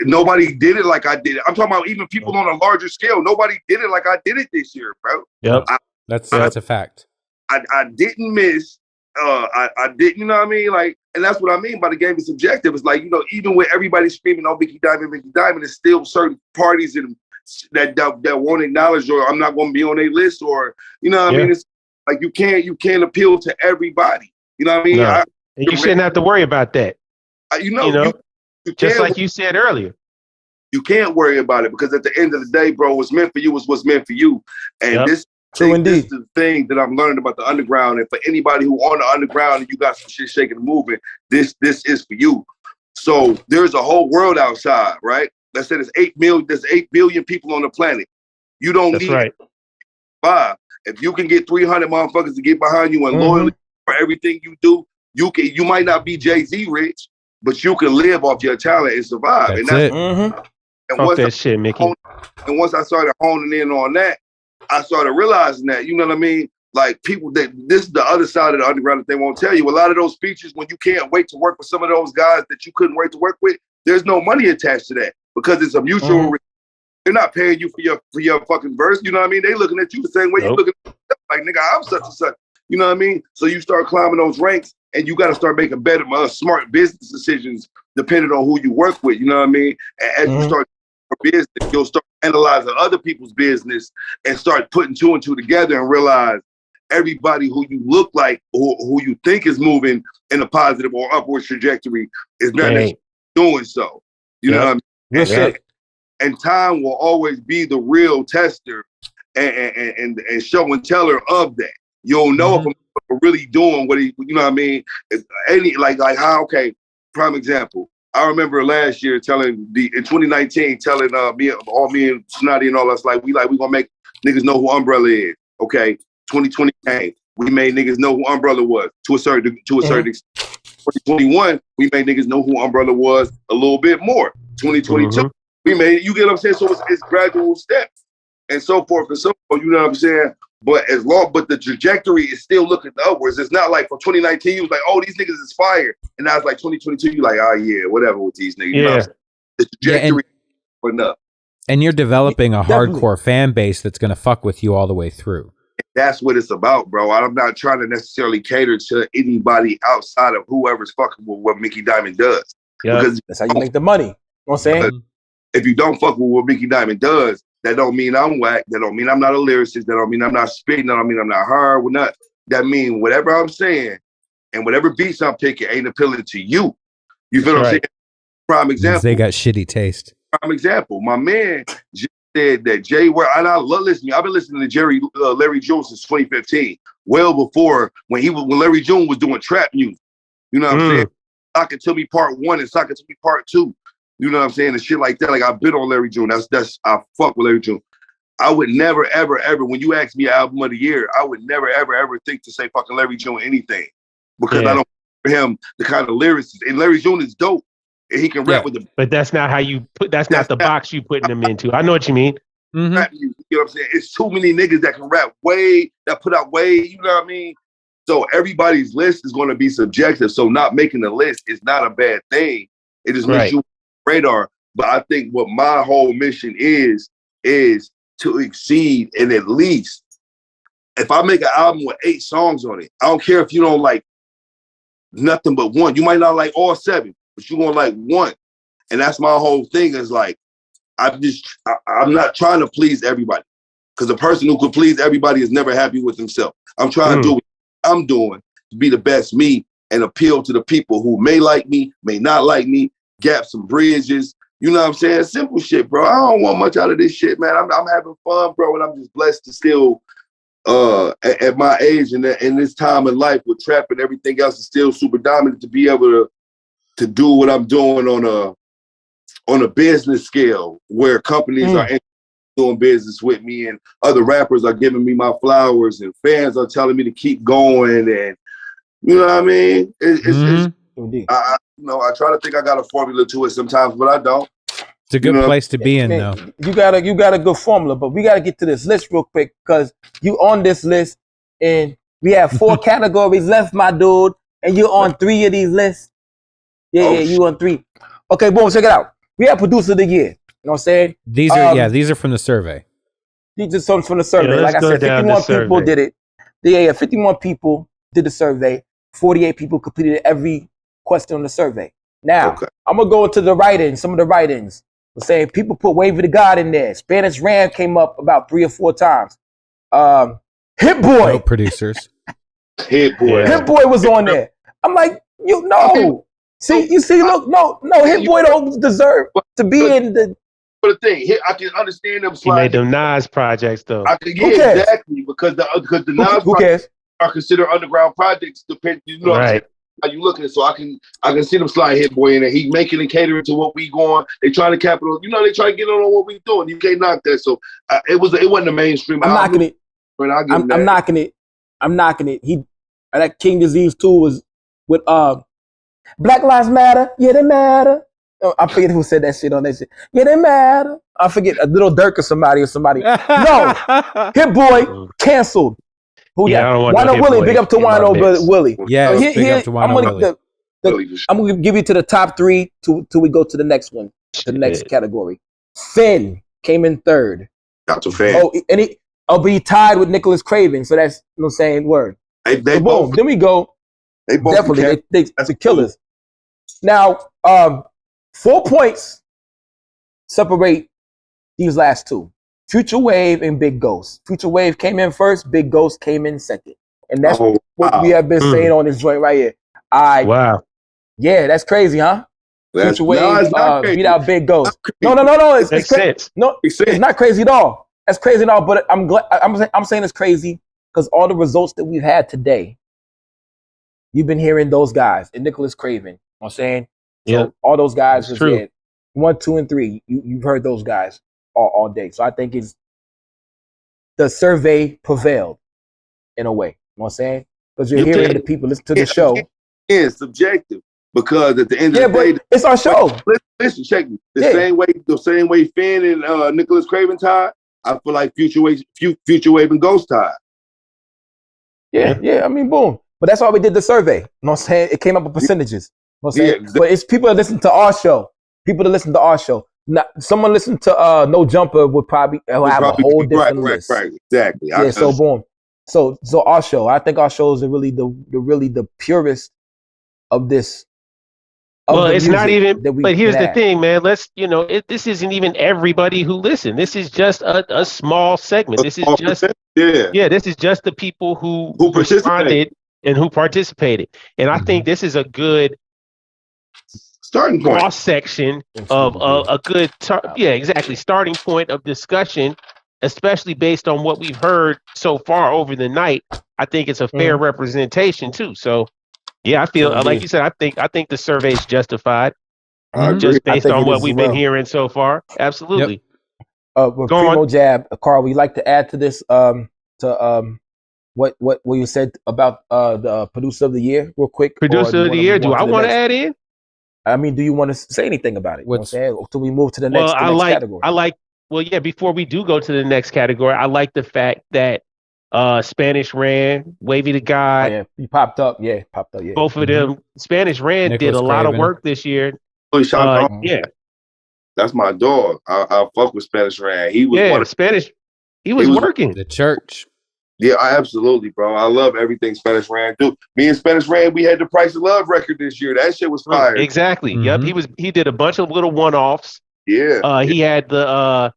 A: nobody did it like I did it. I'm talking about even people on a larger scale. Nobody did it like I did it this year, bro.
B: Yep. That's a fact.
A: I didn't miss. I didn't, you know what I mean? Like, and that's what I mean by the game is subjective. It's like, you know, even with everybody screaming on Mickey Diamond, there's still certain parties and that won't acknowledge, or I'm not going to be on their list, or, you know what I mean? It's like you can't appeal to everybody. You know what I mean?
C: No. You shouldn't have to worry about that.
A: You
C: just like you said earlier.
A: You can't worry about it because at the end of the day, bro, what's meant for you is what's meant for you. And this is the thing that I'm learning about the underground. And for anybody who on the underground and you got some shit shaking and moving, this is for you. So there's a whole world outside, right? Let's say there's 8 billion people on the planet. You don't need 5. If you can get 300 motherfuckers to get behind you and loyally for everything you do, you might not be Jay-Z rich, but you can live off your talent and survive.
B: That's
A: and that's
B: it.
A: And
C: once that shit, Mickey.
A: And once I started honing in on that, I started realizing that, you know what I mean? Like people that this is the other side of the underground that they won't tell you. A lot of those features, when you can't wait to work with some of those guys that you couldn't wait to work with, there's no money attached to that because it's a mutual. They're not paying you for your fucking verse. You know what I mean? They looking at you the same way you looking at like, nigga, I'm such and such. You know what I mean? So you start climbing those ranks and you got to start making better, smart business decisions depending on who you work with. You know what I mean? And as you start business, you'll start analyzing other people's business and start putting two and two together and realize everybody who you look like or who you think is moving in a positive or upward trajectory is not necessarily doing so. You know what I mean? And time will always be the real tester and show and teller of that. You'll know if I'm really doing what he, you know what I mean? Any like how, okay, prime example. I remember last year in 2019, telling me and Snotty and all us, we gonna make niggas know who Umbrella is. Okay, 2020 came. We made niggas know who Umbrella was to a certain extent. 2021, we made niggas know who Umbrella was a little bit more. 2022, we made it. You get what I'm saying? So it's gradual steps and so forth and so forth. You know what I'm saying? But but the trajectory is still looking upwards. It's not like for 2019, you was like, oh, these niggas is fire. And now it's like 2022, you like, oh yeah, whatever with these niggas. You know what I'm saying? The trajectory went up.
B: And you're developing a hardcore fan base that's gonna fuck with you all the way through.
A: That's what it's about, bro. I'm not trying to necessarily cater to anybody outside of whoever's fucking with what Mickey Diamond does. Because
D: that's how you make the money. You know what I'm saying?
A: If you don't fuck with what Mickey Diamond does, that don't mean I'm whack. That don't mean I'm not a lyricist. That don't mean I'm not spitting. That don't mean I'm not hard. That mean whatever I'm saying and whatever beats I'm picking ain't appealing to you. You feel what I'm saying? Prime example.
B: They got shitty taste.
A: Prime example. My man just said that Jay Ware, and I love listening. I've been listening to Larry June since 2015, well before when Larry June was doing trap music. You know what I'm saying? Sock It To Me Part 1 and Sock It To Me Part 2. You know what I'm saying? And shit like that. Like I've been on Larry June. I fuck with Larry June. I would never, ever, ever, when you ask me album of the year, I would never, ever, ever think to say fucking Larry June anything. Because I don't for him the kind of lyricist. And Larry June is dope. And he can rap with the
C: But that's not how you put that's not the box you putting him into. I know what you mean.
A: Rap music, you know what I'm saying? It's too many niggas that can rap that put out you know what I mean? So everybody's list is going to be subjective. So not making the list is not a bad thing. It just makes you radar. But I think what my whole mission is to exceed and at least if I make an album with 8 songs on it, I don't care if you don't like nothing but one. You might not like all 7, but you're gonna like one. And that's my whole thing is like I'm not trying to please everybody. Because a person who could please everybody is never happy with himself. I'm trying to do what I'm doing to be the best me and appeal to the people who may like me, may not like me, gap some bridges. You know what I'm saying? Simple shit, bro. I don't want much out of this shit, man. I'm having fun, bro, and I'm just blessed to still, at my age and in this time in life with trap and everything else is still super dominant to be able to do what I'm doing on a business scale where companies are doing business with me and other rappers are giving me my flowers and fans are telling me to keep going and you know what I mean? I try to think I got a formula to it sometimes, but I don't.
B: It's a good place to be in, though.
D: You got a good formula, but we got to get to this list real quick because you on this list and we have 4 categories left, my dude, and you're on 3 of these lists. Yeah, you on 3. Okay, boom, check it out. We have producer of the year. You know what I'm saying?
B: These are from the survey.
D: These are from the survey. Like I said, 51 people did it. Yeah, 51 people did the survey. 48 people completed every question on the survey. Now, I'm going to go into the write-ins, some of the write-ins. We're saying people put Wave of the God in there. Spanish Ram came up about 3 or 4 times. Hit Boy.
B: No producers.
A: Hit Boy.
D: Hit Boy was on there. I'm like, See, look, no, Hit Boy don't deserve to be in the...
A: But the thing, I can understand them.
C: He made them Nas projects, though.
A: Exactly, because the Nas projects are considered underground projects, you know how you looking at it. So I can see them slide Hit Boy in there. He making and catering to what we going. They trying to capital, they try to get on what we doing. You can't knock that. So it wasn't a mainstream.
D: I'm knocking it. I'm knocking it. That King Disease 2 was with Black Lives Matter. Yeah, they matter. Oh, I forget who said that shit on that shit. Yeah, they matter. I forget a Little Dirk or somebody. No, Hit Boy canceled. Who
C: yeah,
D: that?
C: I don't want
D: Wino
C: no
D: Willie.
C: Boy
D: Big up to Wino Willie.
B: Yeah, big up to Wino Willie.
D: I'm gonna give you to the top three till we go to the next one, the next category. Finn came in third.
A: That's a fan.
D: But he tied with Nicholas Craven, so that's no saying word.
A: They
D: boom.
A: both,
D: then we go.
A: They both
D: definitely they the killers. Now, 4 points separate these last two. Future Wave and Big Ghost. Future Wave came in first, Big Ghost came in second. And that's what we have been saying on this joint right here.
C: Wow.
D: Yeah, that's crazy, huh? Future Wave beat out Big Ghost. No. It's crazy. No, it's not crazy at all. That's crazy at all, but I'm saying it's crazy because all the results that we've had today, you've been hearing those guys and Nicholas Craven. You know what I'm saying?
C: Yeah.
D: So all those guys
C: is true.
D: 1, 2, and 3. You've heard those guys all day. So I think the survey prevailed in a way. You know what I'm saying? Because you're hearing the people listen to the show.
A: It's subjective because at the end of the day,
D: it's our show.
A: Listen, check me. The same way Finn and Nicholas Craven tied, I feel like Future Wave and Ghost tied.
D: Yeah. I mean, boom. But that's why we did the survey. You know what I'm saying? It came up with percentages. You know what I'm saying? Exactly. But it's people that listen to our show. Now, someone listen to No Jumper would probably have a whole different list.
A: Right, exactly.
D: Yeah, so boom. So our show, I think our shows are really the purest of this.
C: Well, it's not even. But here's the thing, man. This isn't even everybody who listen. This is just a small segment. This is just This is just the people who responded and who participated. And I think this is a good
A: starting point,
C: cross section of a good starting point of discussion, especially based on what we've heard so far over the night. I think it's a fair representation too. So yeah, I feel like you said, I think the survey is justified just based on what we've been hearing so far. Absolutely.
D: Primo Jab, Carl, would you like to add to this what you said about the producer of the year real quick?
C: Producer of the year, do I want to add in?
D: I mean, do you want to say anything about it? Until we move to the next category.
C: Before we do go to the next category, I like the fact that Spanish Ran, Wavy the God.
D: Yeah, he popped up. Yeah.
C: Both of them. Spanish Ran did a lot of work this year.
A: That's my dog. I fuck with Spanish Ran. He was
C: Spanish. He was working.
B: The church.
A: Yeah, absolutely, bro. I love everything Spanish Ran do. Me and Spanish Ran, we had the Price of Love record this year. That shit was fire.
C: Exactly. Yep. He did a bunch of little one-offs.
A: Yeah.
C: He had the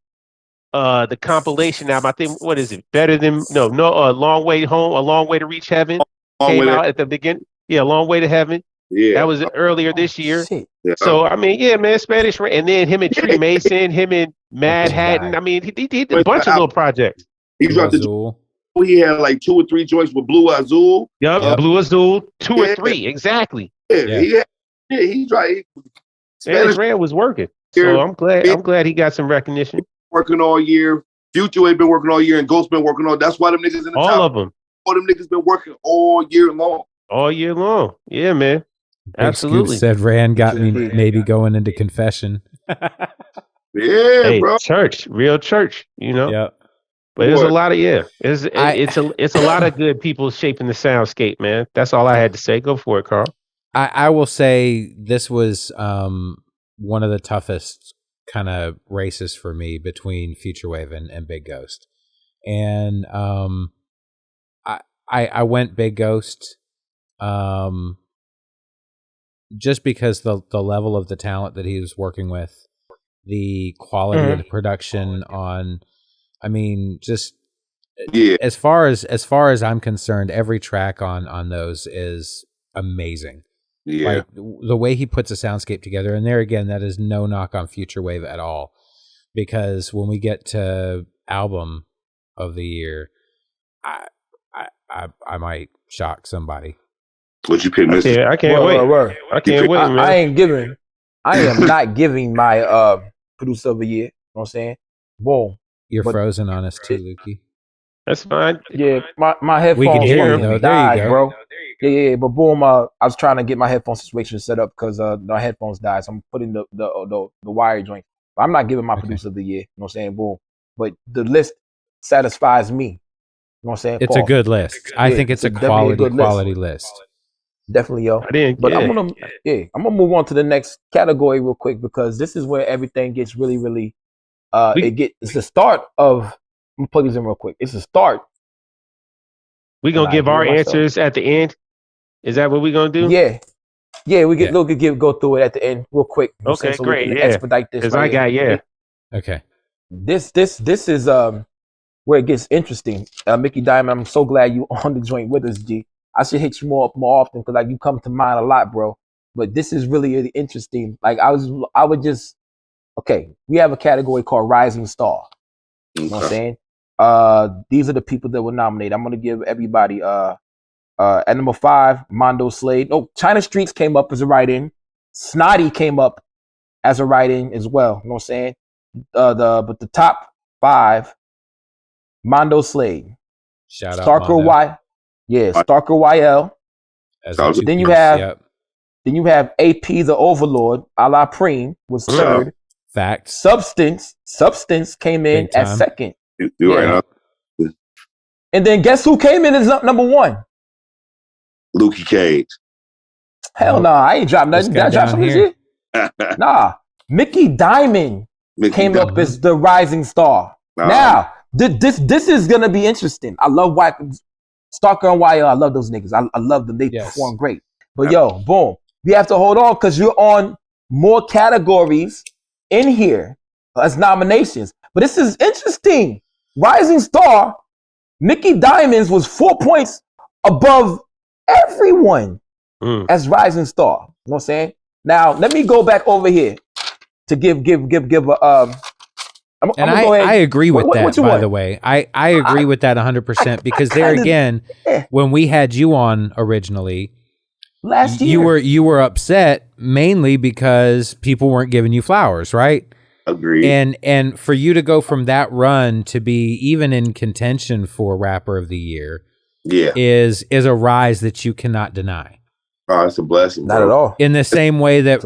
C: compilation album. I think what is it? Better than a long way home, a long way to reach heaven. Came out at the beginning. Yeah, a long way to heaven.
A: Yeah.
C: That was earlier this year.
A: Yeah.
C: So I mean, yeah, man, Spanish Ran, and then him and Tree Mason, him and Mad Hatton. I mean, he did a bunch of little projects.
A: He dropped he had like 2 or 3 joints with Blue Azul.
C: Yep, Blue Azul, 2 or 3, exactly.
A: Yeah, he tried.
C: Spanish Ran was working. So I'm glad he got some recognition.
A: Working all year. Future ain't been working all year, and Ghost been working all. That's why them niggas in the top.
C: All of them.
A: All them niggas been working all year long.
C: All year long. Yeah, man. Absolutely.
B: Said Ran got me maybe going into confession.
C: Hey,
A: bro.
C: Real church,
B: Yep.
C: But there's a lot of it's a lot of good people shaping the soundscape, man. That's all I had to say. Go for it, Carl.
B: I will say this was one of the toughest kind of races for me between Future Wave and Big Ghost, and I went Big Ghost, just because the level of the talent that he was working with, the quality of the production on. I mean, just as far as I'm concerned, every track on those is amazing.
A: Yeah,
B: like the way he puts a soundscape together, and there again, that is no knock on Future Wave at all, because when we get to album of the year, I might shock somebody.
A: Would you pick, Mr.?
C: Yeah, I can't wait. I can't wait, man.
D: I am not giving my producer of the year. You know what I'm saying? Boom.
B: You're frozen on us too, Lukey.
C: That's fine.
D: Yeah, my headphones.
B: We can hear you though. There you go,
D: bro. Yeah. But boom, I was trying to get my headphone situation set up because my headphones died. So I'm putting the wire joint. But I'm not giving my producer of the year. You know what I'm saying? Boom. But the list satisfies me. You know what I'm saying?
B: It's a good list. I think it's a quality list.
D: Definitely, yo. But I'm gonna move on to the next category real quick because this is where everything gets really, really. It's the start of. I'm gonna plug these in real quick. It's the start.
C: We gonna give our answers at the end. Is that what we gonna do?
D: Yeah. We could go through it at the end real quick.
C: Okay,
D: so
C: great.
D: We can expedite this.
C: Because
B: Okay.
D: This is where it gets interesting. Mickey Diamond, I'm so glad you on the joint with us, G. I should hit you more often because like you come to mind a lot, bro. But this is really interesting. Like I would just we have a category called Rising Star. You know what I'm saying? These are the people that were nominated. I'm gonna give everybody at number 5, Mondo Slade. Oh, China Streets came up as a write-in. Snotty came up as a write-in as well. You know what I'm saying? But the top 5, Mondo Slade.
B: Shout out Mondo.
D: Starker YL. Then you have AP the Overlord, a la Preem was third.
B: Fact.
D: Substance came in at second.
A: Right.
D: And then guess who came in as number 1?
A: Lukey Cage.
D: Hell no, I ain't dropped nothing. Did I drop something this year? Nah. Mickey Diamond came up as the rising star. Now, this is gonna be interesting. I love Stalker and YL. I love those niggas. I love them. They perform great. But yo, boom. We have to hold on because you're on more categories in here as nominations. But this is interesting. Rising Star, Mickey Diamonds was 4 points above everyone as Rising Star. You know what I'm saying? Now, let me go back over here to give
B: I agree with that, by the way. I agree with that 100% because there again, when we had you on originally,
D: last year,
B: you were upset mainly because people weren't giving you flowers, right?
A: Agreed.
B: And for you to go from that run to be even in contention for Rapper of the Year, is a rise that you cannot deny.
A: Oh, it's a blessing.
D: Not at all.
B: In the same way that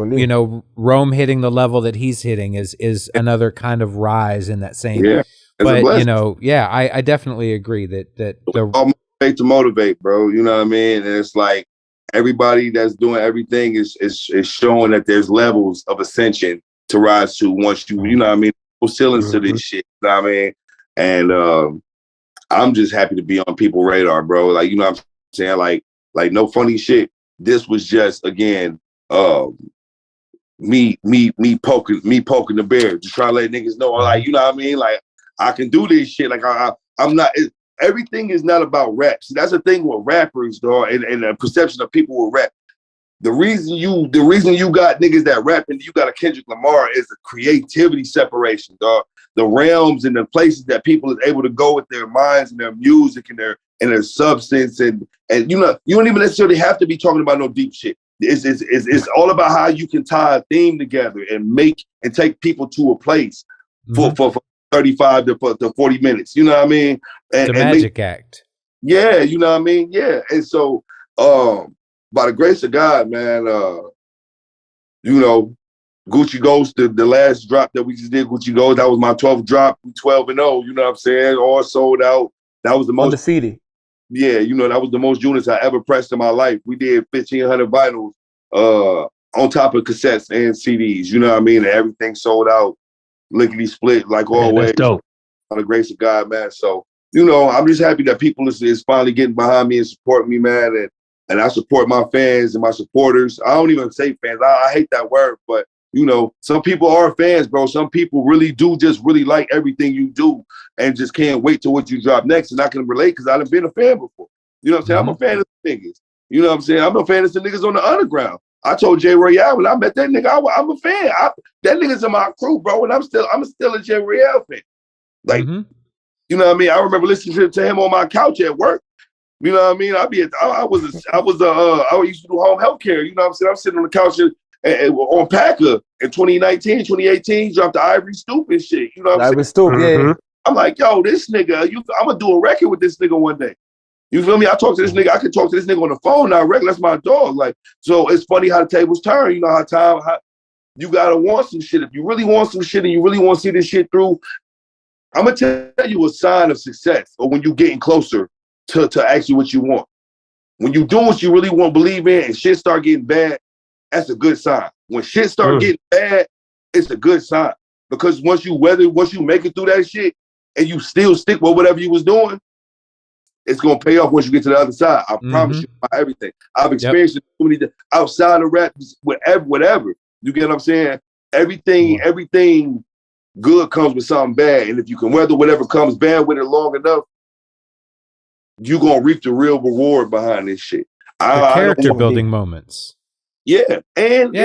B: Rome hitting the level that he's hitting is another kind of rise in that same.
A: Yeah,
B: but I definitely agree that
A: the to motivate, bro. You know what I mean? And it's like everybody that's doing everything is showing that there's levels of ascension to rise to once you know what I mean. No ceilings to this shit. You know what I mean? And I'm just happy to be on people's radar, bro. Like, you know what I'm saying? Like no funny shit. This was just again me poking the bear, just trying to let niggas know, like, you know what I mean? Like, I can do this shit. Like I'm not. Everything is not about rap. See, that's the thing with rappers, dog, and the perception of people with rap. The reason you got niggas that rap and you got a Kendrick Lamar is the creativity separation, dog. The realms and the places that people is able to go with their minds and their music and their substance and you know, you don't even necessarily have to be talking about no deep shit. It's all about how you can tie a theme together and make and take people to a place for 35 to 40 minutes. You know what I mean?
B: The magic act.
A: Yeah, you know what I mean? Yeah. And so by the grace of God, man, you know, Gucci Ghost, the last drop that we just did, Gucci Ghost, that was my 12th drop, 12-0, you know what I'm saying? All sold out. That was the most
D: undefeated.
A: Yeah, you know, that was the most units I ever pressed in my life. We did 1,500 vinyls on top of cassettes and CDs, you know what I mean? And everything sold out, lickety split, like always.
C: That's dope.
A: By the grace of God, man. So, you know, I'm just happy that people is finally getting behind me and supporting me, man. And I support my fans and my supporters. I don't even say fans. I hate that word, but you know, some people are fans, bro. Some people really do just really like everything you do and just can't wait to what you drop next. And I can relate because I've been a fan before. You know what I'm saying? I'm a fan of the niggas. You know what I'm saying? I'm a fan of the niggas on the underground. I told Jay Royale when I met that nigga, I'm a fan. That nigga's in my crew, bro. And I'm still a Jay Royale fan. Like, you know what I mean? I remember listening to him on my couch at work. You know what I mean? I used to do home health care. You know what I'm saying? I'm sitting on the couch on Packer in 2019, 2018, he dropped the Ivory Stoop and shit. You know what I'm saying?
D: Stoop, yeah.
A: I'm like, yo, this nigga, I'm gonna do a record with this nigga one day. You feel me? I talk to this nigga. I can talk to this nigga on the phone now. Regular, that's my dog. Like, so it's funny how the tables turn. You know how you gotta want some shit. If you really want some shit and you really want to see this shit through, I'm gonna tell you a sign of success, or when you getting closer to actually what you want. When you doing what you really want to believe in and shit start getting bad, that's a good sign. When shit start getting bad, it's a good sign. Because once you make it through that shit and you still stick with whatever you was doing, it's gonna pay off once you get to the other side. I promise you about everything. I've experienced it so many outside of rap, whatever. You get what I'm saying? Everything good comes with something bad. And if you can weather whatever comes bad with it long enough, you're gonna reap the real reward behind this shit.
B: Character building moments.
A: Yeah. And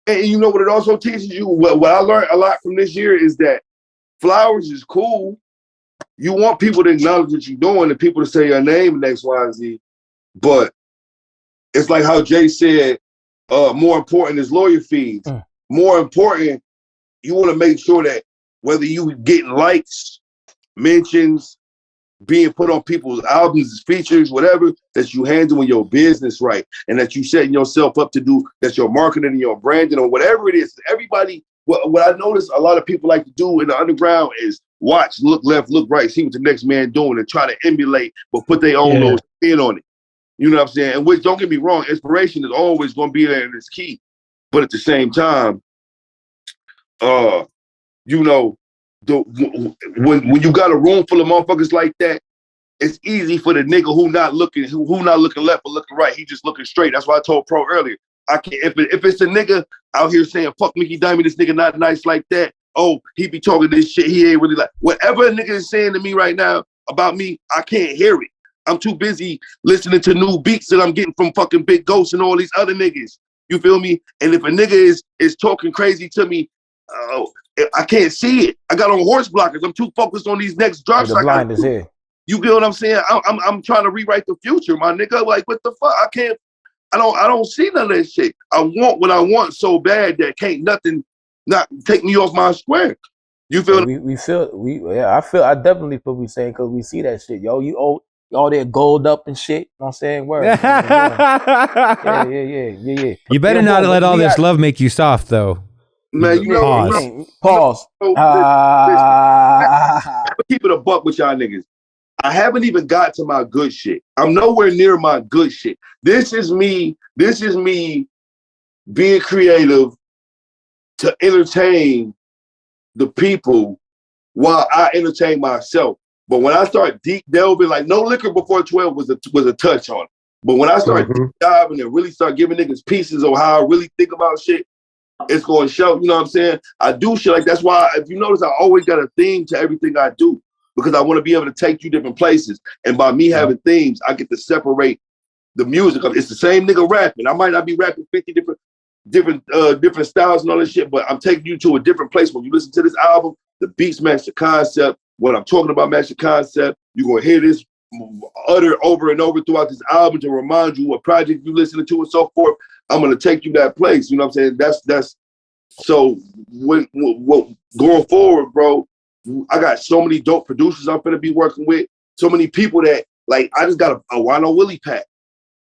A: you know what it also teaches you? What I learned a lot from this year is that flowers is cool. You want people to acknowledge what you're doing and people to say your name and X, Y, and Z. But it's like how Jay said, more important is lawyer fees. More important, you want to make sure that whether you getting likes, mentions, being put on people's albums, features, whatever, that you handling your business right, and that you setting yourself up to do, that your marketing and your branding or whatever it is. Everybody, what I notice a lot of people like to do in the underground is watch, look left, look right, see what the next man doing and try to emulate, but put their own little spin on it. You know what I'm saying? And which, don't get me wrong, inspiration is always going to be there and it's key. But at the same time, you know, when you got a room full of motherfuckers like that, it's easy for the nigga who not looking left or looking right. He just looking straight. That's why I told Pro earlier. I can't if it's a nigga out here saying fuck Mickey Diamond, this nigga not nice like that. Oh, he be talking this shit. He ain't really like whatever a nigga is saying to me right now about me. I can't hear it. I'm too busy listening to new beats that I'm getting from fucking Big Ghost and all these other niggas. You feel me? And if a nigga is talking crazy to me, I can't see it. I got on horse blockers. I'm too focused on these next drops.
D: The blind is here.
A: You get what I'm saying? I'm trying to rewrite the future, my nigga. Like, what the fuck? I don't see none of that shit. I want what I want so bad that can't nothing not take me off my square. You feel?
D: I definitely feel we saying, because we see that shit. Yo, you all that gold up and shit. You know what I'm saying? Word. Yeah.
B: You better not let all this love make you soft, though.
A: Man, you know,
D: pause.
A: Keep it a buck with y'all niggas. I haven't even got to my good shit. I'm nowhere near my good shit. This is me being creative to entertain the people while I entertain myself. But when I start deep delving, like No Liquor Before 12 was a touch on it. But when I start deep diving and really start giving niggas pieces of how I really think about shit, it's going to show. You know what I'm saying? I do shit like that's why, if you notice, I always got a theme to everything I do, because I want to be able to take you different places. And by me having themes, I get to separate the music. It's the same nigga rapping. I might not be rapping 50 different styles and all this shit, but I'm taking you to a different place. When you listen to this album, the beats match the concept. What I'm talking about match the concept. You're going to hear this uttered over and over throughout this album to remind you what project you're listening to and so forth. I'm going to take you that place. You know what I'm saying? That's so when going forward, bro, I got so many dope producers I'm going to be working with. So many people that, like, I just got a Wino Willie pack.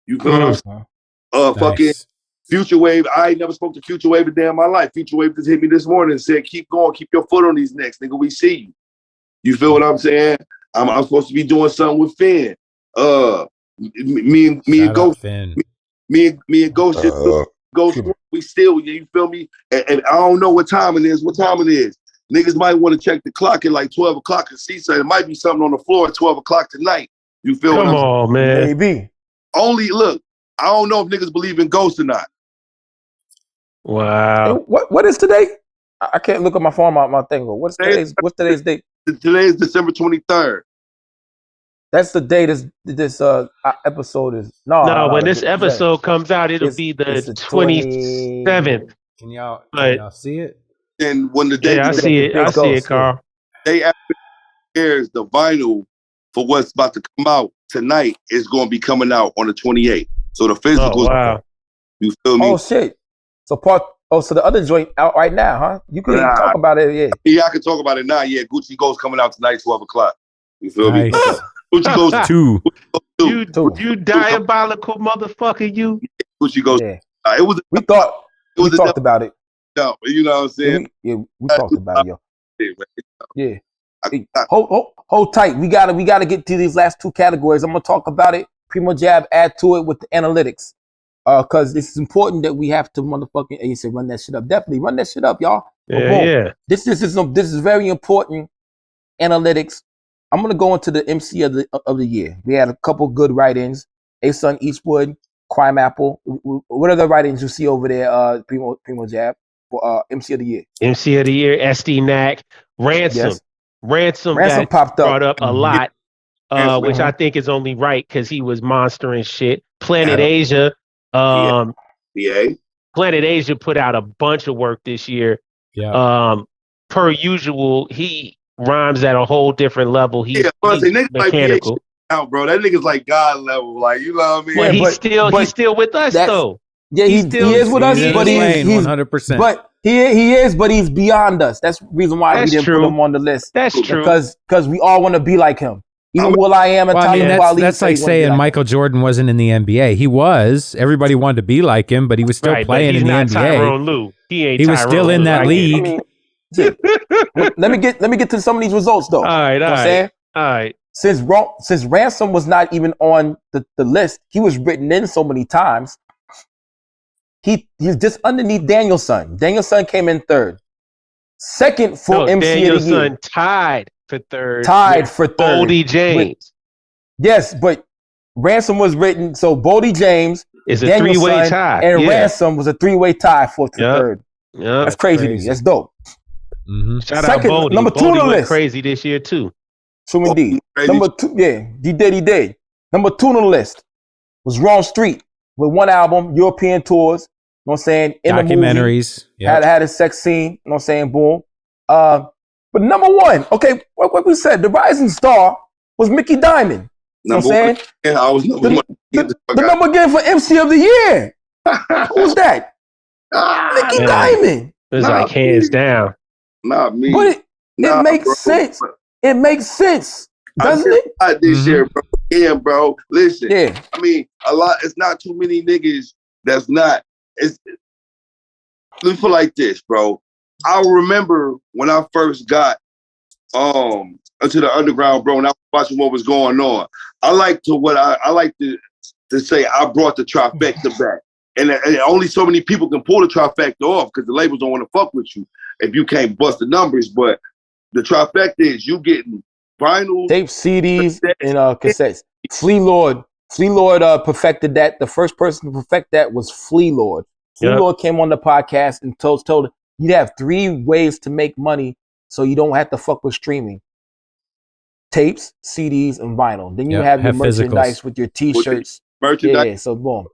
A: You feel what I'm saying? Nice. Fucking Future Wave. I ain't never spoke to Future Wave a day in my life. Future Wave just hit me this morning and said, keep going, keep your foot on these necks, nigga. We see you. You feel what I'm saying? I'm supposed to be doing something with Finn. Me and Ghost. Me and Ghost Ghost. We still, you feel me? And I don't know what time it is. Niggas might want to check the clock at like 12 o'clock and see something. It might be something on the floor at 12 o'clock tonight. You feel what I'm saying?
C: Come on, man.
D: Maybe.
A: Only, look, I don't know if niggas believe in ghosts or not.
C: Wow.
D: Hey, what is today? I can't look at my phone, my thing. What's today's date?
A: Today is December 23rd.
D: That's the day this episode is.
C: No, when this episode comes out, it'll be the 27th.
B: Can y'all see it?
A: And when the day
C: I see it, Carl.
A: Day after airs, the vinyl for what's about to come out tonight is going to be coming out on the 28th. So the physical.
C: Oh, wow.
A: You feel me?
D: Oh shit. So the other joint out right now, huh? You can talk about it, yeah.
A: Yeah, I can talk about it now. Yeah, Gucci Ghost coming out tonight, 12 o'clock. You feel me?
B: Gucci Ghost 2.
C: You diabolical motherfucker, you.
A: Gucci goes.
D: Yeah.
A: It was.
D: We talked about it.
A: No, you know what I'm saying?
D: We talked about it, yo. Yeah. Hold tight. We gotta get to these last two categories. I'm gonna talk about it. Primo Jab, add to it with the analytics. Cause it's important that we have to motherfucking you said run that shit up. Definitely run that shit up, y'all.
C: Yeah.
D: This is very important. Analytics. I'm gonna go into the MC of the year. We had a couple good write-ins. A-Sun Eastwood, Crime Apple. What are the write-ins you see over there? Primo Jab for MC of the year.
C: MC of the year, SD Knack, Ransom.
D: Yes.
C: Ransom
D: popped up.
C: Brought up a lot, which I think is only right because he was monstering shit. Planet Asia. Planet Asia put out a bunch of work this year.
B: Yeah.
C: Per usual, he rhymes at a whole different level. He's mechanical.
A: Out, bro. That nigga's like God level. Like, you know what I mean?
C: Well, he's still with us though.
D: Yeah, he is with us, but he's
B: 100%.
D: But he is, but he's beyond us. That's the reason why we didn't put him on the list.
C: That's true.
D: Because we all want to be like him. Even Will.i.am and
B: that's like saying Michael Jordan wasn't in the NBA. He was. Everybody wanted to be like him, but he was still playing in the NBA.
C: Tyrone Lue.
B: He was still in that league.
D: Let me get to some of these results though.
C: All right.
D: Since Ransom was not even on the list, he was written in so many times. He's just underneath Danielson. Danielson came in third. Second for MC of the year.
C: Danielson tied for third.
D: Boldy
C: James.
D: Yes, but Ransom was written, so Boldy James
C: is a three-way tie.
D: And Ransom was a three-way tie for third.
C: Yeah,
D: that's crazy to me. That's dope.
C: Mm-hmm. Shout out Boldy.
D: Number 2 on the list.
C: Crazy this year too.
D: True indeed. Number 2, he did. Number 2 on the list was Wrong Street with one album, European tours. You know what I'm saying? In
B: documentaries.
D: The movie, had a sex scene. You know what I'm saying? Boom. But number 1, okay, what we said, the rising star was Mickey Diamond. You know what I'm saying?
A: Yeah, I was number 1.
D: The number game for MC of the year. Who's that? Mickey Diamond.
C: It's like hands down.
A: Not me.
D: But it makes sense. It makes sense, doesn't it?
A: This year, bro. Yeah, bro. Listen. Yeah. I mean, it's not too many niggas that's not. Let me put it like this, bro. I remember when I first got into the underground, bro, and I was watching what was going on. I like to say I brought the trifecta back. And only so many people can pull the trifecta off because the labels don't want to fuck with you if you can't bust the numbers. But the trifecta is you getting vinyl,
D: tape, CDs, and cassettes. Flea Lord perfected that. The first person to perfect that was Flea Lord. Flea Lord came on the podcast and told you'd have 3 ways to make money so you don't have to fuck with streaming. Tapes, CDs, and vinyl. Then you have your merchandise with your T-shirts.
A: Merchandise.
D: Yeah, so boom.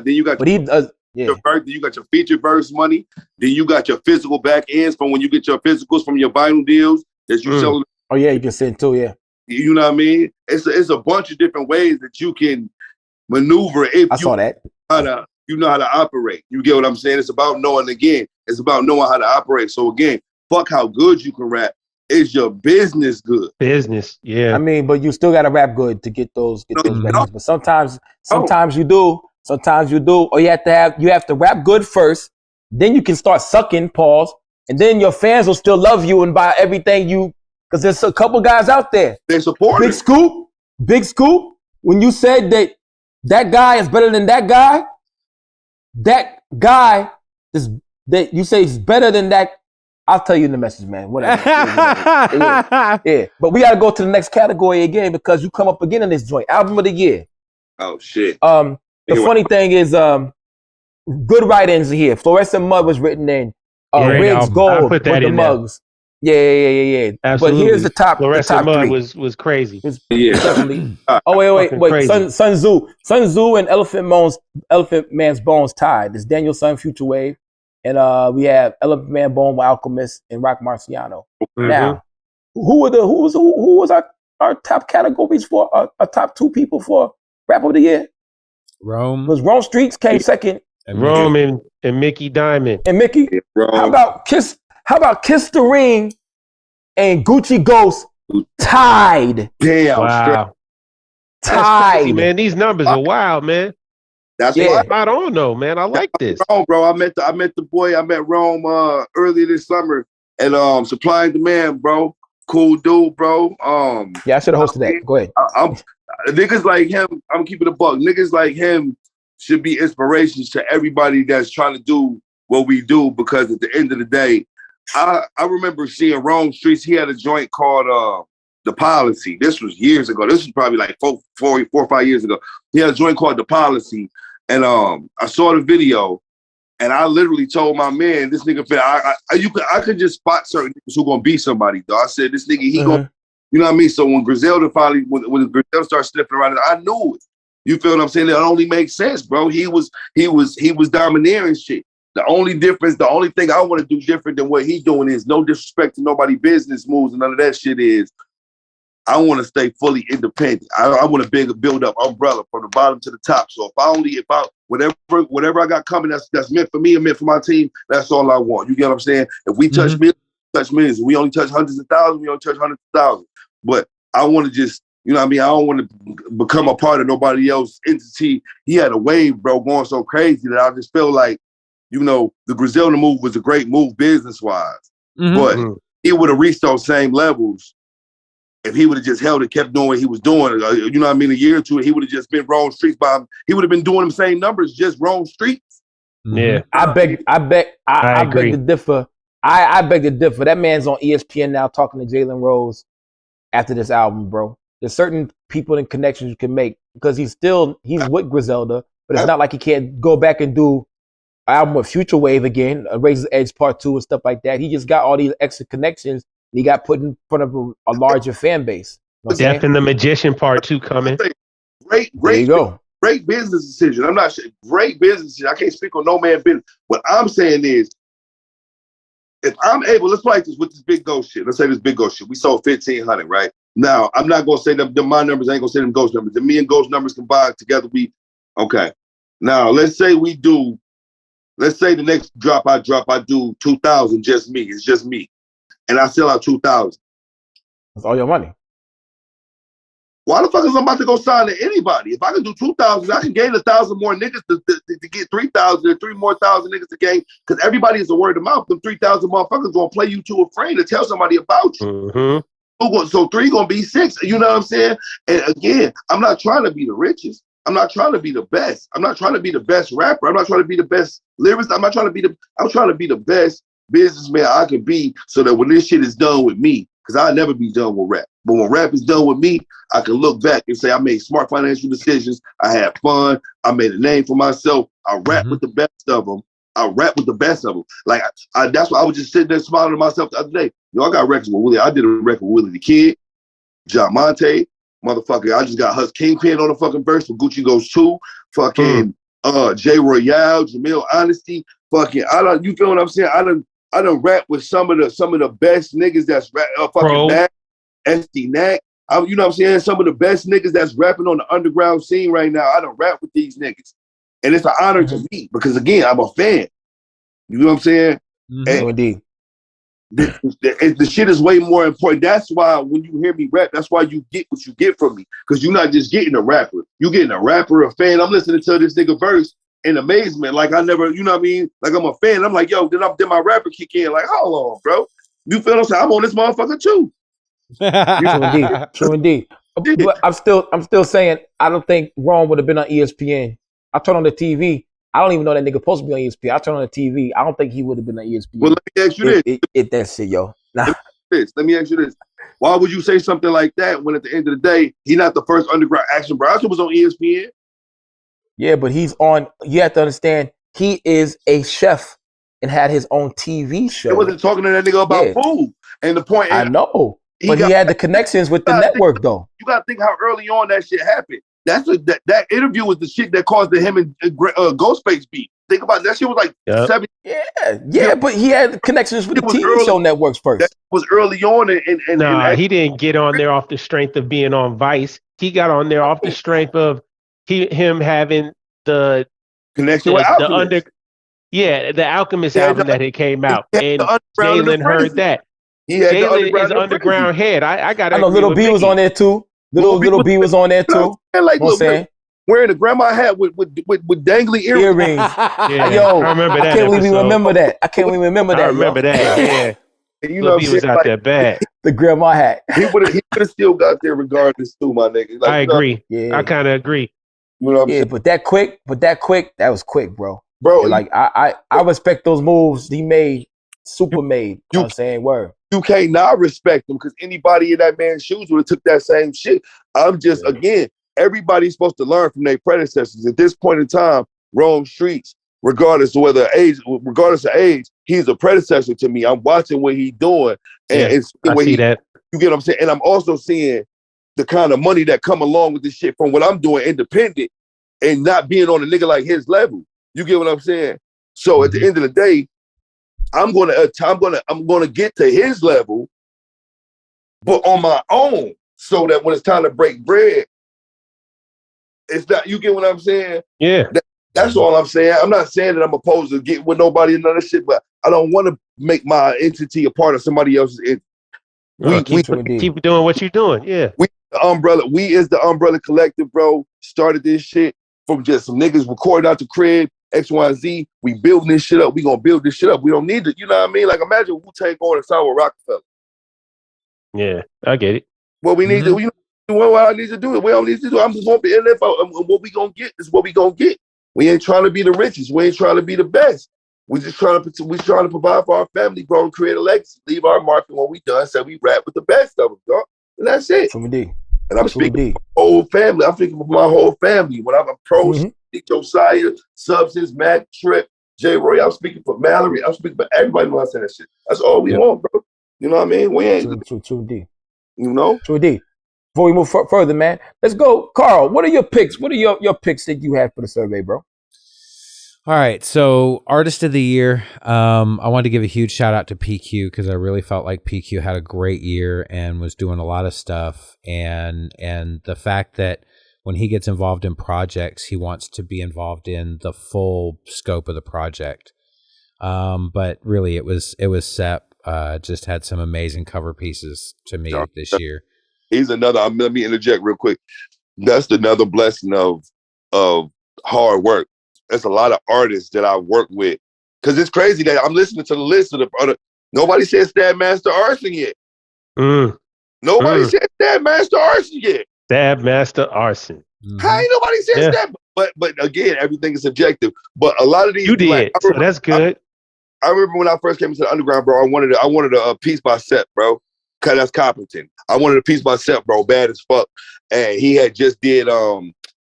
A: You got your feature verse money. Then you got your physical back ends from when you get your physicals from your vinyl deals that you sell.
D: Oh yeah, you can send too. Yeah,
A: you know what I mean. It's a bunch of different ways that you can maneuver if
D: saw that.
A: You know how to operate. You get what I'm saying? It's about knowing again. It's about knowing how to operate. So again, fuck how good you can rap. Is your business good?
C: Business, yeah.
D: I mean, but you still gotta rap good to get those records. But sometimes you do. Sometimes you do, or you have to rap good first, then you can start sucking, pause, and then your fans will still love you and buy everything because there's a couple guys out there.
A: They support
D: Big Scoop, when you said that guy is better than that guy that you say is better than that, I'll tell you in the message, man. Whatever. Yeah. But we gotta go to the next category again because you come up again in this joint. Album of the year.
A: Oh shit.
D: The funny thing is, good write-ins here. Fluorescent Mud was written in. Riggs Gold with the mugs. Yeah.
C: Absolutely.
D: But here's the top.
C: Fluorescent
D: Mud
C: 3 was crazy.
D: Wait. Sun Tzu and Elephant Man's Bones tied. It's Danielson, Future Wave, and we have Elephant Man Bone with Alchemist and Rock Marciano. Mm-hmm. Now, who was our top categories for our top 2 people for Rap of the Year? Rome Streets came second.
C: Rome and Mickey Diamond.
D: And Mickey. How about Kiss the Ring and Gucci Ghost tied?
A: Damn.
C: Wow. That's crazy, man. These numbers are wild, man.
A: That's why.
C: I don't know, man. I like this.
A: Rome, bro. I met the boy. I met Rome earlier this summer at Supply and Demand, bro. Cool dude, bro.
D: Yeah, I should have hosted that. Go ahead.
A: Niggas like him, I'm keeping a buck. Niggas like him should be inspirations to everybody that's trying to do what we do, because at the end of the day, I remember seeing Rome Streets. He had a joint called The Policy. This was years ago. This was probably like four or 5 years ago. He had a joint called The Policy. And I saw the video, and I literally told my man, this nigga, I could just spot certain niggas who gonna be somebody, though. I said, this nigga, he gonna, you know what I mean? So when Griselda finally, when Griselda started sniffing around, I knew it. You feel what I'm saying? It only makes sense, bro. He was domineering shit. The only thing I want to do different than what he's doing is, no disrespect to nobody business moves and none of that shit, is I want to stay fully independent. I want to build up umbrella from the bottom to the top. So whatever I got coming that's meant for me and meant for my team, that's all I want. You get what I'm saying? If we touch millions, we only touch hundreds of thousands, we only touch hundreds of thousands. But I want to just, you know what I mean? I don't want to become a part of nobody else's entity. He had a wave, bro, going so crazy that I just feel like, you know, the Griselda move was a great move business-wise. But he would have reached those same levels if he would have just held it, kept doing what he was doing. You know what I mean? A year or two, he would have just been Rome Streets by him. He would have been doing the same numbers, just Rome Streets.
C: Yeah.
D: I beg to differ. I beg to differ. That man's on ESPN now talking to Jalen Rose after this album, bro. There's certain people and connections you can make, because he's with Griselda, but it's not like he can't go back and do an album with Future Wave again, Razor's Edge Part 2 and stuff like that. He just got all these extra connections. He got put in front of a larger fan base. You know
C: Death and the Magician Part 2 coming.
A: There you go. Great business decision. I'm not sure. Great business decision. I can't speak on no man business. What I'm saying is, if I'm able, let's play this with this big ghost shit. Let's say this big ghost shit. We sold 1,500, right? Now, I'm not going to say them my numbers. I ain't going to say them ghost numbers. The me and ghost numbers combined together, okay. Now, let's say the next drop I do 2,000, just me. It's just me. And I sell out 2,000.
D: That's all your money.
A: Why the fuck is I about to go sign to anybody? If I can do 2,000, I can gain 1,000 more niggas to get 3,000 and 3 more thousand niggas to gain. Because everybody is a word of mouth. Them 3,000 motherfuckers gonna play you to a friend to tell somebody about you. So 3 gonna be 6. You know what I'm saying? And again, I'm not trying to be the richest. I'm not trying to be the best. I'm not trying to be the best rapper. I'm not trying to be the best lyricist. I'm trying to be the best businessman I can be, so that when this shit is done with me, because I'll never be done with rap. But when rap is done with me, I can look back and say I made smart financial decisions. I had fun. I made a name for myself. I rap with the best of them. Like that's why I was just sitting there smiling to myself the other day. I got records with Willie. I did a record with Willie the Kid, John Monte, motherfucker. I just got Hus Kingpin on the fucking verse for Gucci Goes 2, fucking J Royale, Jamil Honesty, fucking you feel what I'm saying? I done rap with some of the best niggas that's fucking Mac, SD Knack. You know what I'm saying? Some of the best niggas that's rapping on the underground scene right now. I done rap with these niggas. And it's an honor to me, because again, I'm a fan. You know what I'm saying?
D: Indeed.
A: The shit is way more important. That's why when you hear me rap, that's why you get what you get from me. Because you're not just getting a rapper. You're getting a rapper, a fan. I'm listening to this nigga verse in amazement. Like I never, you know what I mean? Like I'm a fan. I'm like, yo, then my rapper kick in. Like, hold on, bro. You feel what I'm saying? I'm on this motherfucker too.
D: True indeed. But I'm still saying, I don't think Ron would have been on ESPN. I turn on the TV. I don't even know that nigga supposed to be on ESPN. I turn on the TV. I don't think he would have been on ESPN.
A: Well, let me ask you this.
D: That shit, yo. Nah.
A: Let me ask you this. Why would you say something like that when at the end of the day, he's not the first underground action browser was on ESPN?
D: Yeah, but he's on, you have to understand, he is a chef and had his own TV show.
A: He wasn't talking to that nigga about food. And the point is,
D: I know, but he had the connections with the network, though.
A: You got to think how early on that shit happened. That interview was the shit that caused him and Ghostface beef. Think about it. That shit was like 7.
D: Yeah, but he had connections with the TV show networks first.
A: That was early on.
C: He didn't get on there off the strength of being on Vice. He got on there off the strength of him having the
A: connection with Alchemist.
C: The Alchemist album that it came out, and Jalen heard that.
A: He had
C: Jalen is underground head. I got.
D: I know Little B was on there too. Little B was on there too.
A: Like, look, wearing a grandma hat with dangly earrings.
C: Yeah,
D: yo,
C: I remember that.
D: I can't believe we remember that. I can't even remember that.
C: I remember that. Yeah.
A: You know,
C: he was out there bad.
D: The grandma hat.
A: He would have still got there regardless too, my nigga. Like,
C: I agree.
D: Yeah.
C: I kind of agree.
A: You know what I'm saying?
D: But that quick, that was quick, bro.
A: Bro,
D: and like I respect those moves he made, super made. You know what I'm saying? Word.
A: You can't not respect him because anybody in that man's shoes would have took that same shit. I'm just, again, everybody's supposed to learn from their predecessors. At this point in time, Rome streets, regardless of age, he's a predecessor to me. I'm watching what he's doing. And
C: I see that.
A: You get what I'm saying? And I'm also seeing the kind of money that come along with this shit from what I'm doing independent and not being on a nigga like his level. You get what I'm saying? So at the end of the day, I'm gonna get to his level, but on my own, so that when it's time to break bread, it's not. You get what I'm saying?
C: Yeah.
A: That's all I'm saying. I'm not saying that I'm opposed to get with nobody and none of that shit, but I don't want to make my entity a part of somebody else's entity.
C: Keep doing what you're doing. Yeah.
A: We as the Umbrella Collective, bro, started this shit from just some niggas recording out the crib. X, Y, and Z, we building this shit up. We gonna build this shit up. We don't need to, you know what I mean? Like imagine Wu-Tang going inside with Rockefeller.
C: Yeah, I get it.
A: What we need to, you know, what I need to do, we don't need to do. I'm just gonna be in there. What we gonna get is what we gonna get. We ain't trying to be the richest. We ain't trying to be the best. We trying to provide for our family, bro, and create a legacy. Leave our mark on what we done. So we rap with the best of them, dog. And that's it. And I'm speaking for my whole family. I'm speaking for my whole family. When I'm a pro, Josiah, Substance, Mac, Trip, J. Roy, I'm speaking for Mallory. I'm speaking for everybody who saying that shit. That's all we want, bro. You know what I mean? We ain't
D: too deep.
A: You know?
D: Too deep. Before we move further, man, let's go. Carl, what are your picks? What are your picks that you have for the survey, bro?
B: All right, so Artist of the Year. I wanted to give a huge shout out to PQ because I really felt like PQ had a great year and was doing a lot of stuff. And the fact that when he gets involved in projects, he wants to be involved in the full scope of the project. But really, it was Sepp. Just had some amazing cover pieces to me this year.
A: He's another. Let me interject real quick. That's another blessing of hard work. There's a lot of artists that I work with because it's crazy that I'm listening to the list of the other. Nobody said Stab Master Arson yet. Nobody said Stab Master Arson yet.
C: Stab Master Arson.
A: How ain't nobody says that? But again, everything is subjective. But a lot of these
C: you did, so that's good.
A: I remember when I first came into the underground, bro. I wanted a piece by Sepp, bro. Cause that's Compton. I wanted a piece by Sepp, bro. Bad as fuck, and he had just did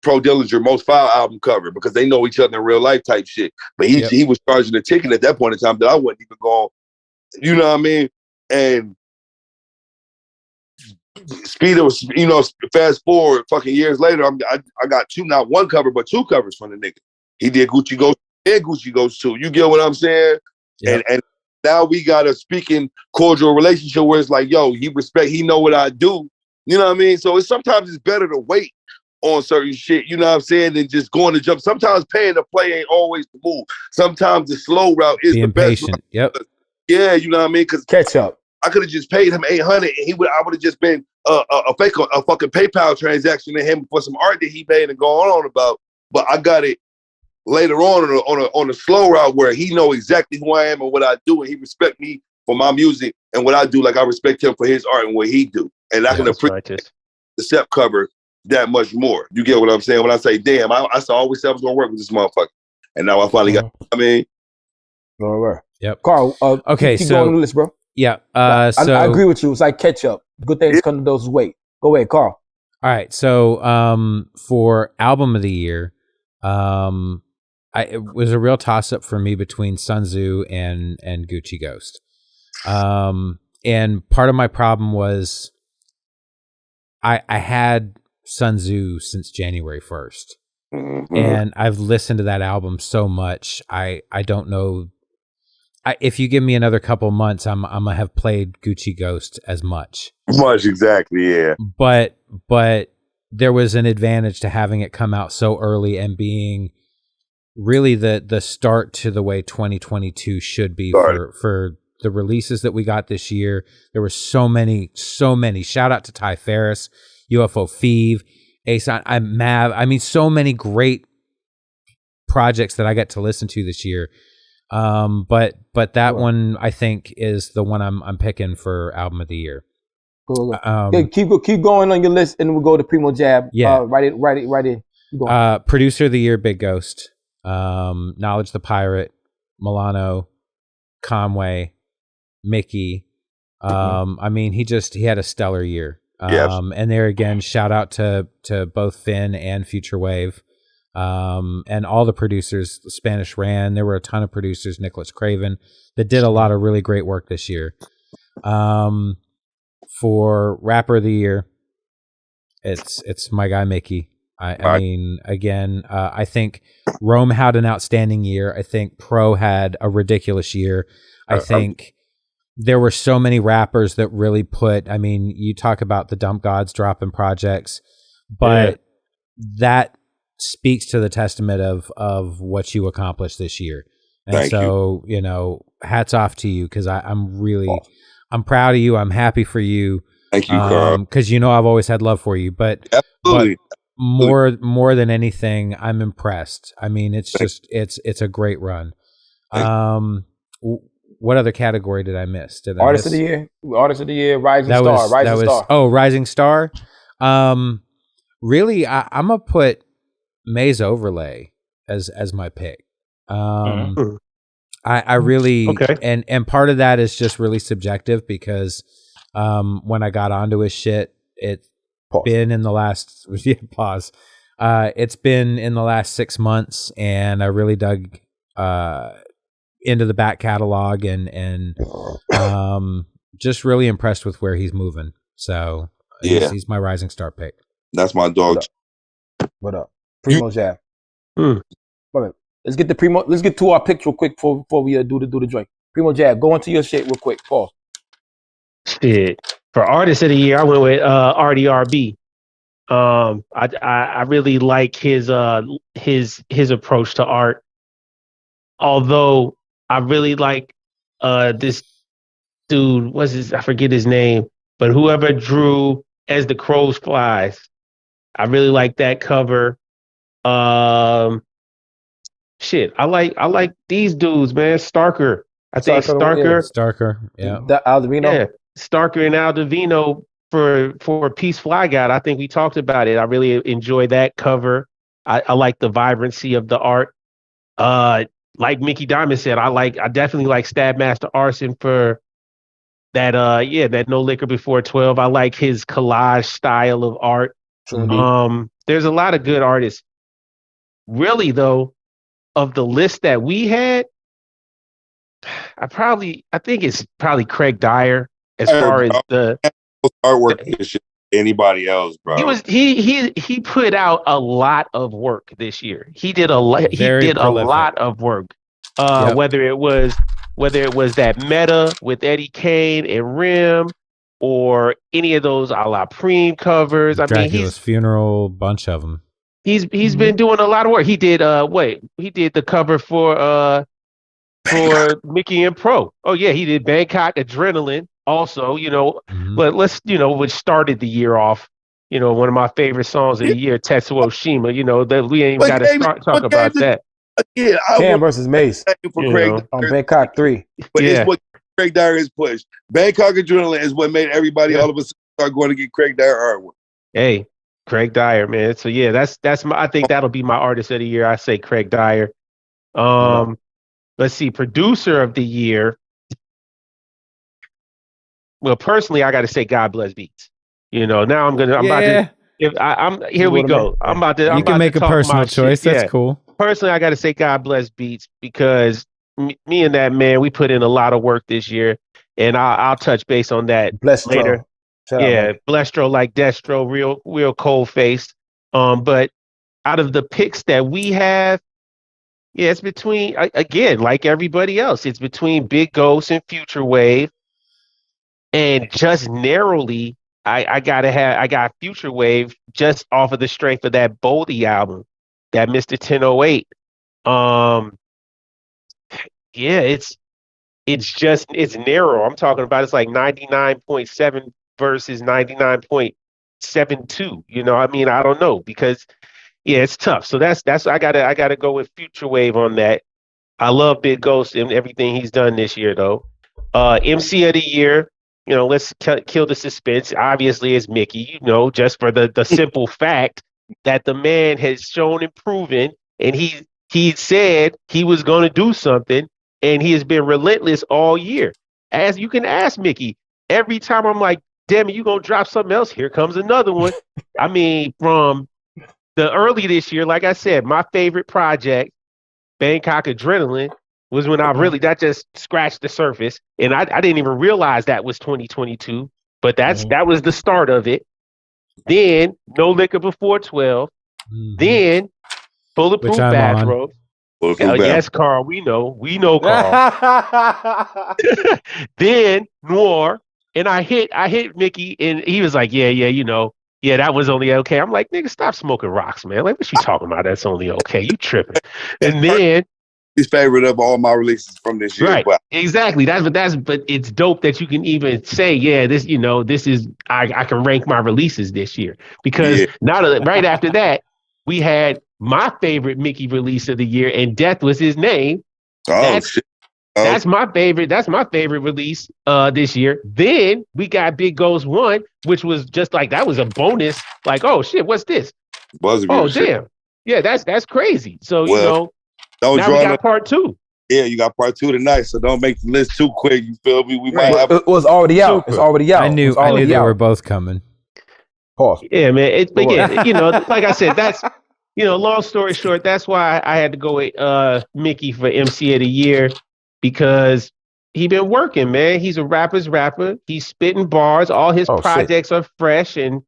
A: Pro Dillinger Most Foul album cover because they know each other in real life type shit. But he was charging a ticket at that point in time that I wasn't even going. You know what I mean? And fast forward fucking years later, I got not one cover, but two covers from the nigga. He did Gucci Ghost and Gucci Ghost too. You get what I'm saying? Yep. And now we got a speaking cordial relationship where it's like, yo, he know what I do. You know what I mean? So sometimes it's better to wait on certain shit, you know what I'm saying, than just going to jump. Sometimes paying to play ain't always the move. Sometimes the slow route is the best.
B: Patient. Yep.
A: Yeah, you know what I mean? Because
D: catch up.
A: I could have just paid him $800 and I would have just been a fucking PayPal transaction to him for some art that he made and going on about. But I got it later on a slow route where he know exactly who I am and what I do, and he respect me for my music and what I do, like I respect him for his art and what he do. And I can appreciate the Sepp cover that much more. You get what I'm saying? When I say, damn, I always said I was gonna work with this motherfucker, and now I finally got. I mean,
D: all right.
B: Yep.
D: Carl.
B: Okay,
D: keep
B: so
D: going on the list, bro.
B: Yeah.
D: I agree with you. It's like catch up. Good things come to those who wait. Go ahead, Carl.
B: All right. So for album of the year, it was a real toss up for me between Sun Tzu and Gucci Ghost. And part of my problem was I had Sun Tzu since January 1st. Mm-hmm. And I've listened to that album so much. I don't know. If you give me another couple months, I'm gonna have played Gucci Ghost as much.
A: Exactly, yeah.
B: But there was an advantage to having it come out so early and being really the start to the way 2022 should be for the releases that we got this year. There were so many. Shout out to Ty Ferris. UFO Feeve, Ason, Mav. I mean, so many great projects that I got to listen to this year. But that one I think is the one I'm picking for album of the year.
D: Cool. Keep going on your list, and we'll go to Primo Jab.
B: Yeah,
D: write it.
B: Producer of the year, Big Ghost. Knowledge the Pirate, Milano, Conway, Mickey. I mean, he had a stellar year. And there again, shout out to both Finn and Future Wave. And all the producers, Spanish Ran. There were a ton of producers, Nicholas Craven, that did a lot of really great work this year. For Rapper of the Year, it's my guy Mickey. I mean, again, I think Rome had an outstanding year. I think Pro had a ridiculous year. I think there were so many rappers that really I mean, you talk about the Dump Gods dropping projects, but that speaks to the testament of what you accomplished this year. And Thank you. Hats off to you, because I'm proud of you. I'm happy for you.
A: Thank you, Carl.
B: Because I've always had love for you, but
A: absolutely.
B: More than anything, I'm impressed. I mean, it's just it's a great run. What other category did I miss?
D: Artist of the Year, Rising Star.
B: Oh, Rising Star. Really, I'm gonna put Maze Overlay as my pick. I really and part of that is just really subjective, because when I got onto his shit, it's been in the last it's been in the last 6 months, and I really dug into the back catalog and just really impressed with where he's moving. So he's my Rising Star pick.
A: That's my dog.
D: What up? Primo Jab. Let's get to our picks real quick before we do the joint. Primo Jab, go into your shit real quick. Pause.
C: Shit. For Artist of the Year, I went with RDRB. I really like his approach to art. Although I really like this dude, I forget his name, but whoever drew As the Crows Flies. I really like that cover. Shit, I like these dudes, man. Starker. I think
B: Starker. Yeah.
D: Aldovino.
C: Yeah. Starker and Aldovino for Peace Fly God. I think we talked about it. I really enjoy that cover. I like the vibrancy of the art. Like Mickey Diamond said, I definitely like Stabmaster Arson for that that No Liquor Before 12. I like his collage style of art. There's a lot of good artists. Really though, of the list that we had, I think it's probably Craig Dyer as far as the
A: artwork than anybody else, bro.
C: He put out a lot of work this year. He did a lot of work. Whether it was that Meta with Eddie Kane and Rim, or any of those a la Preem covers.
B: Dracula's Funeral, bunch of them.
C: He's been doing a lot of work. He did he did the cover for Mickey and Pro. Oh yeah, he did Bangkok Adrenaline also, but let's, which started the year off, one of my favorite songs of the year, Tetsuo Shima, that we ain't even got to talk about that.
A: Yeah,
D: Cam versus Mace
A: for Craig
D: on Bangkok 3.
A: But it's what Craig Dyer has pushed. Bangkok Adrenaline is what made everybody all of a sudden start going to get Craig Dyer artwork.
C: Hey, Craig Dyer, man. So yeah, that's my. I think that'll be my Artist of the Year. I say Craig Dyer. Let's see, Producer of the Year. Well, personally, I got to say God Bless Beats. Now I'm about to. Here we go. I'm about to.
B: You can make a personal choice. That's cool.
C: Personally, I got to say God Bless Beats, because me and that man, we put in a lot of work this year, and I'll touch base on that later. Blestro like Destro, real cold faced. But out of the picks that we have, it's between, again, like everybody else, it's between Big Ghost and Future Wave. And just narrowly, I got Future Wave just off of the strength of that Boldy album, that Mr. 1008. It's narrow. I'm talking about, it's like 99.7 versus 99.8 7-2. You know, I mean, I don't know because it's tough. So that's I gotta go with Future Wave on that. I love Big Ghost and everything he's done this year though. MC of the year, you know, let's kill the suspense. Obviously, it's Mickey. You know, just for the simple fact that the man has shown and proven, and he said he was going to do something, and he has been relentless all year. As you can ask Mickey, every time I'm like, damn it, you gonna drop something else? Here comes another one. I mean, from the early this year, like I said, my favorite project, Bangkok Adrenaline, was when that just scratched the surface, and I didn't even realize that was 2022. But that was the start of it. Then No Liquor Before 12. Then Bulletproof Bathrobe. Yes, Carl, we know Carl. Then Noir, and I hit Mickey, and he was like, yeah, that was only okay. I'm like, nigga, stop smoking rocks, man. Like, what you talking about? That's only okay. You tripping? And then
A: his favorite of all my releases from this year.
C: Right. Exactly. But it's dope that you can even say, yeah, this is I can rank my releases this year, because right after that, we had my favorite Mickey release of the year, and Death Was His Name. That's my favorite. That's my favorite release this year. Then we got Big Ghost 1, which was just like, that was a bonus. Like, oh shit, what's this? Oh damn. Yeah, that's crazy. So now we got part 2.
A: Yeah, you got part 2 tonight, so don't make the list too quick. You feel me? We might have.
D: It was already out. It's already out.
B: I knew they were both coming.
D: Pause.
C: Yeah, man. Like I said, that's long story short, that's why I had to go with Mickey for MC of the year, because he been working, man. He's a rapper's rapper. He's spitting bars. All his projects are fresh and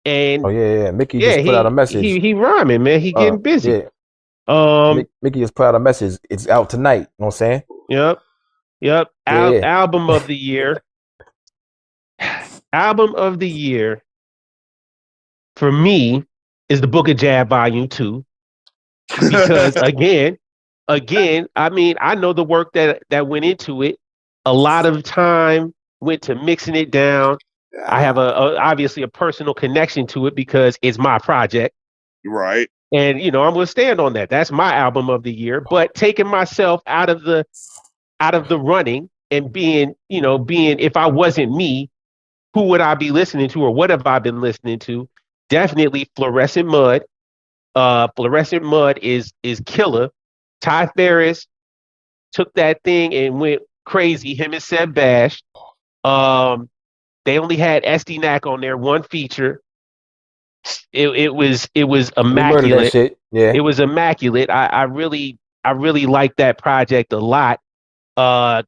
D: Mickey just put out a message.
C: He rhyming, man. He getting busy.
D: Mickey just put out a message. It's out tonight. You know what I'm saying?
C: Yep. Album of the year. Album of the year for me is the Book of Jab Volume 2. Because again, I mean, I know the work that went into it. A lot of time went to mixing it down. I have obviously a personal connection to it because it's my project.
A: Right.
C: And I'm going to stand on that. That's my album of the year. But taking myself out of the running and being, if I wasn't me, who would I be listening to, or what have I been listening to? Definitely Fluorescent Mud. Fluorescent Mud is killer. Ty Ferris took that thing and went crazy. Him and Seb Bash. They only had SD Knack on there, one feature. It was immaculate.
D: Shit. Yeah.
C: It was immaculate. I really like that project a lot. A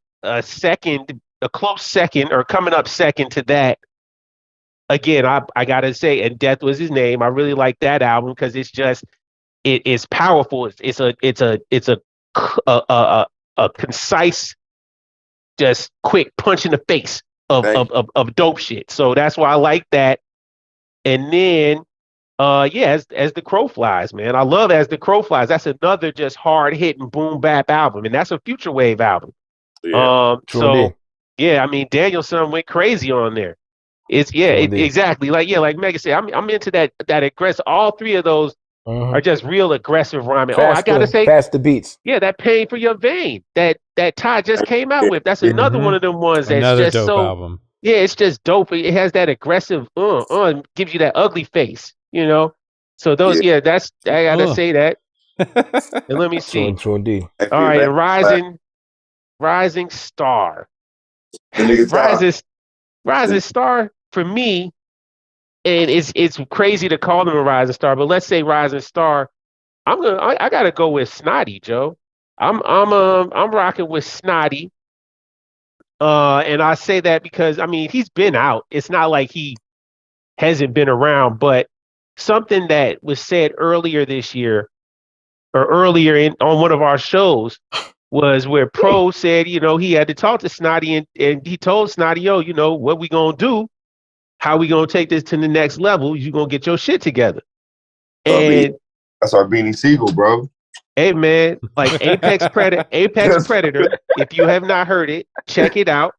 C: close second, or coming up second to that. Again, I gotta say, and Death Was His Name. I really like that album because it's just it's powerful. It's a concise, just quick punch in the face of dope shit. So that's why I like that. And then, as the crow flies, man, I love As the Crow Flies. That's another just hard hitting boom bap album, and that's a future wave album.
D: Yeah,
C: I mean, Danielson went crazy on there. Exactly. Like Megan said, I'm into that aggressive. All three of those are just real aggressive rhyming. I gotta say,
D: faster beats.
C: Yeah, that Pain for Your Vein that Ty just came out with. That's another one of them ones that's
B: another
C: just
B: dope
C: so
B: album.
C: Yeah, it's just dope. It has that aggressive, gives you that ugly face, So those, I gotta say that. And let me see.
D: True indeed.
C: All right, Rising Star. Rising Star for me, and it's crazy to call them a Rising Star, but let's say Rising Star. I gotta go with Snotty, Joe. I'm rocking with Snotty. And I say that because, I mean, he's been out. It's not like he hasn't been around, but something that was said earlier this year, or earlier on one of our shows, was where Pro said, he had to talk to Snotty, and he told Snotty, yo, what we gonna do? How we gonna take this to the next level? You gonna get your shit together. And
A: that's our Beanie Siegel, bro.
C: Hey man, like Apex Predator. If you have not heard it, check it out.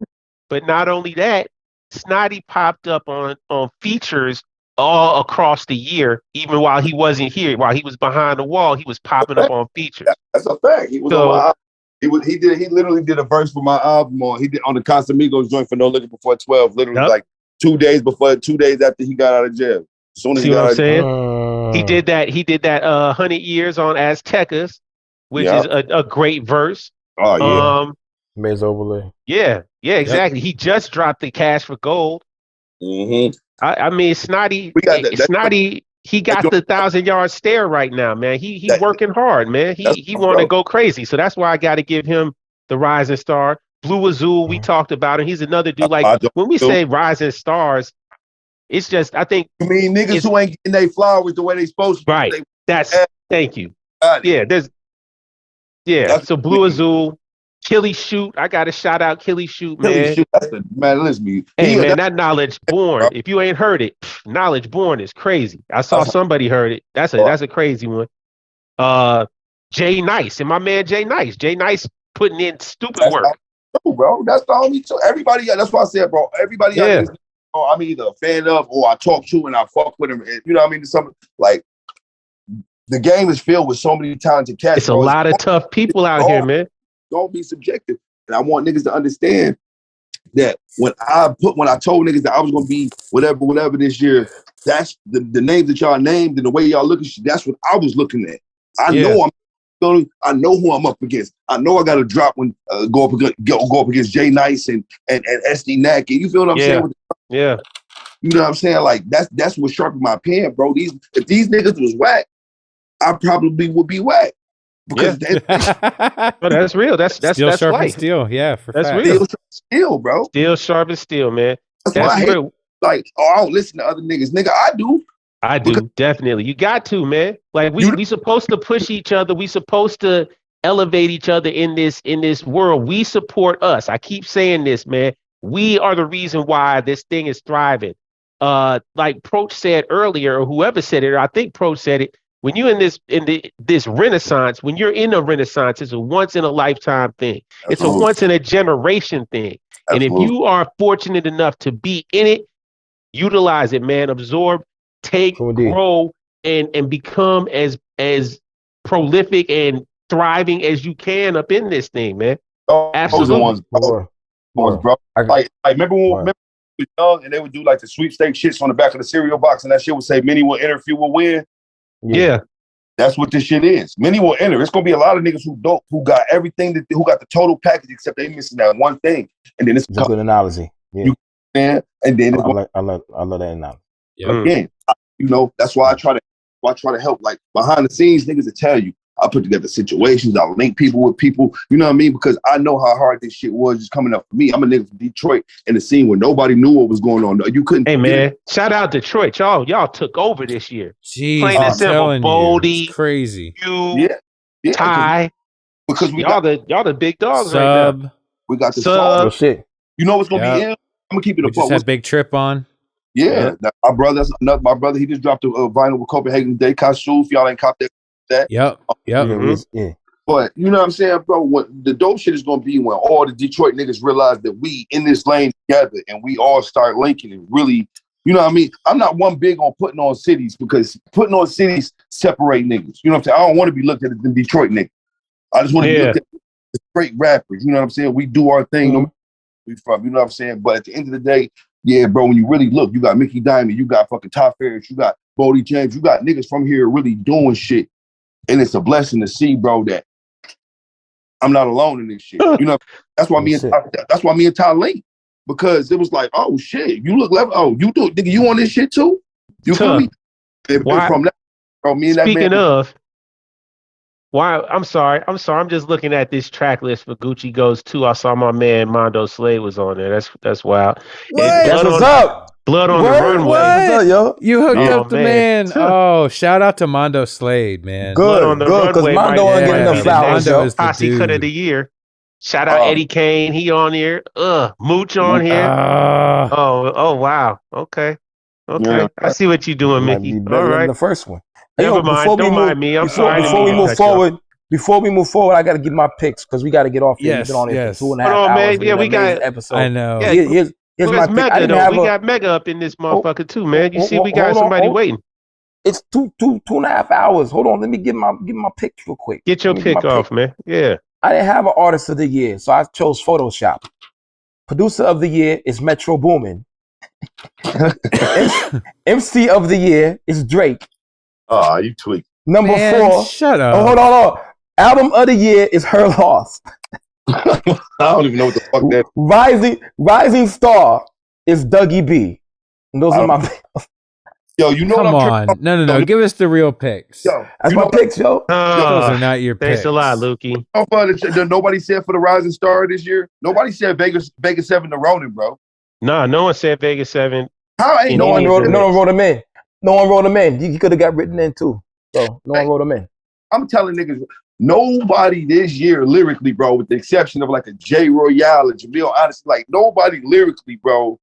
C: But not only that, Snotty popped up on features all across the year, even while he wasn't here, while he was behind the wall, he was popping up on features.
A: That's a fact. He was on my album. He literally did a verse for my album he did on the Casamigos joint for No Liquor Before 12, literally like 2 days after he got out of jail. As soon as
C: See what I'm saying? He did that 100 Years on Aztecas, which is a great verse.
A: Oh yeah.
D: Maze overlay.
C: Yeah, exactly. He just dropped the Cash for Gold.
A: Mm-hmm.
C: I mean, Snotty, he got the 1,000-yard stare right now, man. He working hard, man. He want to go crazy. So that's why I got to give him the Rising Star. Blue Azul, we talked about him. He's another dude. Like when we say Rising Stars, it's just I think.
A: You mean niggas who ain't getting their flowers the way they supposed to?
C: Right. Thank you. So Blue Azul. Killy Shoot, I gotta shout out Killy Shoot, man.
A: Man, listen,
C: hey man, that Knowledge Born. If you ain't heard it, Knowledge Born is crazy. I saw somebody heard it. That's a crazy one. Jay Nice and my man Jay Nice. Jay Nice putting in stupid work.
A: Bro, that's the only two. Everybody, that's what I said, bro. Everybody else, I'm either a fan of or I talk to and I fuck with him. You know what I mean? Something like the game is filled with so many talented cats.
C: It's a lot of tough people out here, man.
A: Don't be subjective. And I want niggas to understand that when I told niggas that I was gonna be whatever this year, that's the names that y'all named and the way y'all look at shit, that's what I was looking at. I know who I'm up against. I know I got to drop when go up against Jay Nice and SD Knack. And you feel what I'm saying?
C: Yeah.
A: You know what I'm saying? Like that's what sharpened my pen, bro. If these niggas was whack, I probably would be whack. Because
C: that's real. That's
B: steel
C: that's
B: sharp
C: life.
B: And steel. Yeah,
C: that's
B: fact.
C: real.
A: Steel, bro.
C: Steel sharp and steel, man.
A: That's why I hate, like, I don't listen to other niggas. Nigga, I do. Definitely.
C: You got to, man. Like we supposed to push each other. We supposed to elevate each other in this world. We support us. I keep saying this, man. We are the reason why this thing is thriving. Like Proch said earlier, or whoever said it, or I think Proch said it. When you're this renaissance, when you're in a renaissance, it's a once in a lifetime thing. It's a once in a generation thing. And if you are fortunate enough to be in it, utilize it, man. Absorb, take, grow, and become as prolific and thriving as you can up in this thing, man. Absolutely.
A: Bro. Like remember when we were young and they would do like the sweepstakes shits on the back of the cereal box and that shit would say many will enter, few will win.
C: Yeah.
A: That's what this shit is. Many will enter. It's gonna be a lot of niggas who got everything who got the total package except they missing that one thing. And then it's
D: a good analogy. Yeah.
A: And then
D: I love that analogy.
A: Yeah. Again, that's why I try to help. Like behind the scenes, niggas will tell you. I put together situations. I link people with people. You know what I mean? Because I know how hard this shit was just coming up for me. I'm a nigga from Detroit in the scene where nobody knew what was going on. You couldn't.
C: Hey man, shout out Detroit, y'all took over this year.
B: Jeez,
C: plain and simple. Boldy,
B: crazy.
C: You, Ty,
A: because
C: y'all the big dogs right now.
A: We got the
C: sub.
A: Shit. You know what's gonna be in? I'm gonna keep it a
B: just had Big Trip on.
A: Yeah. My brother. He just dropped a vinyl with Copenhagen Day Shoes. Y'all ain't caught that.
B: Yep.
A: Mm-hmm. But you know what I'm saying, bro? What the dope shit is gonna be when all the Detroit niggas realize that we in this lane together and we all start linking and really, you know what I mean? I'm not one big on putting on cities because putting on cities separate niggas. You know what I'm saying? I don't want to be looked at as the Detroit niggas. I just want to be looked at as great rappers. You know what I'm saying? We do our thing. No matter where we from. You know what I'm saying? But at the end of the day, yeah, bro, when you really look, you got Mickey Diamond, you got fucking Top Ferris, you got Bodie James, you got niggas from here really doing shit. And it's a blessing to see, bro, that I'm not alone in this shit. You know, that's why me and Ty linked. Because it was like, oh shit, you look level. Oh, you do, nigga, you on this shit too? You feel me? From that, bro, me and that man.
C: Speaking of, why? I'm sorry. I'm just looking at this track list for Gucci Goes 2. I saw my man Mondo Slade was on there. That's wild.
D: That's what's up.
C: Blood on the Runway.
B: What's up, yo? You hooked up the man. Oh, shout out to Mondo Slade, man.
D: Good, because Mondo ain't getting enough flowers.
C: Mondo is the Posse Cut of the Year. Shout out Eddie Kane. He on here. Mooch on here. Oh, wow. Okay. Yeah. I see what you're doing, Mickey. All right.
D: The first one.
C: Never mind. Don't mind me. I'm sorry.
D: Before we move forward, I got to get my picks because we got to get off here. We've been on here for 2.5 hours.
B: Man.
C: Yeah, we got
D: episode.
B: I know.
D: Here's
C: Where's
D: my pick.
C: Mega though? We got Mega up in this motherfucker too, man. You see, we got somebody waiting.
D: It's two and a half hours. Hold on, let me get my picks real quick.
C: Get your pick off, man. Yeah.
D: I didn't have an artist of the year, so I chose Photoshop. Producer of the year is Metro Boomin. MC of the year is Drake.
A: Oh, you tweak.
D: Number 4.
B: Shut up.
D: Oh, hold on. Album of the year is Her Loss.
A: I don't even know what the fuck that.
D: Rising Star is Dougie B. And those are my.
A: Yo, you know
B: Come
A: what I'm
B: on. No. Give us the real picks.
A: Yo,
D: that's my picks, yo.
B: Those are not your picks.
C: Thanks a lot, Lukey.
A: Nobody said for the Rising Star this year. Nobody said Vegas 7 to Ronin, bro.
C: Nah, no one said Vegas 7.
A: How ain't
D: no one wrote him in. No one wrote him in. He could have got written in too. So no one wrote him in.
A: I'm telling niggas, nobody this year lyrically, bro, with the exception of like a J. Royale and Jamil, honestly, like nobody lyrically, bro,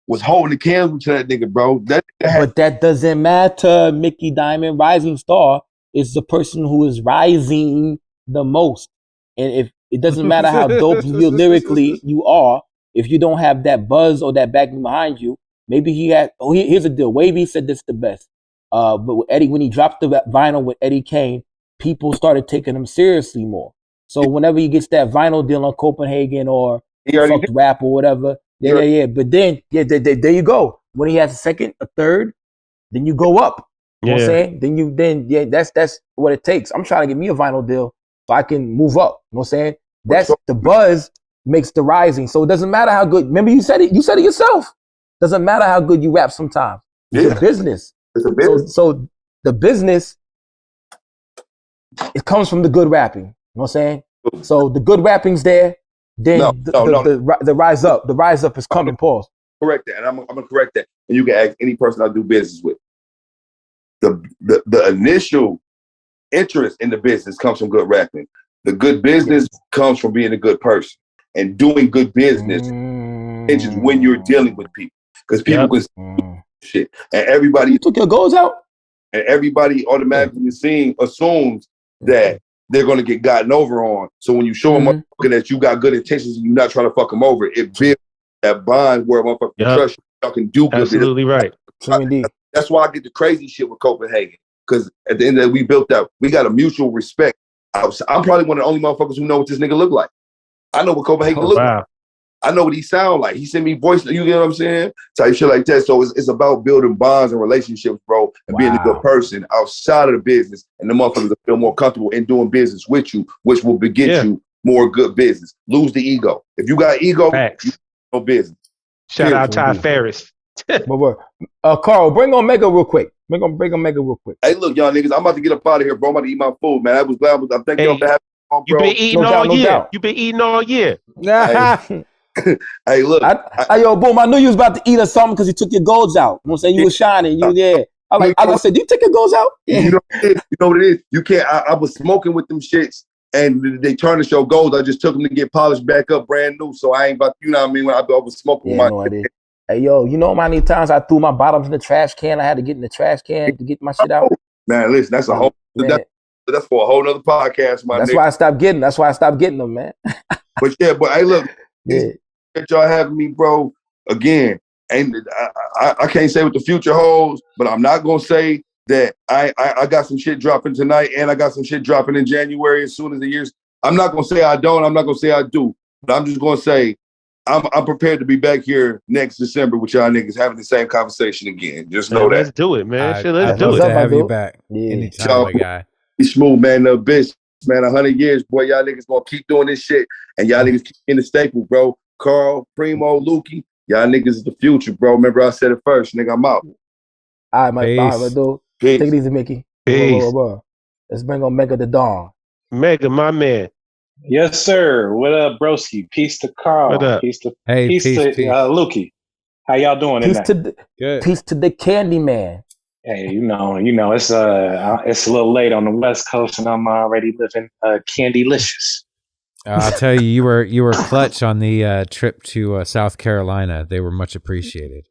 A: was holding the candle to that nigga, bro.
D: But that doesn't matter, Mickey Diamond. Rising Star is the person who is rising the most. And if it doesn't matter how dope you lyrically you are, if you don't have that buzz or that backing behind you, maybe he had. Oh, here's the deal. Wavy said this the best. But with Eddie, when he dropped the vinyl with Eddie Kane, people started taking him seriously more. So whenever he gets that vinyl deal on Copenhagen or Fucked Rap or whatever, yeah. But then, there you go. When he has a second, a third, then you go up. You know what I'm saying? That's what it takes. I'm trying to get me a vinyl deal so I can move up. You know what I'm saying? That's the buzz makes the rising. So it doesn't matter how good. Remember, you said it yourself. Doesn't matter how good you rap sometimes. It's a business.
A: It's a business.
D: So the business, it comes from the good rapping. You know what I'm saying? So the good rapping's there. Then the rise up. The rise up is coming, pause.
A: Correct that. And I'm gonna correct that. And you can ask any person I do business with. The initial interest in the business comes from good rapping. The good business comes from being a good person. And doing good business is when you're dealing with people. Because people can shit. And everybody
D: you took your goals out.
A: And everybody automatically assumes that they're going to get gotten over on. So when you show them that you got good intentions and you're not trying to fuck them over, it builds that bond where motherfuckers trust you. Y'all can do good.
C: Absolutely right.
A: That's why I get the crazy shit with Copenhagen. Because at the end of the day, we got a mutual respect. I'm probably one of the only motherfuckers who know what this nigga look like. I know what Copenhagen look like. I know what he sound like. He sent me voice, you get what I'm saying? Type shit like that. So it's about building bonds and relationships, bro, and being a good person outside of the business. And the motherfuckers will feel more comfortable in doing business with you, which will beget you more good business. Lose the ego. If you got ego, you no business.
C: Shout out Ty Ferris.
D: Carl, bring on Mega real quick. Bring on Mega real quick.
A: Hey, look, y'all niggas, I'm about to get up out of here, bro. I'm about to eat my food, man. I was glad. I'm thanking y'all for having me on, bro.
C: You've been eating all year. You've been eating all year.
A: Hey, look.
D: Yo, boom, I knew you was about to eat or something because you took your golds out. You know what I'm saying? You were shining. I said, do you take your golds out?
A: You know what it is? You can't. I was smoking with them shits and they turned to show golds. I just took them to get polished back up brand new. So I ain't about, you know what I mean? When I was smoking with my
D: idea. Hey, yo, you know how many times I threw my bottoms in the trash can? I had to get in the trash can to get my shit out.
A: Man, listen, that's a whole, that's for a whole nother podcast, my nigga.
D: That's why I stopped getting them, man.
A: But hey, look, that y'all having me, bro. Again, and I can't say what the future holds, but I'm not gonna say that I got some shit dropping tonight and I got some shit dropping in January as soon as the year's. I'm not gonna say I don't. I'm not gonna say I do, but I'm just gonna say I'm prepared to be back here next December with y'all niggas having the same conversation again. Just know that.
C: Let's do it, man. Let's do it.
B: To have you back anytime, my guy.
A: Be smooth, man. The bitch, man. 100 years, boy. Y'all niggas gonna keep doing this shit, and y'all niggas keep in the staple, bro. Carl, Primo, Lukey, y'all niggas is the future, bro. Remember I said it first, nigga. I'm out.
D: All right, my dude. Take it easy, Mickey.
C: Peace.
D: Let's bring on Mega the Dawn.
C: Mega, my man.
O: Yes, sir. What up, broski? Peace to Carl.
C: What up?
O: Peace to
B: peace
O: to Lukey. How y'all doing tonight?
D: Peace to the Candy Man.
O: Hey, you know, it's a little late on the West Coast, and I'm already living Candylicious.
B: I'll tell you, you were clutch on the trip to South Carolina. They were much appreciated.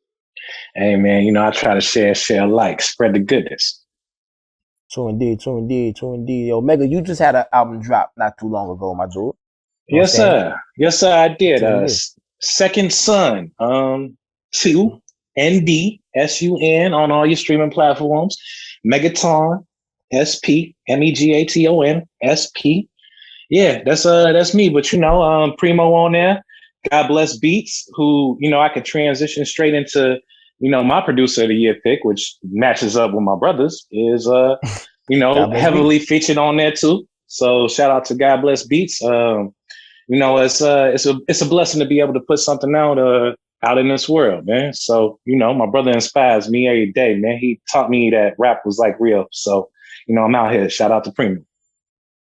O: Hey, man, I try to share alike, spread the goodness.
D: True indeed. Yo, Mega, you just had an album drop not too long ago, my dude.
O: Yes, sir. Yes, sir, I did. Second Son, NDSUN on all your streaming platforms. Megaton, Megaton, SP. Yeah, that's me. But Primo on there. God bless Beats, who I could transition straight into my producer of the year pick, which matches up with my brother's, is heavily featured on there too. So shout out to God bless Beats. It's a blessing to be able to put something out in this world, man. So my brother inspires me every day, man. He taught me that rap was like real. So I'm out here. Shout out to Primo.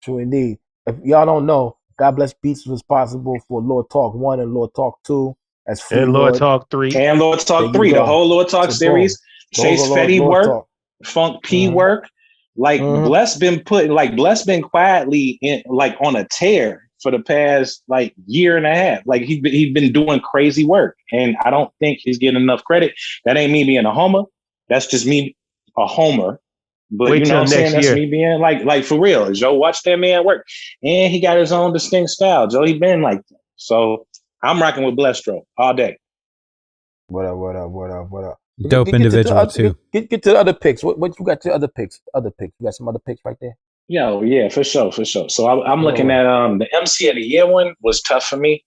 D: True indeed. If y'all don't know, God bless Beats was responsible for Lord Talk 1 and Lord Talk 2. That's free.
C: And Lord Talk 3.
O: And Lord Talk 3, the whole Lord Talk series. Chase Fetty work, Talk. Funk P work. Like Bless been quietly on a tear for the past year and a half. Like he's been doing crazy work, and I don't think he's getting enough credit. That ain't me being a homer. That's just me a homer. But
C: wait
O: you know what I'm saying?
C: That's
O: me being like for real. Joe, watch that man work, and he got his own distinct style. Joe, he been like that. So I'm rocking with Blestro all day.
D: What up?
B: Dope individual too.
D: Get to the other picks. What you got to other picks? You got some other picks right there?
O: Yo, yeah, for sure. So I'm looking at the MC of the year one was tough for me.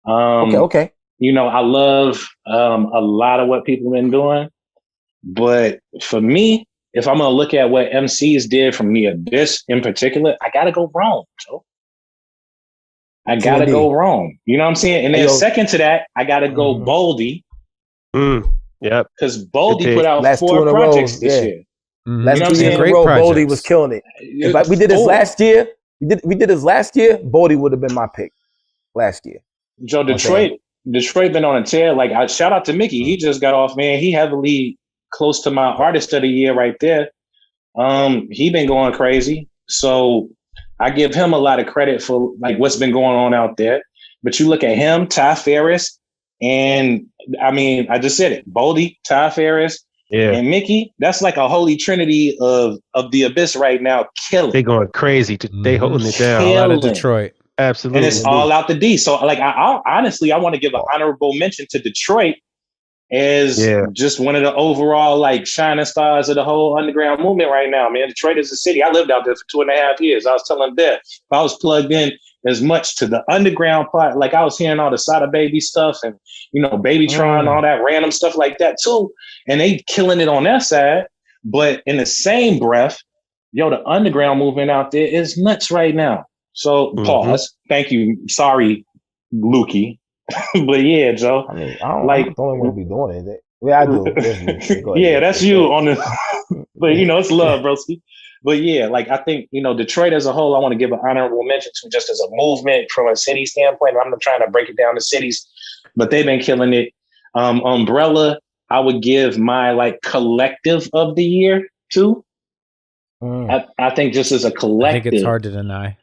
D: Okay.
O: I love a lot of what people have been doing, but for me, if I'm gonna look at what MCs did for me, this in particular, I gotta go wrong. So I gotta go wrong. You know what I'm saying? And then second to that, I gotta go Boldy.
C: Yep.
O: Because Boldy put out 4 projects this year.
D: Last 2 years in a row, Boldy was killing it. If we did this last year, we did this last year, Boldy would have been my pick last year.
O: Joe, Detroit been on a tear. Shout out to Mickey. He just got off, man. He heavily close to my artist of the year right there. He been going crazy. So I give him a lot of credit for what's been going on out there. But you look at him, Ty Ferris, and I mean, I just said it. Boldy, Ty Ferris, and Mickey. That's like a holy trinity of the abyss right now. Killing.
C: They going crazy. They holding it down.
B: All out of Detroit.
C: Absolutely.
O: And it's all out the D. So I honestly, I want to give an honorable mention to Detroit as just one of the overall shining stars of the whole underground movement right now, man. Detroit is a city. I lived out there for 2.5 years. I was telling Deb, if I was plugged in as much to the underground part, I was hearing all the Sada Baby stuff and Babytron, all that random stuff like that too. And they killing it on that side. But in the same breath, the underground movement out there is nuts right now. So pause. Thank you. Sorry, Lukey. But yeah, Joe.
D: I mean, I don't want to be doing it. Yeah, I do.
O: Yeah, that's you on the. But it's love, broski. But yeah, I think Detroit as a whole, I want to give an honorable mention to just as a movement from a city standpoint. I'm not trying to break it down to cities, but they've been killing it. Umbrella, I would give my collective of the year to. I think just as a collective, I think
B: it's hard to deny.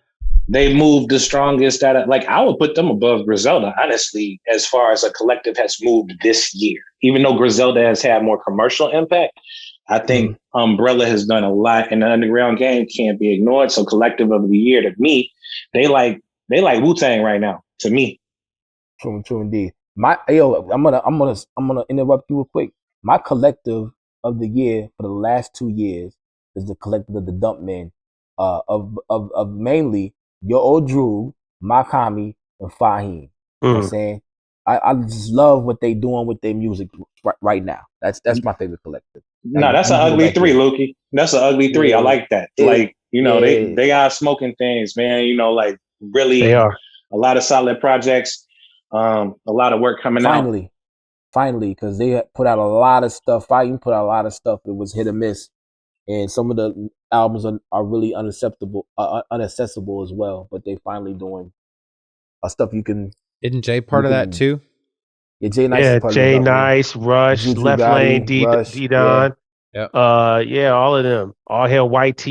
O: They moved the strongest out of I would put them above Griselda, honestly, as far as a collective has moved this year. Even though Griselda has had more commercial impact, I think Umbrella has done a lot in the underground game, can't be ignored. So collective of the year to me, they like Wu-Tang right now, to me.
D: True indeed. I'm gonna interrupt you real quick. My collective of the year for the last 2 years is the collective of the Dump Men, of mainly Your Old Droog, Makami, and Fahim. You know what I'm saying? I just love what they doing with their music right now. That's my favorite collective.
O: No, that's an ugly 3, Lukey. That's an ugly 3. I like that. They are smoking things, man. Really
C: they are.
O: A lot of solid projects, a lot of work coming out.
D: Finally, because they put out a lot of stuff. Fahim put out a lot of stuff that was hit or miss. And some of the albums are really inaccessible as well. But they finally doing stuff you can.
B: Isn't Jay part of that too?
D: Yeah, Jay Nice.
C: Yeah, Jay Nice, Rush,
D: Juju
C: Left
D: Gotti,
C: Lane, D-Don.
B: Yeah,
C: all of them. All Hail YT.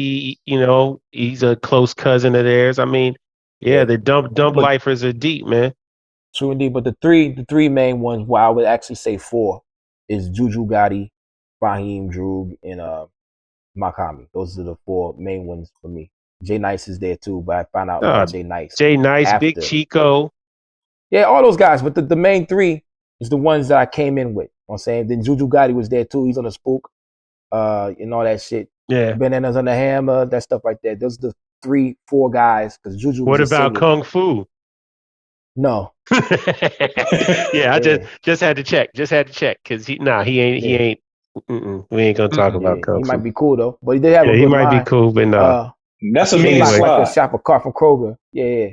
C: He's a close cousin of theirs. I mean, the dump lifers are deep, man.
D: True indeed. But the three main ones, well, I would actually say 4, is Juju Gotti, Fahim, Droog, and Makami. Those are the 4 main ones for me. Jay Nice is there too, but I found out about Jay Nice.
C: Jay Nice, after. Big Chico.
D: Yeah, all those guys, but the main three is the ones that I came in with. You know what I'm saying? Then Juju Gotti was there too. He's on the Spook, and all that shit.
C: Yeah.
D: Bananas on the Hammer, that stuff right there. Those are the 3-4 guys. Because Juju
C: What
D: was
C: about
D: singing.
C: Kung Fu?
D: No.
C: Yeah, I just had to check. Just had to check because he ain't. We ain't gonna talk about Kung Fu.
D: He might be cool though, but he did have a good
C: he might
D: line.
C: be cool, but no.
O: That's a
D: he
O: mean
D: looked like a
O: slide.
D: shop a car from Kroger. Yeah.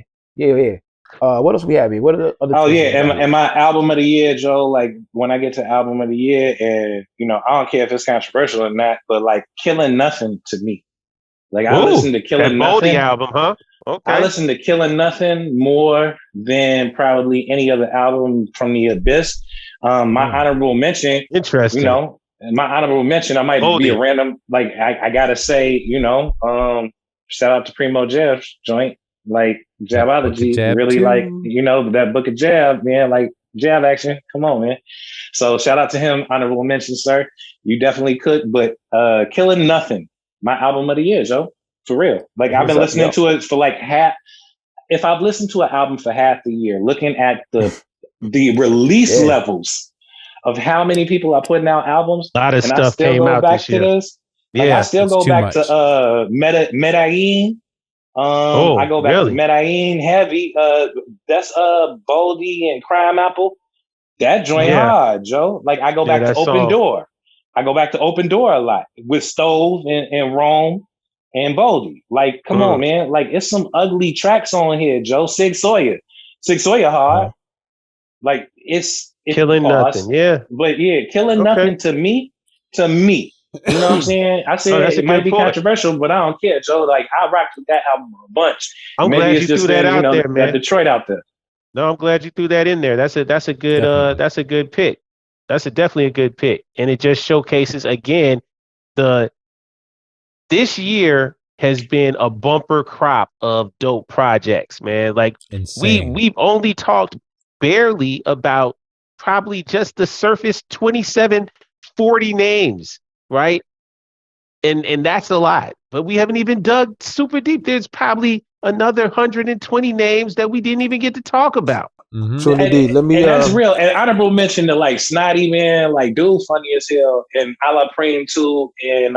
D: What else we have here? What are the other?
O: Oh yeah, and my album of the year, Joe. Like when I get to album of the year, and I don't care if it's controversial or not, but like Killing Nothing to me. Like I listen to Killing Nothing
C: album, huh? Okay.
O: I listen to Killing Nothing more than probably any other album from the Abyss. My honorable mention,
C: interesting.
O: My honorable mention, I might be a random. Like I gotta say, shout out to Primo Jeb's joint. Like Jabology, really too. Like that Book of Jab, man. Like jab action, come on, man. So shout out to him, honorable mention, sir. You definitely could, but Killing Nothing, my album of the year, Joe, for real. Like I've been listening to it for like half. If I've listened to an album for half the year, looking at the release levels of how many people are putting out albums,
C: a lot of
O: and
C: stuff
O: I still
C: came
O: go
C: out
O: back
C: this
O: to
C: year.
O: this. Like I still go back to Medellin. I go back to Medellin heavy. That's Boldy and Crime Apple. That joint hard, Joe. Like I go back to Open Door. I go back to Open Door a lot with Stove and Rome and Boldy. Like, come on, man. Like it's some ugly tracks on here, Joe. Sig Sawyer hard. Like it's
C: Killing Nothing, yeah.
O: But yeah, Killing Nothing to me. You know what I'm saying? I said it might be controversial, but I don't care, Joe. Like I rocked with that album a bunch.
C: I'm
O: Maybe
C: glad
O: it's
C: you
O: just
C: threw that out there,
O: that
C: man.
O: Detroit out there.
C: No, I'm glad you threw that in there. That's a good that's a good pick. That's definitely a good pick, and it just showcases again this year has been a bumper crop of dope projects, man. Like we've only talked barely about probably just the surface 27, 40 names, right? And that's a lot, but we haven't even dug super deep. There's probably another 120 names that we didn't even get to talk about.
D: So indeed, let me.
O: And that's real. And honorable mention to like Snotty, man, like dude, funny as hell, and A La Prime too, and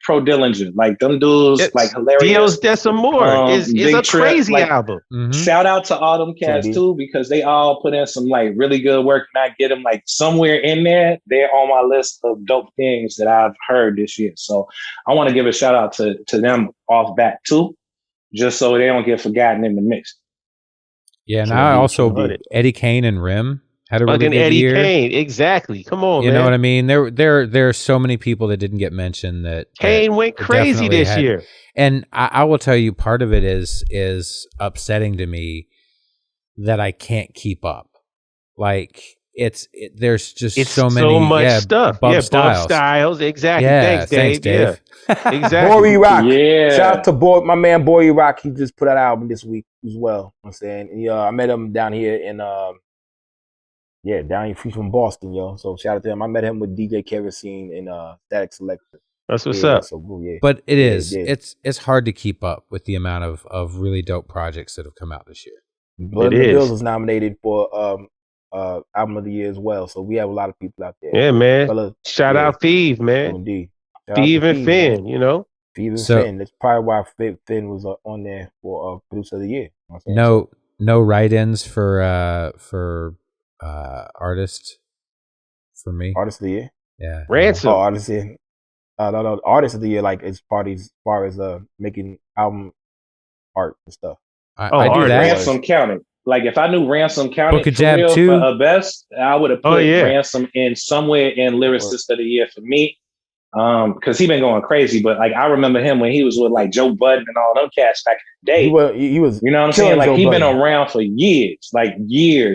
O: Pro Dillinger, like them dudes, like hilarious.
C: Dios Desamore is a crazy album.
O: Shout out to all them cats too, because they all put in some like really good work, and I get them like somewhere in there. They're on my list of dope things that I've heard this year. So I want to give a shout out to them off bat too, just so they don't get forgotten in the mix.
B: Yeah, and I also Eddie Kane and Rim had a really good
C: Eddie
B: year.
C: Kane, exactly. Come on,
B: man.
C: You
B: know what I mean? There are so many people that didn't get mentioned that
C: Kane went crazy this year.
B: And I will tell you, part of it is upsetting to me that I can't keep up. Like there's just so much
C: stuff.
B: Bub
C: Styles, exactly.
B: Yeah,
C: thanks, Dave.
B: Yeah.
C: Exactly.
D: Boy Rock. Yeah. Shout out to my man Boy Rock. He just put out an album this week as well. You know what I'm saying? And, I met him down here in down here. He's from Boston, yo. So shout out to him. I met him with DJ Kerosene and Static Selector.
C: That's what's up.
D: So cool, yeah.
B: But it is. It's hard to keep up with the amount of really dope projects that have come out this year.
D: Blood of the Bills was nominated for album of the year as well. So we have a lot of people out there.
C: Yeah, man. Shout out Thieve, man.
D: Indeed.
C: Thieve and Finn, you know?
D: Thieve and Finn. That's probably why Finn was on there for producer of the year.
B: No write-ins for artist for me.
D: Artist of the year?
B: Yeah.
C: Ransom.
D: Oh, artist of the year. No, artist of the year, like as far as making album art and stuff.
B: I do that.
O: Ransom counted. Like if I knew Ransom counted
B: Book of Jab
O: for real,
B: too.
O: For best, I would have put Ransom in somewhere in lyricist of the year for me. Because he been going crazy, but like I remember him when he was with like Joe Budden and all them cats back in the day.
D: He was
O: you know what I'm saying? Like he been around for years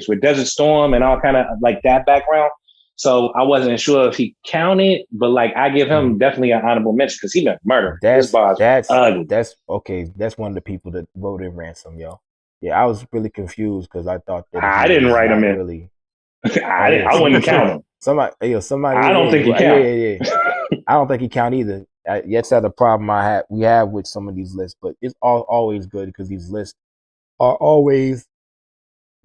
O: with Desert Storm and all kind of like that background. So I wasn't sure if he counted, but like I give him definitely an honorable mention because he been murdered.
D: That's okay. That's one of the people that wrote in Ransom, yo. Yeah, I was really confused because I thought that
O: I didn't write him in.
D: Really,
O: I wouldn't count him.
D: Somebody.
O: I don't think he count.
D: Yeah. I don't think he count either. That's the problem we have with some of these lists, but it's always good because these lists are always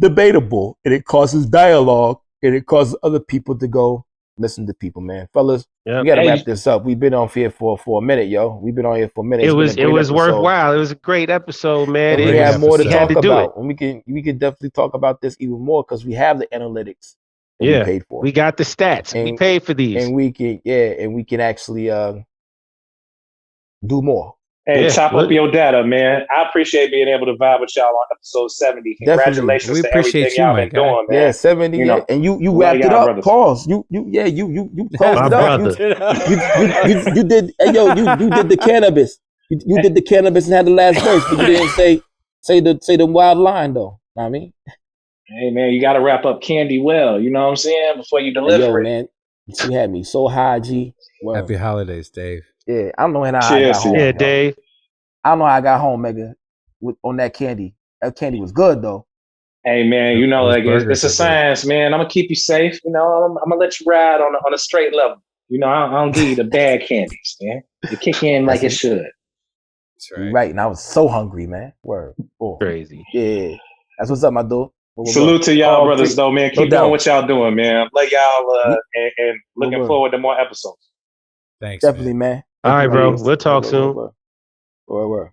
D: debatable, and it causes dialogue, and it causes other people to go listen to people, man. Fellas, we gotta wrap this up. We've been on here for a minute, yo. We've been on here for a minute.
C: It was worthwhile. It was a great episode, man.
D: And we have more to talk about. And we can definitely talk about this even more because we have the analytics that we paid for.
C: We got the stats. We paid for these.
D: And we can actually do more.
O: Hey, chop up your data, man. I appreciate being able to vibe with y'all on episode 70. Congratulations to everything y'all been doing, man.
D: Yeah, 70. You know, and you wrapped it up. Brothers. Pause. You closed it up. You did. Hey, yo, you did the cannabis. You did the cannabis and had the last verse, but you didn't say the wild line though. Know what I mean,
O: hey man, you got to wrap up candy well. You know what I'm saying before you deliver it.
D: Man, you had me so high, G.
B: Well, happy holidays, Dave.
D: Yeah, I don't know how I got home.
C: Yeah, Dave.
D: I don't know how I got home, Mega, on that candy. That candy was good, though.
O: Hey, man, you know, like it's a science, man. I'm going to keep you safe. You know, I'm going to let you ride on a straight level. You know, I don't give you the bad candies, man. You kick in like it should.
B: That's right.
D: Right, and I was so hungry, man. Word. Oh.
C: Crazy.
D: Yeah. That's what's up, my dude.
O: Salute to y'all, brothers, though, man. Keep doing what y'all doing, man. Love y'all and looking forward to more episodes.
B: Thanks.
D: Definitely, man.
C: All right, bro. We'll talk soon.
D: Word. All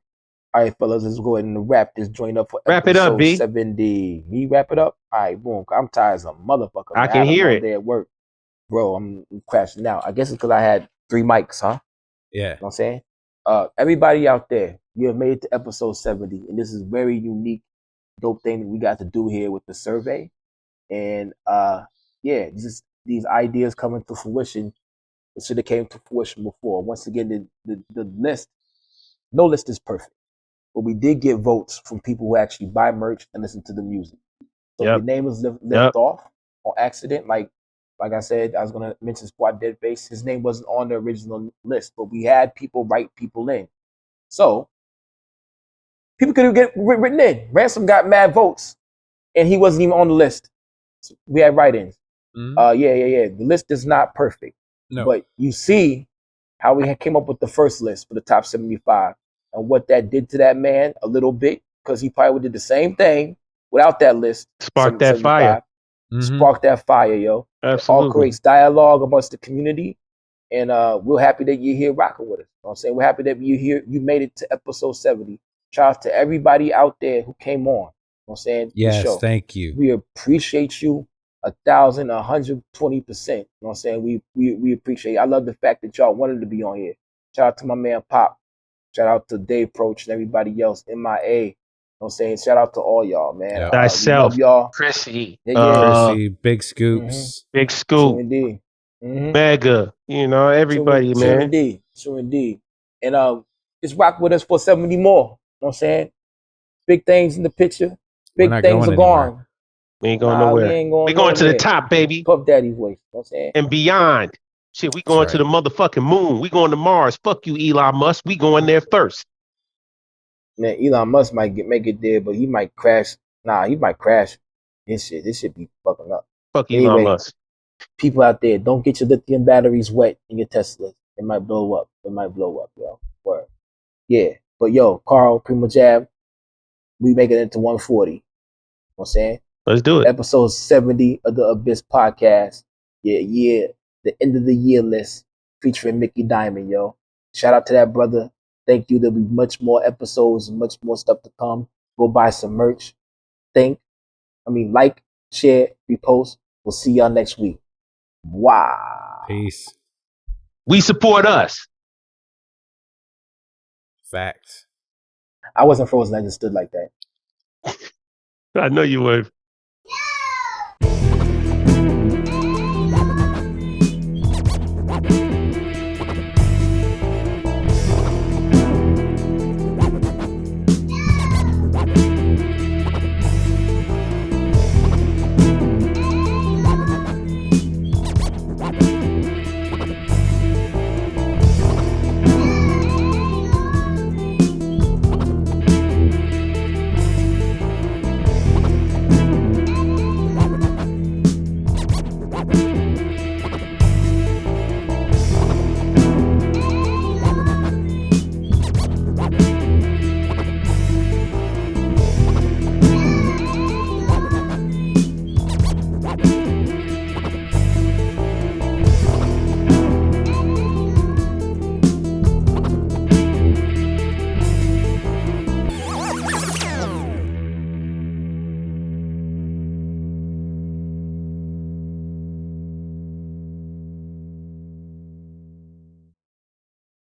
D: right, fellas, let's go ahead and wrap this joint up for
C: wrap it up, B.
D: 70. Me wrap it up? All right, boom. I'm tired as a motherfucker.
C: I can hear it.
D: Day at work. Bro, I'm crashing out. I guess it's because I had 3 mics, huh?
B: Yeah.
D: You know what I'm saying? Everybody out there, you have made it to episode 70, and this is very unique, dope thing that we got to do here with the survey. And just these ideas coming to fruition. It should have came to fruition before. Once again, the list, no list is perfect, but we did get votes from people who actually buy merch and listen to the music. So if your name was left off on accident, like I said, I was gonna mention Squad Deadface. His name wasn't on the original list, but we had people write people in. So people could get written in. Ransom got mad votes, and he wasn't even on the list. So we had write-ins. The list is not perfect.
B: No.
D: But you see how we came up with the first list for the top 75 and what that did to that man a little bit, because he probably would did the same thing without that list.
C: Spark that fire.
D: Spark that fire, yo.
C: Absolutely.
D: It all creates dialogue amongst the community. And we're happy that you're here rocking with us. You know what I'm saying? We're happy that you're here. You made it to episode 70. Shout out to everybody out there who came on. You know what I'm saying?
B: Yes, thank you.
D: We appreciate you 1,000, 120%. You know what I'm saying? We appreciate it. I love the fact that y'all wanted to be on here. Shout out to my man Pop. Shout out to Dave Proach and everybody else. MIA. You know what I'm saying? Shout out to all y'all, man.
C: Thyself,
D: y'all.
C: Chrissy.
B: Chrissy, Big Scoops.
C: Big Scoop.
D: True indeed.
C: Mega. You know, everybody, man.
D: True indeed. And just rock with us for 70 more. You know what I'm saying? Big things in the picture. Big things are gone.
C: We ain't going nowhere. We going to the top, baby.
D: Puff Daddy's voice. You know what I'm saying?
C: And beyond. Shit, we going to the motherfucking moon. We going to Mars. Fuck you, Elon Musk. We going there first.
D: Man, Elon Musk might make it there, but he might crash. Nah, he might crash. This shit be fucking up.
C: Fuck Elon Musk.
D: People out there, don't get your lithium batteries wet in your Teslas. It might blow up. Yo. Word. Yeah. But yo, Carl, Primo Jab, we make it into 140. You know what I'm saying?
C: Let's do it.
D: Episode 70 of the Abyss Podcast. Yeah. The end of the year list featuring Mickey Diamond, yo. Shout out to that brother. Thank you. There'll be much more episodes and much more stuff to come. Go buy some merch. Like, share, repost. We'll see y'all next week. Wow.
B: Peace.
C: We support us.
B: Facts.
D: I wasn't frozen. I just stood like that.
C: I know you were.